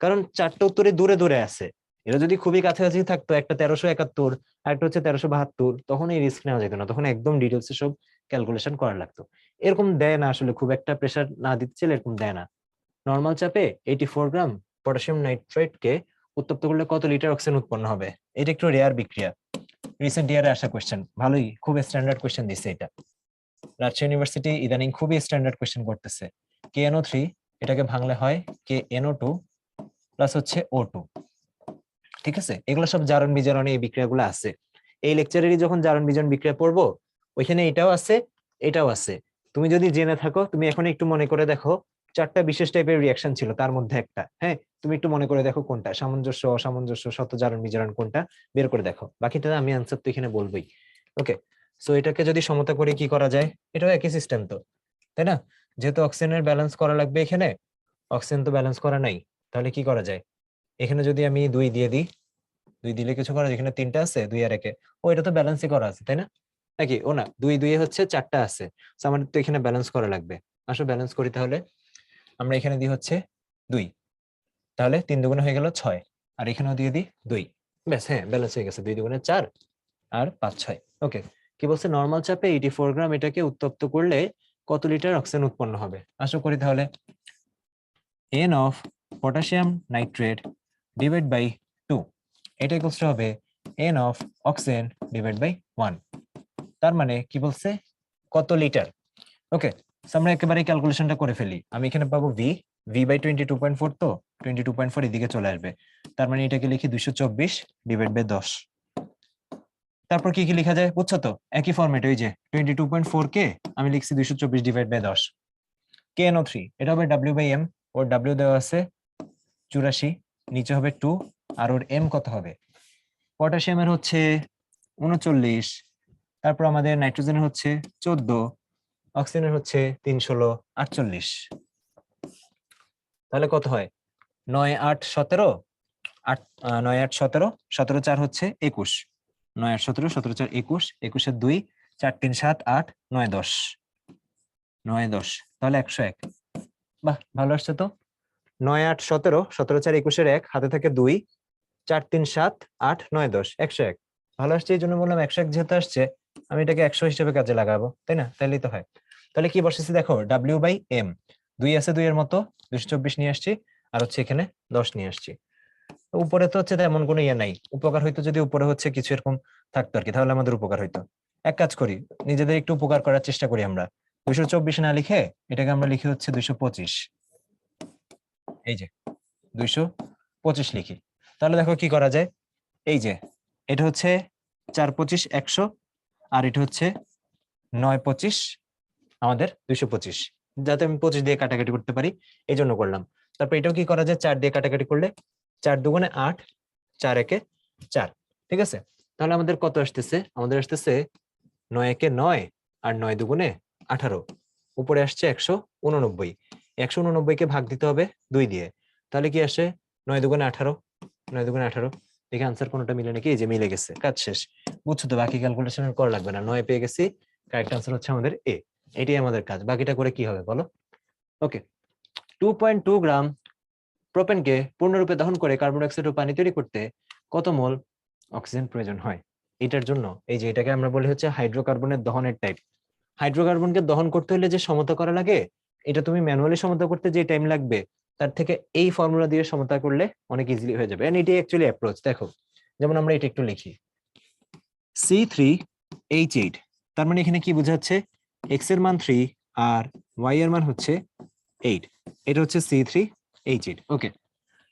কারণ 4টা উত্তরে দূরে দূরে আছে। এটা যদি খুবই কাছাকাছি থাকতো, একটা 1371 আর একটা হচ্ছে 1372, তখন এই রিস্ক নেওয়া যেত না, তখন একদম ডিটেলসে সব ক্যালকুলেশন করা লাগতো। এরকম দেয় না আসলে, খুব একটা প্রেসার না দিতে চাইলে এরকম দেয় না। নর্মাল চাপে 84 গ্রাম পটাশিয়াম নাইট্রেটকে উত্তপ্ত করলে কত লিটার অক্সিজেন উৎপন্ন হবে? এটা একটু রেয়ার বিক্রিয়া, রিসেন্ট ইয়ারে আসা কোয়েশ্চেন, ভালোই খুব স্ট্যান্ডার্ড কোয়েশ্চেন দিচ্ছে এটা। রাজশাহী ইউনিভার্সিটি ইদানিং খুবই স্ট্যান্ডার্ড কোয়েশ্চেন করতেছে। KNO3 এটাকে ভাঙলে হয় KNO2 প্লাস হচ্ছে O2। ঠিক আছে, এগুলো সব জারণ বিজারণে এই বিক্রিয়াগুলো আছে। এই লেকচারেরই যখন জারণ বিজারণ বিক্রিয়া পড়বো, ওইখানে এটাও আছে, এটাও আছে। তুমি যদি জেনে থাকো, তুমি এখন একটু মনে করে দেখো, 4টা বিশেষ টাইপের রিয়াকশন ছিল, তার মধ্যে একটা, হ্যাঁ, তুমি একটু মনে করে দেখো কোনটা সামঞ্জস্য, অসামঞ্জস্য, শত জারণ বিজারণ কোনটা, বের করে দেখো। বাকিটা আমি আনসার তো এখানে বলবোই। ওকে, সো এটাকে যদি সমতা করে কি করা যায়? এটাও একই সিস্টেম তো, তাই না? যেহেতু অক্সিজেনের ব্যালেন্স করা লাগবে এখানে, অক্সিজেন তো ব্যালেন্স করা নাই, তাহলে কি করা যায়? এখানে যদি আমি 2 দিয়ে দিই, 2 দিলে কিছু করা যায়, এখানে 3টা আছে, 2 আর 1-এ, ও এটা তো ব্যালেন্সই করা আছে, তাই না? নাকি ও না, 2 2 হচ্ছে 4টা আছে, তো আমাদের তো এখানে ব্যালেন্স করা লাগবে। আসো ব্যালেন্স করি তাহলে। আমরা এখানে দিই হচ্ছে 2, তাহলে 3 দুগুণে হয়ে গেল 6, আর এখানেও দিয়ে দিই 2, ব্যাস, হ্যাঁ ব্যালেন্স হয়ে গেছে, 2 দুগুণে 4 আর 5 6। ওকে, কি বলছে? নরমাল চাপে 84 গ্রাম এটাকে উত্তপ্ত করলে কত লিটার অক্সিজেন উৎপন্ন হবে? আশা করি তাহলে n of potassium nitrate divide by 2, এটা ইকুয়ালস টু হবে n of oxygen divide by 1। তার মানে কি বলছে? কত লিটার? ওকে, আমরা একেবারে ক্যালকুলেশনটা করে ফেলি। আমি এখানে পাবো v বাই 22.4, তো 22.4 এদিকে চলে আসবে, তার মানে এটাকে লিখি 224 ডিভাইড বাই 10। তারপর কি কি লেখা যায় বুঝছো তো? একই ফরম্যাট, ওই যে 22.4 কে আমি লিখছি 224 ডিভাইড বাই 10। KNO3 এটা হবে w বাই m, ওর w দেওয়া আছে 84, নিচে হবে 2, আর ওর m কত হবে? পটাশিয়ামের হচ্ছে 39, তারপর আমাদের নাইট্রোজেনের হচ্ছে 14, অক্সিজেনের হচ্ছে 3 16 48। তাহলে কত হয়? 9 8 17, 8 9 8 17, 17 4 হচ্ছে 21, 9 8 17, 17 4 21, 21 এর 2, 4 3 7 8 9 10, 9 10, তাহলে 101। বাহ, ভালো আসছে তো। 9 8 17, 17 4 21 এর 1 হাতে থাকে 2, 4 3 7 8 9 10, 101। ভালো আসছে, এই জন্য বললাম 101 যেহেতু আসছে, আমি এটাকে 100 হিসেবে কাজে লাগাবো, তাই না? তাহলেই তো হয়। তাহলে কি বসেছি দেখো, w বাই m, 2 আছে 2 এর মতো, 224 নিয়ে আসছি, আর হচ্ছে এখানে 10 নিয়ে আসছি। উপরে তো হচ্ছে তেমন কোনো ইয়ে নাই, উপকার হইতো যদি উপরে হচ্ছে কিছু এরকম থাকতো আর কি, তাহলে আমাদের উপকার হইতো। এক কাজ করি, নিজেদের একটু উপকার করার চেষ্টা করি আমরা। 224 না লিখে এটাকে আমরা লিখি হচ্ছে 225, এই যে 225 লিখি। তাহলে দেখো কি করা যায়, এই যে এটা হচ্ছে 4 25 100, আর এটা হচ্ছে 9 25 আমাদের 225, যাতে আমি 25 দিয়ে কাটাকাটি করতে পারি, এই জন্য করলাম। তারপর এটাও কি করা যায়, 4 দিয়ে কাটাকাটি করলে 4 দুগুণে 8, 4 একে 4, ঠিক আছে? তাহলে আমাদের কত আসতেছে? আমাদের আসতেছে 9 একে 9, আর 9 দুগুণে 18, উপরে আসছে 189। 189 কে ভাগ দিতে হবে 2 দিয়ে, তাহলে কি আসে? 9 দুগুণে 18, 9 দুগুণে 18। দেখে আনসার কোনটা মিলে নাকি? এই যে মিলে গেছে, কাজ শেষ। বুঝছো তো, বাকি ক্যালকুলেশন করা লাগবে না, 9 পেয়ে গেছি, কারেক্ট আনসার হচ্ছে আমাদের এ। এটাই আমাদের কাজ, বাকিটা করে কি হবে বলো? ওকে, 2.2 গ্রাম প্রোপেনকে পূর্ণরূপে দহন করে কার্বন ডাইঅক্সাইড ও পানি তৈরি করতে কত মোল অক্সিজেন প্রয়োজন হয়? এটার জন্য এই যে এটাকে আমরা বলি হচ্ছে হাইড্রোকার্বনের দহনের টাইপ। হাইড্রোকার্বনকে দহন করতে হলে যে সমতা করা লাগে, এটা তুমি ম্যানুয়ালি সমতা করতে যে টাইম লাগবে, তার থেকে এই ফর্মুলা দিয়ে সমতা করলে অনেক ইজিলি হয়ে যাবে। এন্ড এটাই অ্যাকচুয়ালি অ্যাপ্রোচ। দেখো, যেমন আমরা এটা একটু লিখি C3H8, তার মানে এখানে কি বোঝাচ্ছে? x এর মান 3 আর y এর মান হচ্ছে 8, এটা হচ্ছে C3H8। ওকে,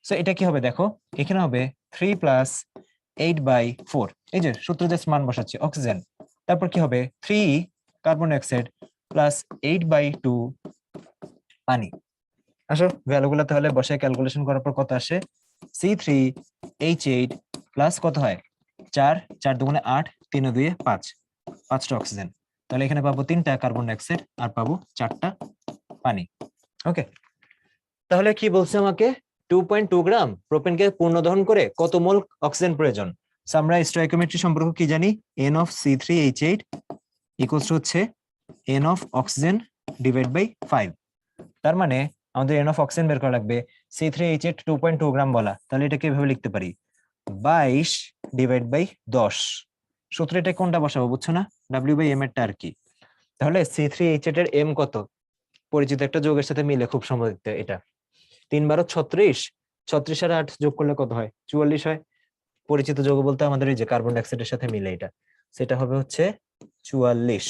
সো এটা কি হবে দেখো, এখানে হবে 3 প্লাস 8/4, এই যে সূত্র যে মান বসাচ্ছি অক্সিজেন, তারপর কি হবে 3 কার্বন ডাইঅক্সাইড প্লাস 8/2 পানি। আসো ভ্যালুগুলো তাহলে বসায় ক্যালকুলেশন করার পর কত আসে? C3H8 প্লাস কত হয়? 4, 4 দুগুণে 8, 3 2 5, 5টা অক্সিজেন। তাহলে এখানে পাবো 3টা কার্বন ডাইঅক্সাইড আর পাবো 4টা পানি। ওকে, তাহলে কি বলছে আমাকে? 2.2 গ্রাম প্রোপেনকে পূর্ণ দহন করে কত মোল অক্সিজেন প্রয়োজন? আমরা স্টয়কিওমেট্রি সম্পর্ক কি জানি? n of C3H8 equals to হচ্ছে n of oxygen divide by 5। তার মানে আমাদের n অফ অক্সিজেন বের করা লাগবে। C3H8 2.2 গ্রাম বলা, তাহলে এটাকে এভাবে লিখতে পারি 22 ডিভাইড বাই 10। সূত্রে এটা কোনটা বসাবো বুঝছো না? w বাই m এরটা আর কি। তাহলে C3H8 এর এম কত? পরিচিত একটা যৌগের সাথে মিলে খুব সম্ভবত এটা 3 × 36, 36 আর 8 যোগ করলে কত হয়? 44 হয়। পরিচিত যৌগ বলতে আমাদের এই যে কার্বন ডাইঅক্সাইডের সাথে মিলে এটা, সেটা হবে হচ্ছে 44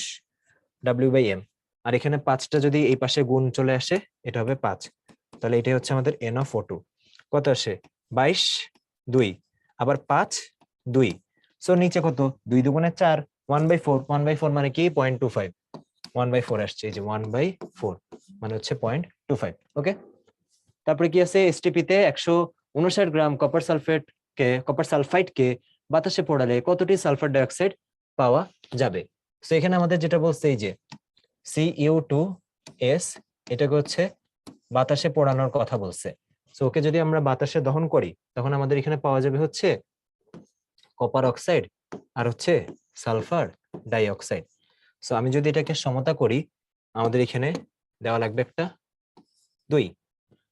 W/m। আর এখানে 5টা যদি এই পাশে গুণ চলে আসে, এটা হবে 5। তাহলে এটাই হচ্ছে আমাদের NO4 কত আসে? 22, 2 আবার 5, 2। সো নিচে কত? 2 দুগুণে 4, 1/4। 1/4 মানে কি? 0.25। 1/4 আসছে, এই যে 1/4 মানে হচ্ছে 0.25। ওকে, তারপরে কি আছে? এসটিপি তে 159 গ্রাম কপার সালফাইড কে বাতাসে পোড়ালে কতটি সালফার ডাইঅক্সাইড পাওয়া যাবে? তো এখানে আমাদের যেটা বলছে এই যে Cu2s, এটাকে হচ্ছে বাতাসে পোড়ানোর কথা বলছে। সো ওকে যদি আমরা বাতাসে দহন করি তখন আমাদের এখানে পাওয়া যাবে হচ্ছে কপার অক্সাইড আর হচ্ছে সালফার ডাইঅক্সাইড। সো আমি যদি এটাকে সমতা করি, আমাদের এখানে দেওয়া লাগবে একটা 2।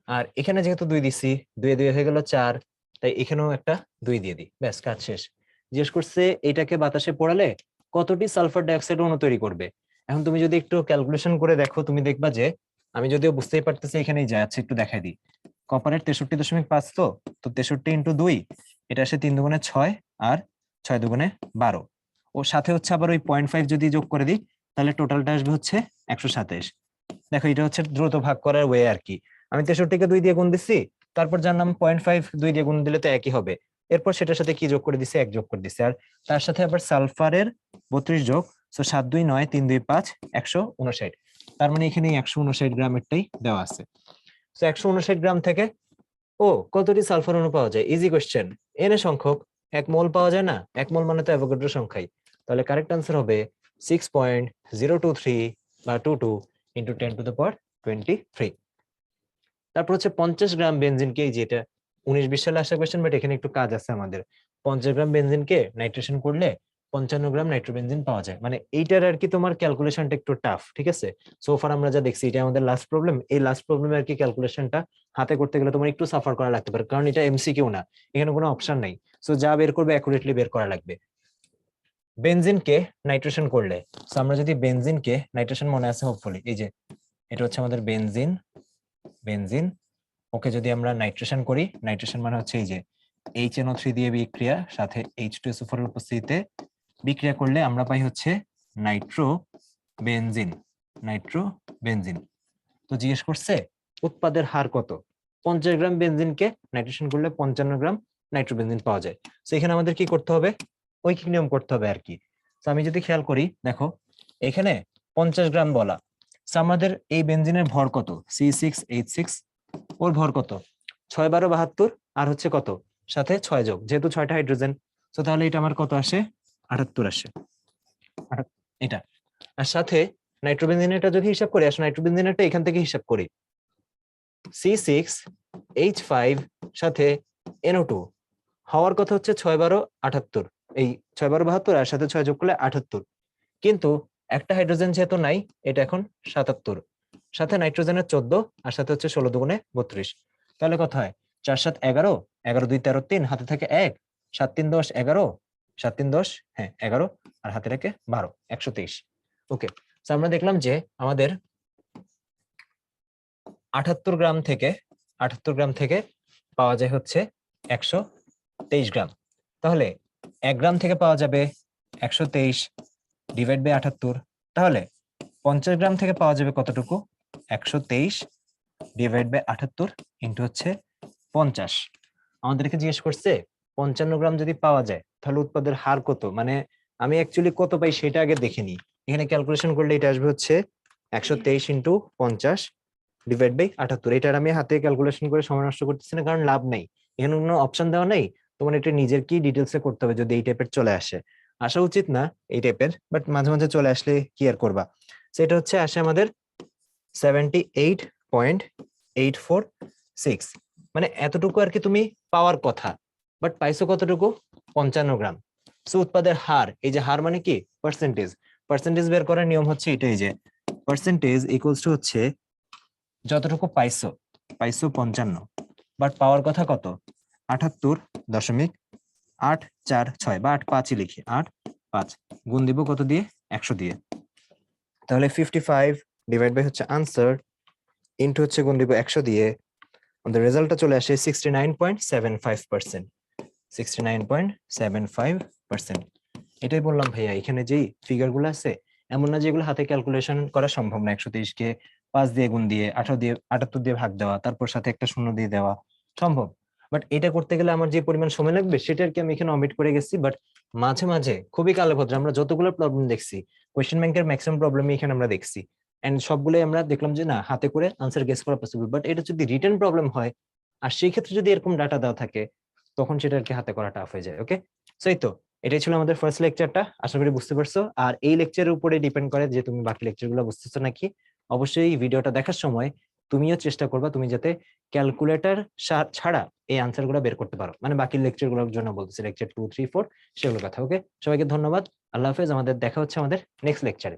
আর এখানে যেহেতু 2 দিছি, 2 এ 2 হয়ে গেল 4, তাই এখানেও একটা 2 দিয়ে দিই, ব্যাস কাজ শেষ। জিজ্ঞেস করছে এটাকে বাতাসে পোড়ালে কতটি সালফার ডাইঅক্সাইড অণু তৈরি করবে। এখন তুমি যদি একটু ক্যালকুলেশন করে দেখো, তুমি দেখবা যে আমি যদিও বুঝতেই পারতেছি এখানেই যায় আছে, একটু দেখাই দিই। কপারের 63.5, তো 63 × 2, এটা আসে 3 দুগুণে 6 আর 6 দুগুণে 12। ও সাথে হচ্ছে আবার ওই 0.5 যদি যোগ করে দিই, তাহলে টোটালটা আসবে হচ্ছে 127। দেখো এটা হচ্ছে দ্রুত ভাগ করার ওয়ে আর কি। আমি 63-কে 2 দিয়ে গুণ দিচ্ছি, তারপর যার নাম 0.5 2 দিয়ে গুণ দিলে তো একই হবে। এরপর সেটার সাথে কি যোগ করে দিচ্ছি? 1 যোগ করে দিচ্ছি, আর তার সাথে আবার সালফারের 32 যোগ। সো 7 2 9 3 2 5 159। তার মানে এখানে 159 গ্রামেরটাই দেওয়া আছে। তো 159 গ্রাম থেকে ও কতটি সালফার অণু পাওয়া যায়? Easy question. এন এ সংখ্যক, 1 মোল পাওয়া যায় না? 1 মোল মানে তো অ্যাভোগাড্রো সংখ্যাই। তাহলে কারেক্ট আনসার হবে 6.023 বা 22 × 10⁻23। তারপর হচ্ছে 50 গ্রাম বেনজিনকে, এই যে এটা 19-20 সালে আসা কোয়েশ্চেন, বাট এখানে একটু কাজ আছে আমাদের। 50 গ্রাম বেনজিনকে নাইট্রেশন করলে 55 গ্রাম নাইট্রোবেনজিন পাওয়া যায়। মানে এইটার আর কি তোমার ক্যালকুলেশনটা একটু টাফ, ঠিক আছে? সো ফার আমরা যা দেখছি এটা আমাদের লাস্ট প্রবলেম। এই লাস্ট প্রবলেমে আর কি ক্যালকুলেশনটা হাতে করতে গেলে তোমার একটু সাফার করা লাগতে পারে, কারণ এটা এমসিকিউ না, এখানে কোনো অপশন নাই। সো যা বের করবে অ্যাকুরেটলি বের করা লাগবে। বেনজিনকে নাইট্রেশন করলে, সো আমরা যদি বেনজিনকে নাইট্রেশন, মনে আছে হোপফুলি, এই যে এটা হচ্ছে আমাদের বেনজিন, বেনজিন ওকে যদি আমরা নাইট্রেশন করি, নাইট্রেশন মানে হচ্ছে এই যে HNO3 দিয়ে বিক্রিয়া, সাথে H2SO4 এর উপস্থিতিতে বিক্রিয়া করলে আমরা পাই হচ্ছে নাইট্রোবেনজিন, নাইট্রোবেনজিন। তো জিজ্ঞেস করছে উৎপাদের হার কত? 50 গ্রাম বেনজিনকে নাইট্রেশন করলে 55 গ্রাম নাইট্রোবেনজিন পাওয়া যায়। তো এখানে আমাদের কি করতে হবে? ঐকিক নিয়ম করতে হবে আর কি। তো আমি যদি খেয়াল করি, দেখো এখানে 50 গ্রাম বলা, তো আমাদের এই বেনজিনের ভর কত? C6H6, ওর ভর কত? 6 12 72, আর হচ্ছে কত? সাথে 6 যোগ, যেহেতু 6টা হাইড্রোজেন। তো তাহলে এটা আমার কত আসে? 78 আসে। এটা আর সাথে নাইট্রোবেনজিনেরটা যদি হিসাব করি, আসলে নাইট্রোবেনজিনেরটা এখান থেকে হিসাব করি, C6H5 সাথে NO2 হওয়ার কথা হচ্ছে 6 12 78, এই 6 12 72 আর সাথে 6 যোগ করলে 78। কিন্তু একটা হাইড্রোজেন যেহেতু নাই, এটা এখন 77, সাথে নাইট্রোজেনের 14 আর সাথে হচ্ছে 16 দুগুণে 32। তাহলে কত হয়? 4 7 11, 11 2 13 3, হাতে থাকে 1, 7 3 10 11, 7 3 10, হ্যাঁ 11, আর হাতে রাখে 12, 123। ওকে, তো আমরা দেখলাম যে আমাদের 78 গ্রাম থেকে 78 গ্রাম থেকে পাওয়া যায় হচ্ছে 123 গ্রাম। তাহলে 1 গ্রাম থেকে পাওয়া যাবে 123 ডিভাইড বাই 78। তাহলে 50 গ্রাম থেকে পাওয়া যাবে কতটুকু? 123 ডিভাইড বাই 78 ইন্টু হচ্ছে 50। আমাদেরকে জিজ্ঞেস করছে 55 গ্রাম যদি পাওয়া যায় তাহলে উৎপাদের হার কত। মানে আমি অ্যাকচুয়ালি কত পাই সেটা আগে দেখে নিই। এখানে ক্যালকুলেশন করলে এটা আসবে হচ্ছে 123 ইন্টু 50 ডিভাইড বাই 78। এটার আমি হাতে ক্যালকুলেশন করে সময় নষ্ট করতেছি না, কারণ লাভ নাই, এখানে কোনো অপশন দেওয়া নেই। তোমার এটা নিজের কি ডিটেলসে করতে হবে যদি এই টাইপের চলে আসে। আসা উচিত না এই টাইপের, বাট মাঝে মাঝে চলে আসলে কি আর করবা। সেটা হচ্ছে আসে আমাদের 78.846, মানে এতটুকু আর কি তুমি পাওয়ার কথা, বাট পাইছো কতটুকু? 55 গ্রাম। সো উৎপাদের হার, এই যে হার মানে কি? পার্সেন্টেজ। পার্সেন্টেজ বের করার নিয়ম হচ্ছে এটাই, যে পার্সেন্টেজ ইকুয়ালস টু হচ্ছে যতটুকু পাইছো, পাইছো 55, বাট পাওয়ার কথা কত? 78.846 বা 85 লিখি, 85 গুণ দিব কত দিয়ে? 100 দিয়ে। তাহলে 55 ডিভাইড বাই হচ্ছে আনসার ইনটু হচ্ছে গুণ দিব 100 দিয়ে, আমাদের রেজাল্টটা চলে আসে 69.75%। 69.75%। এটাই বললাম ভাইয়া, এখানে যেই ফিগার গুলো আছে এমন না যেগুলো হাতে ক্যালকুলেশন করা সম্ভব না। 130 কে 5 দিয়ে গুণ দিয়ে 18 দিয়ে 78 দিয়ে ভাগ দেওয়া, তারপর সাথে একটা শূন্য দিয়ে দেওয়া সম্ভব। বাট এটা করতে গেলে আমার যে পরিমাণ সময় লাগবে সেটা আর কি আমি এখানে অমিট করে গেছি। বাট মাঝে মাঝে খুবই কালেভদ্র আমরা যতগুলো প্রবলেম দেখছি, কোয়েশ্চেন ব্যাংকের ম্যাক্সিমাম প্রবলেমই এখানে আমরা দেখছি, এন্ড সবগুলোই আমরা দেখলাম যে না হাতে করে আনসার গেস করা পসিবল। বাট এটা যদি রিটেন প্রবলেম হয় আর সেই ক্ষেত্রে যদি এরকম ডাটা দেওয়া থাকে তখন সেটা আর কি হাতে করা টাফ হয়ে যায়। ওকে, সো এই তো এটাই ছিল আমাদের ফার্স্ট লেকচারটা, আশা করি বুঝতে পারছো। আর এই লেকচারের উপরে ডিপেন্ড করে যে তুমি বাকি লেকচারগুলো বুঝতেছো নাকি। অবশ্যই ভিডিওটা দেখার সময় তুমিও চেষ্টা করবা তুমি যাতে ক্যালকুলেটর ছাড়া এই আনসার গুলো বের করতে পারো, মানে বাকি লেকচার গুলোর জন্য বলতেছি, লেকচার 2, 3, 4 সেগুলোর কথা। ওকে, সবাইকে ধন্যবাদ, আল্লাহ হাফেজ, আমাদের দেখা হচ্ছে আমাদের নেক্সট লেকচারে।